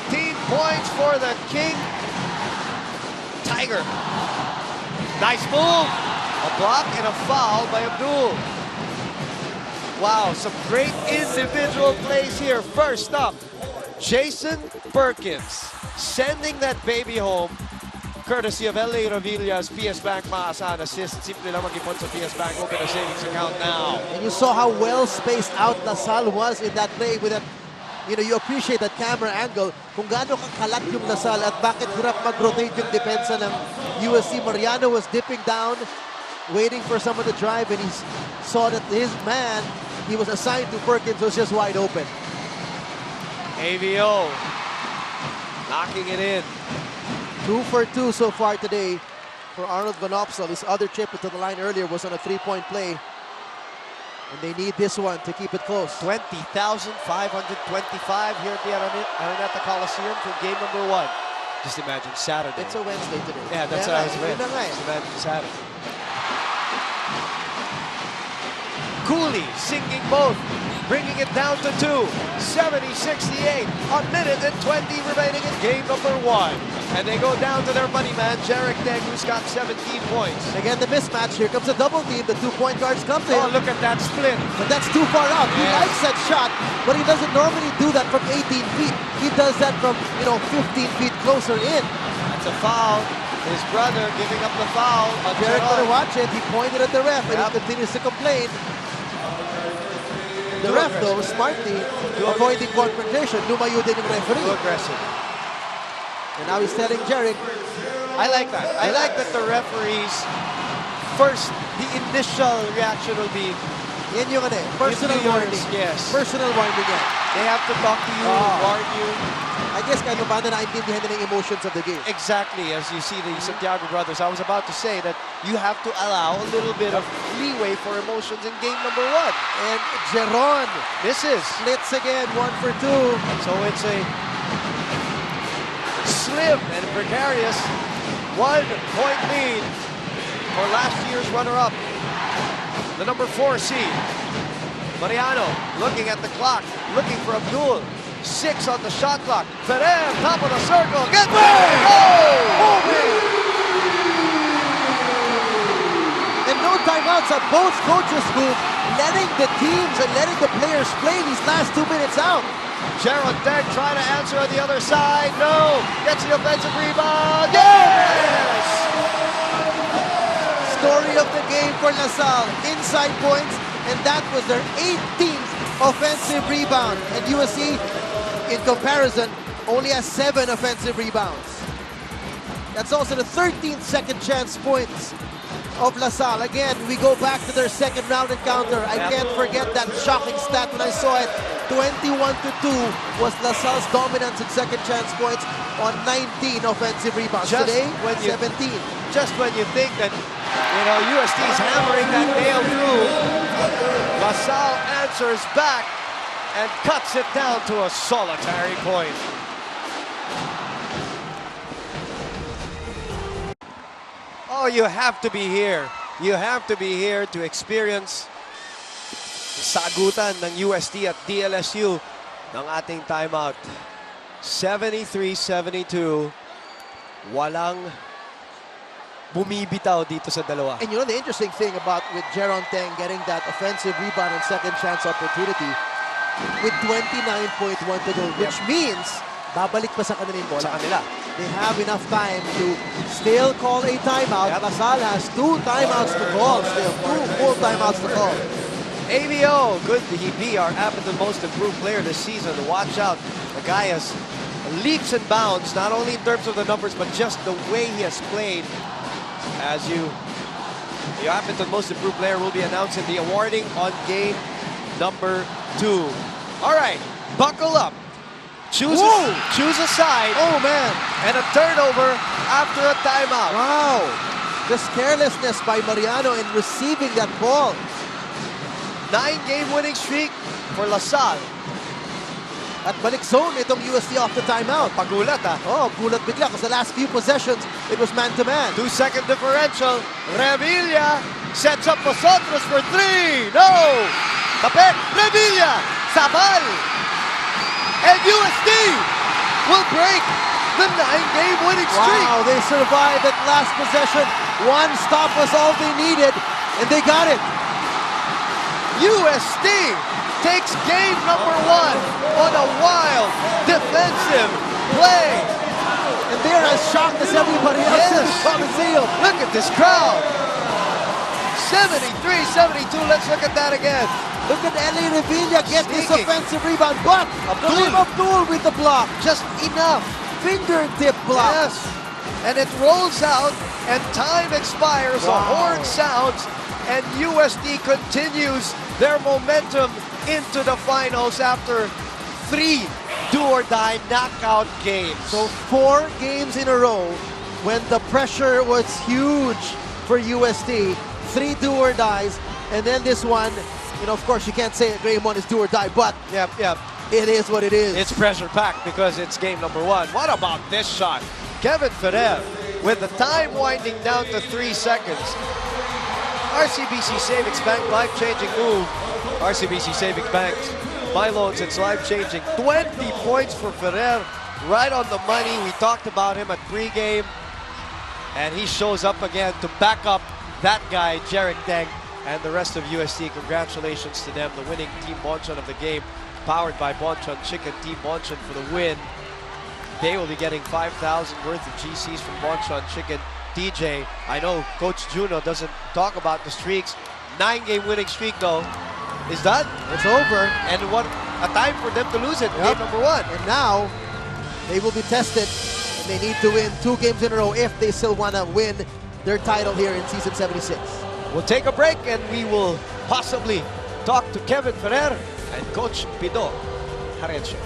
[SPEAKER 1] points for the King Tiger. Nice move. A block and a foul by Abdul. Wow, some great individual plays here. First up, Jason Perkins sending that baby home. Courtesy of L.A. Revilla's PS Bank maasahan assist. Simple lang mag-ipon sa PS Bank. Open a savings account now.
[SPEAKER 2] And you saw how well spaced out LaSalle was in that play with that, you appreciate that camera angle kung gaano kakalat yung LaSalle at bakit hirap mag-rotate yung depensa ng UST. Mariano was dipping down, waiting for someone to drive, and he saw that his man, he was assigned to Perkins, was just wide open.
[SPEAKER 1] AVO knocking it in.
[SPEAKER 2] 2 for 2 so far today for Arnold Van Opsel. His other trip to the line earlier was on a 3-point play. And they need this one to keep it close.
[SPEAKER 1] 20,525 here at the Araneta Coliseum for game number 1. Just imagine Saturday.
[SPEAKER 2] It's a Wednesday today.
[SPEAKER 1] Yeah, that's what I was read. Just imagine Saturday. Cooley singing both bringing it down to 2. 70-68, a minute and 20 remaining in game number 1. And they go down to their money man, Jarek Deng, who's got 17 points.
[SPEAKER 2] Again, the mismatch. Here comes a double team. The 2-point guards come in.
[SPEAKER 1] Oh, look at that split.
[SPEAKER 2] But that's too far out. He likes that shot, but he doesn't normally do that from 18 feet. He does that from, 15 feet closer in.
[SPEAKER 1] That's a foul. His brother giving up the foul.
[SPEAKER 2] Jarek gonna watch it. He pointed at the ref, and he continues to complain. The ref, though, smartly avoiding confrontation. Lumayo din yung referee.
[SPEAKER 1] Too aggressive.
[SPEAKER 2] And now he's telling Jarek.
[SPEAKER 1] I like that. I like that the referees, first, the initial reaction will be,
[SPEAKER 2] yan yung personal warning.
[SPEAKER 1] Yes.
[SPEAKER 2] Personal warning yan.
[SPEAKER 1] They have to talk to you, warn you.
[SPEAKER 2] I guess kahit paano naintindihan nila yung emotions of the game.
[SPEAKER 1] Exactly, as you see the Santiago brothers. I was about to say that you have to allow a little bit of leeway for emotions in game number 1.
[SPEAKER 2] And Jeron
[SPEAKER 1] misses.
[SPEAKER 2] Splits again, 1 for 2.
[SPEAKER 1] So it's a slim and precarious 1-point lead for last year's runner-up, the number 4 seed. Mariano looking at the clock, looking for Abdul. 6 on the shot clock. Ferrer, top of the circle. Get there! Oh!
[SPEAKER 2] And no timeouts at both coaches who letting the teams and letting the players play these last 2 minutes out.
[SPEAKER 1] Jaron Deng trying to answer on the other side. No! Gets the offensive rebound. Yes!
[SPEAKER 2] Story of the game for LaSalle. Inside points, and that was their 18th offensive rebound. And USC, in comparison, only has 7 offensive rebounds. That's also the 13th second chance points of LaSalle. Again, we go back to their second round encounter. I can't forget that shocking stat when I saw it. 21-2 was LaSalle's dominance in second chance points on 19 offensive rebounds. Today, 17.
[SPEAKER 1] Just when you think that, UST is hammering that nail through, LaSalle answers back and cuts it down to a solitary point. Oh, you have to be here. You have to be here to experience sagutan ng UST at DLSU ng ating timeout. 73-72. Walang bumibitaw dito sa dalawa.
[SPEAKER 2] And the interesting thing about with Jeron Deng getting that offensive rebound and second chance opportunity with 29.1 to go, which means babalik pa sa kanila yung bola.
[SPEAKER 1] Sa kanila.
[SPEAKER 2] They have enough time to still call a timeout. LaSalle has 2 timeouts to call still. 2 full timeouts to call.
[SPEAKER 1] ABO, good to be our Appleton most improved player this season. Watch out. The guy has leaps and bounds, not only in terms of the numbers, but just the way he has played. As the Appleton most improved player will be announced in the awarding on game number 2. All right, buckle up. Choose a side.
[SPEAKER 2] Oh, man.
[SPEAKER 1] And a turnover after a timeout.
[SPEAKER 2] Wow. Just carelessness by Mariano in receiving that ball.
[SPEAKER 1] 9-game winning streak for LaSalle.
[SPEAKER 2] At balik zone itong UST off the timeout.
[SPEAKER 1] Pagulat
[SPEAKER 2] Oh, gulat bigla because the last few possessions, it was man-to-man.
[SPEAKER 1] 2-second differential. Revilla sets up Vosotros for 3. No! Tapet. Revilla. Sabal. And UST will break the 9-game winning streak.
[SPEAKER 2] Wow, they survived that last possession. 1 stop was all they needed, and they got it.
[SPEAKER 1] UST takes game number 1 on a wild defensive play.
[SPEAKER 2] And they're as shocked as everybody else in the Coliseum.
[SPEAKER 1] Look at this crowd. 73-72. Let's look at that again.
[SPEAKER 2] Look at Eli Revilla get this offensive rebound, but Abdul with the block.
[SPEAKER 1] Just enough.
[SPEAKER 2] Fingertip block.
[SPEAKER 1] Yes. And it rolls out, and time expires. The horn sounds, and UST continues their momentum into the finals after 3 do-or-die knockout games.
[SPEAKER 2] So 4 games in a row when the pressure was huge for UST. 3 do-or-dies, and then this one, of course you can't say game 1 is do-or-die, but it is what it is.
[SPEAKER 1] It's pressure-packed because it's game number 1. What about this shot? Kevin Ferrer with the time winding down to 3 seconds. RCBC Savings Bank life-changing move. RCBC Savings Banks. My loans, it's life-changing. 20 points for Ferrer, right on the money. We talked about him at pregame, and he shows up again to back up that guy, Jeric Deng, and the rest of UST. Congratulations to them, the winning Team Bonchon of the game, powered by Bonchon Chicken. Team Bonchon for the win. They will be getting 5,000 worth of GCs from Bonchon Chicken. DJ, I know Coach Juno doesn't talk about the streaks. 9-game winning streak, though, is done.
[SPEAKER 2] It's over.
[SPEAKER 1] And what a time for them to lose it. Game number 1.
[SPEAKER 2] And now, they will be tested. And they need to win 2 games in a row if they still want to win their title here in Season 76.
[SPEAKER 1] We'll take a break and we will possibly talk to Kevin Ferrer and Coach Pido Harencio.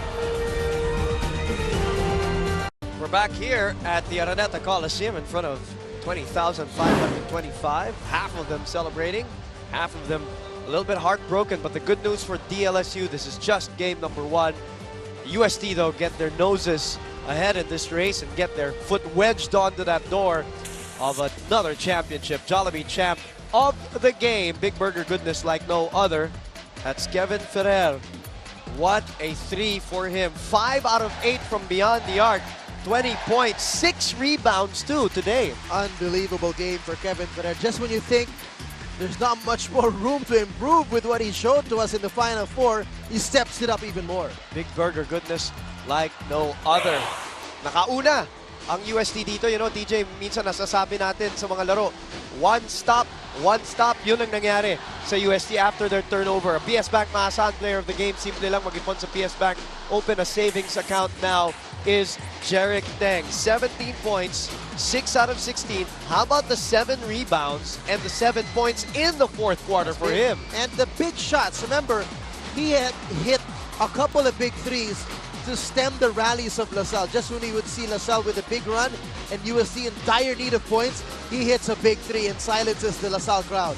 [SPEAKER 1] We're back here at the Araneta Coliseum in front of 20,525. Half of them celebrating, half of them a little bit heartbroken. But the good news for DLSU, this is just game number 1. UST, though, get their noses ahead in this race and get their foot wedged onto that door of another championship. Jollibee champ of the game. Big burger goodness like no other. That's Kevin Ferrer. What a 3 for him. 5 out of 8 from beyond the arc. 20 points, 6 rebounds too today.
[SPEAKER 2] Unbelievable game for Kevin Ferrer. Just when you think there's not much more room to improve with what he showed to us in the Final Four, he steps it up even more.
[SPEAKER 1] Big burger goodness like no other. Nakauna ang UST dito. You know, DJ, minsan nasasabi natin sa mga laro, one stop, yun ang nangyari sa UST after their turnover. A PS Bank Maasahan player of the game, simple lang mag-ipon sa PS Bank. Open a savings account now is Jeric Deng. 17 points, 6 out of 16. How about the 7 rebounds and the 7 points in the 4th quarter for him?
[SPEAKER 2] And the big shots. Remember, he had hit a couple of big threes to stem the rallies of LaSalle. Just when he would see LaSalle with a big run and USC in dire need of points, he hits a big 3 and silences the LaSalle crowd.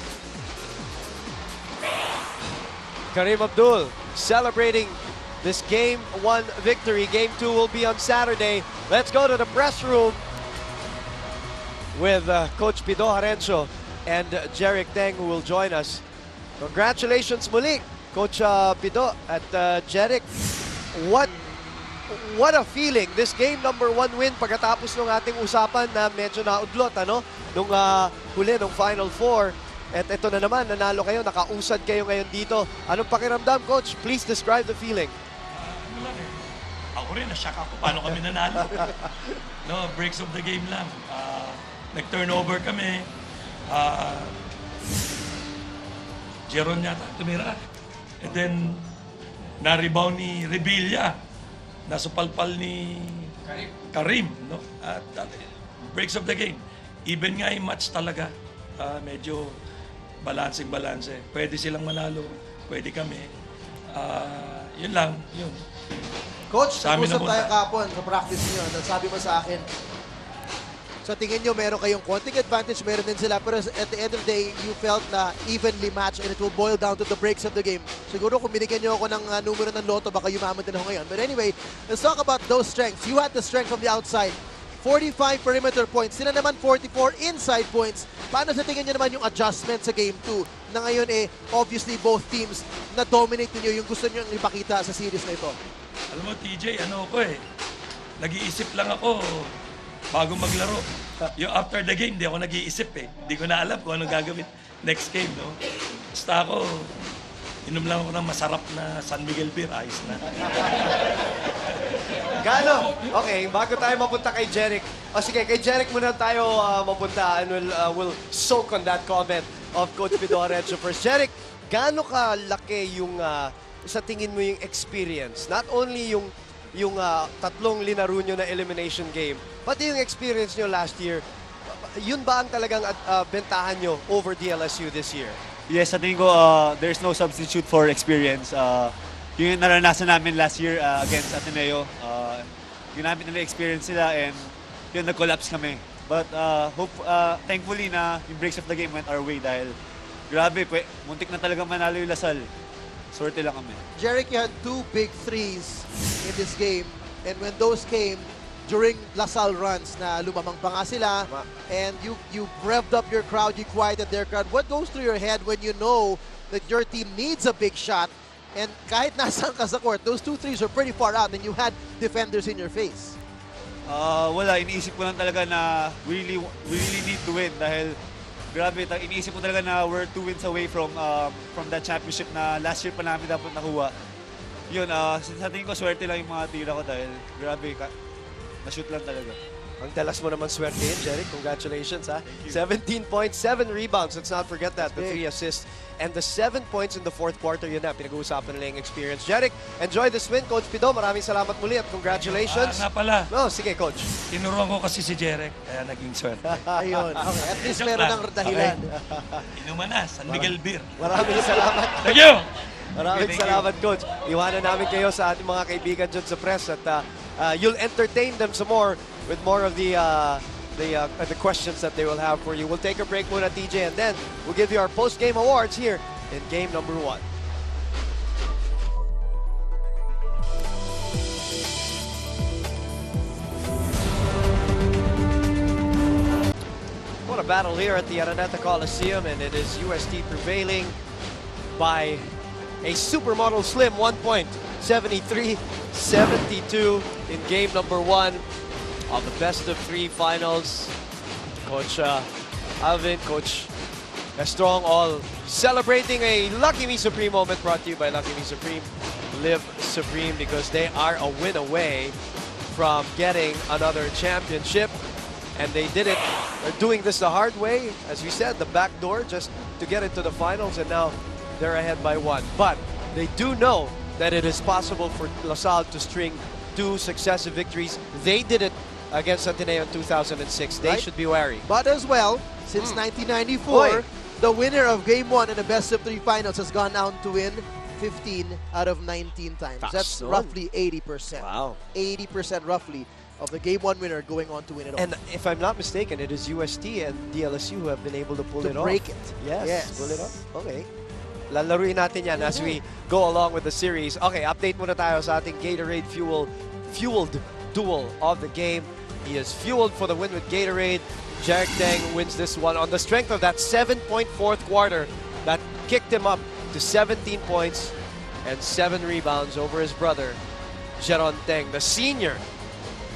[SPEAKER 1] Karim Abdul celebrating this Game 1 victory. Game 2 will be on Saturday. Let's go to the press room with Coach Pido Harencio and Jeric Deng, who will join us. Congratulations muli, Coach Pido at Jeric. What a feeling. This game number 1 win pagkatapos ng ating usapan na medyo naudlot, ano? Nung huli, nung Final Four. At ito na naman, nanalo kayo, nakausad kayo ngayon dito. Anong pakiramdam, Coach? Please describe the feeling.
[SPEAKER 6] Ano lang eh. Ako rin, nasyak ako paano kami nanalo. No, breaks of the game lang. Nag-turnover kami. Jeron yata tumira. And then, na-rebound ni Revilla. Nasupalpal ni Karim. No? At breaks of the game. Even nga yung match talaga. Medyo balancing. Pwede silang manalo. Pwede kami. Yun lang. Yun.
[SPEAKER 2] Coach, nag-usap tayo kapon sa practice niyo. Sabi mo sa akin, sa tingin nyo, meron kayong konting advantage, meron din sila. Pero at the end of the day, you felt na evenly matched and it will boil down to the breaks of the game. Siguro kung binigyan nyo ako ng numero ng loto, baka yumaman din ako ngayon. But anyway, let's talk about those strengths. You had the strength from the outside. 45 perimeter points. Sila naman 44 inside points. Paano sa tingin nyo naman yung adjustment sa Game 2? Na ngayon obviously both teams na-dominate ninyo yung gusto nyo ipakita sa series na ito.
[SPEAKER 6] Alam mo, TJ, nag-iisip lang ako bago maglaro. Yung after the game, di ako nag-iisip eh. Di ko na alam kung anong gagawin next game, no? Basta ako, inom lang ako ng masarap na San Miguel beer. Ayos na.
[SPEAKER 1] Gano? Okay, bago tayo mapunta kay Jeric. Sige, kay Jeric muna tayo mapunta and we'll soak on that comment of Coach Pido Harencio first. Jeric, gaano kalaki yung sa tingin mo yung experience? Not only yung tatlong linaro nyo na elimination game, pati yung experience nyo last year, yun ba ang talagang bentahan nyo over DLSU this year?
[SPEAKER 13] Yes, sa tingin ko, there's no substitute for experience. Yung naranasan namin last year against Ateneo, yung namin nila experience sila and yun, nag-collapse kami. But thankfully na yung breaks of the game went our way dahil grabe, muntik na talaga manalo yung Lasal. Swerte lang kami.
[SPEAKER 2] Jeric, you had 2 big threes in this game and when those came during Lasal runs na lumamang pa nga sila and you revved up your crowd, you quieted their crowd. What goes through your head when you know that your team needs a big shot. And kahit nasan ka sa court, those 2 threes are pretty far out and you had defenders in your face.
[SPEAKER 13] Wala, iniisip ko lang talaga na we really need to win dahil grabe, iniisip ko talaga na we're 2 wins away from that championship na last year pa namin dapat nakuha. Yun, sa tingin ko swerte lang yung mga tira ko dahil grabe, na-shoot lang talaga.
[SPEAKER 1] Ang telas mo naman swerte yun, Jeric. Congratulations, ha? 17 points, 7 rebounds. Let's not forget that. The 3 assists and the 7 points in the fourth quarter. Yun na, pinag-uusapan nila yung experience. Jeric, enjoy this win. Coach Pido, maraming salamat muli at congratulations.
[SPEAKER 6] Nga pala.
[SPEAKER 1] No, sige, Coach.
[SPEAKER 6] Tinuruan ko kasi si Jeric, kaya naging swerte.
[SPEAKER 2] Ayun. Okay, at least meron ng dahilan.
[SPEAKER 6] Inuman na, San Miguel Beer.
[SPEAKER 1] Maraming salamat.
[SPEAKER 6] Thank you!
[SPEAKER 1] Maraming salamat, Coach. Iwanan namin kayo sa ating mga kaibigan dyan sa press at you'll entertain them some more with more of the questions that they will have for you. We'll take a break muna, TJ, and then we'll give you our post-game awards here in game number 1. What a battle here at the Araneta Coliseum, and it is UST prevailing by a supermodel slim 1 point, 73-72 in game number 1 of the best of 3 finals. Coach Alvin, Coach Estrong, all celebrating a Lucky Me Supreme moment brought to you by Lucky Me Supreme. Live Supreme because they are a win away from getting another championship. And they did it. They're doing this the hard way. As we said, the back door just to get into the finals, and now they're ahead by 1. But they do know that it is possible for LaSalle to string 2 successive victories. They did it against Ateneo in 2006. They should be wary.
[SPEAKER 2] But as well, since 1994, the winner of Game 1 in the best of 3 finals has gone on to win 15 out of 19 times. That's roughly 80%.
[SPEAKER 1] Wow.
[SPEAKER 2] 80% roughly of the Game 1 winner going on to win it all.
[SPEAKER 1] And if I'm not mistaken, it is UST and DLSU who have been able to pull it off.
[SPEAKER 2] Break it.
[SPEAKER 1] Yes, pull it off. Okay. Lalaruin natin yan as we go along with the series. Okay, update muna tayo sa ating Gatorade fueled duel of the game. He is fueled for the win with Gatorade. Jeric Teng wins this one on the strength of that 7-point fourth quarter that kicked him up to 17 points and 7 rebounds over his brother, Jeron Teng, the senior,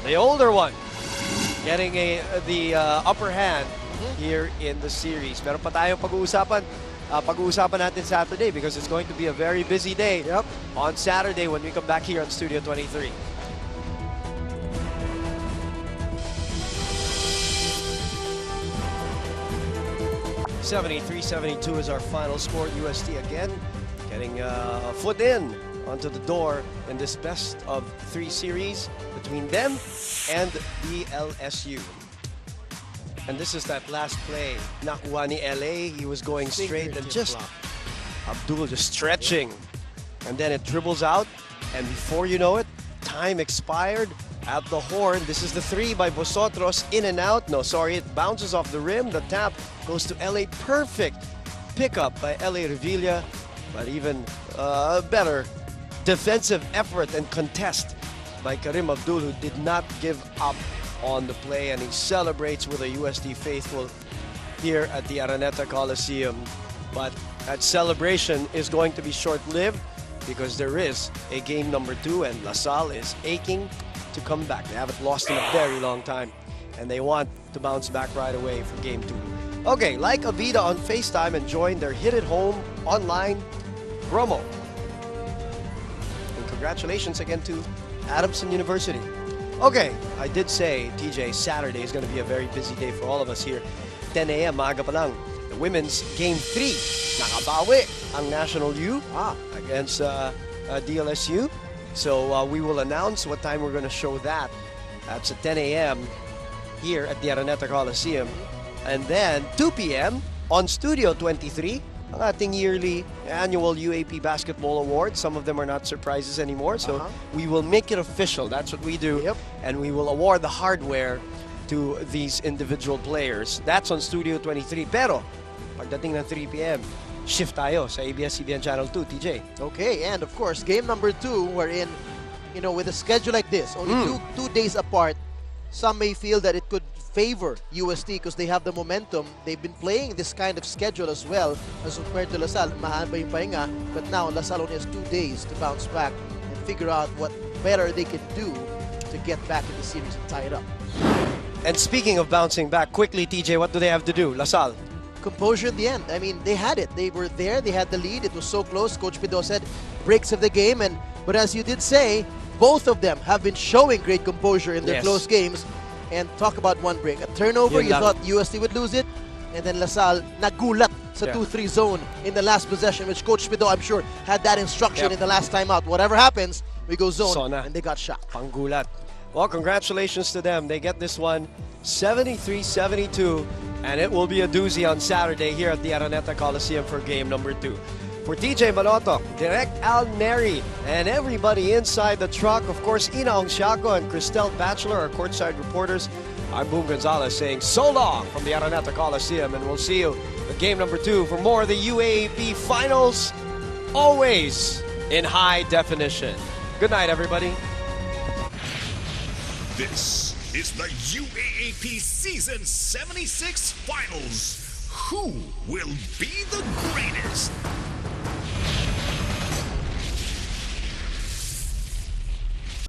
[SPEAKER 1] the older one, getting the upper hand here in the series. Meron pa tayong pag-uusapan natin Saturday because it's going to be a very busy day on Saturday when we come back here on Studio 23. (73-72) is our final score. UST again getting a foot in onto the door in this best of 3 series between them and DLSU. And this is that last play. Nakuha ni LA. He was going straight and just Abdul just stretching. And then it dribbles out. And before you know it, time expired at the horn. This is the 3 by Vosotros. In and out. No, sorry. It bounces off the rim. The tap goes to LA. Perfect pickup by LA Revilla. But even better defensive effort and contest by Karim Abdul, who did not give up on the play, and he celebrates with a UST faithful here at the Araneta Coliseum. But that celebration is going to be short-lived because there is a game number 2, and LaSalle is aching to come back. They haven't lost in a very long time, and they want to bounce back right away for game 2. Okay, like Avida on FaceTime and join their Hit It Home online promo. And congratulations again to Adamson University. Okay, I did say, TJ, Saturday is going to be a very busy day for all of us here. 10 a.m. maaga pa lang. The women's game 3. Nakabawi ang National U against DLSU. So we will announce what time we're going to show that. That's at 10 a.m. here at the Araneta Coliseum. And then 2 p.m. on Studio 23, ang ating yearly annual UAAP Basketball Awards. Some of them are not surprises anymore, so we will make it official. That's what we do. And we will award the hardware to these individual players. That's on Studio 23. Pero, pagdating ng 3 p.m., shift tayo sa ABS-CBN Channel 2, TJ.
[SPEAKER 2] Okay, and of course, game number 2, wherein, you know, with a schedule like this, only two days apart, some may feel that it could favor UST because they have the momentum. They've been playing this kind of schedule as well as compared to LaSalle. Mahaba yung pahinga, but now LaSalle only has 2 days to bounce back and figure out what better they can do to get back in the series and tie it up.
[SPEAKER 1] And speaking of bouncing back, quickly, TJ, what do they have to do? LaSalle.
[SPEAKER 2] Composure in the end. I mean, they had it. They were there. They had the lead. It was so close. Coach Pido said, breaks of the game. But as you did say, both of them have been showing great composure in their close games. And talk about one break. A turnover, you thought UST would lose it. And then LaSalle nagulat sa 2-3 zone in the last possession, which Coach Pido, I'm sure, had that instruction in the last timeout. Whatever happens, we go zone. And they got shot.
[SPEAKER 1] Panggulat. Well, congratulations to them. They get this one 73-72. And it will be a doozy on Saturday here at the Araneta Coliseum for game number 2. For TJ Maloto, Direct Al Neri, and everybody inside the truck, of course, Ina Ongsiaco and Cristel Bachelor, our courtside reporters, I'm Boom Gonzalez saying so long from the Araneta Coliseum, and we'll see you at game number 2 for more of the UAAP Finals, always in high definition. Good night, everybody.
[SPEAKER 3] This is the UAAP Season 76 Finals. Who will be the greatest?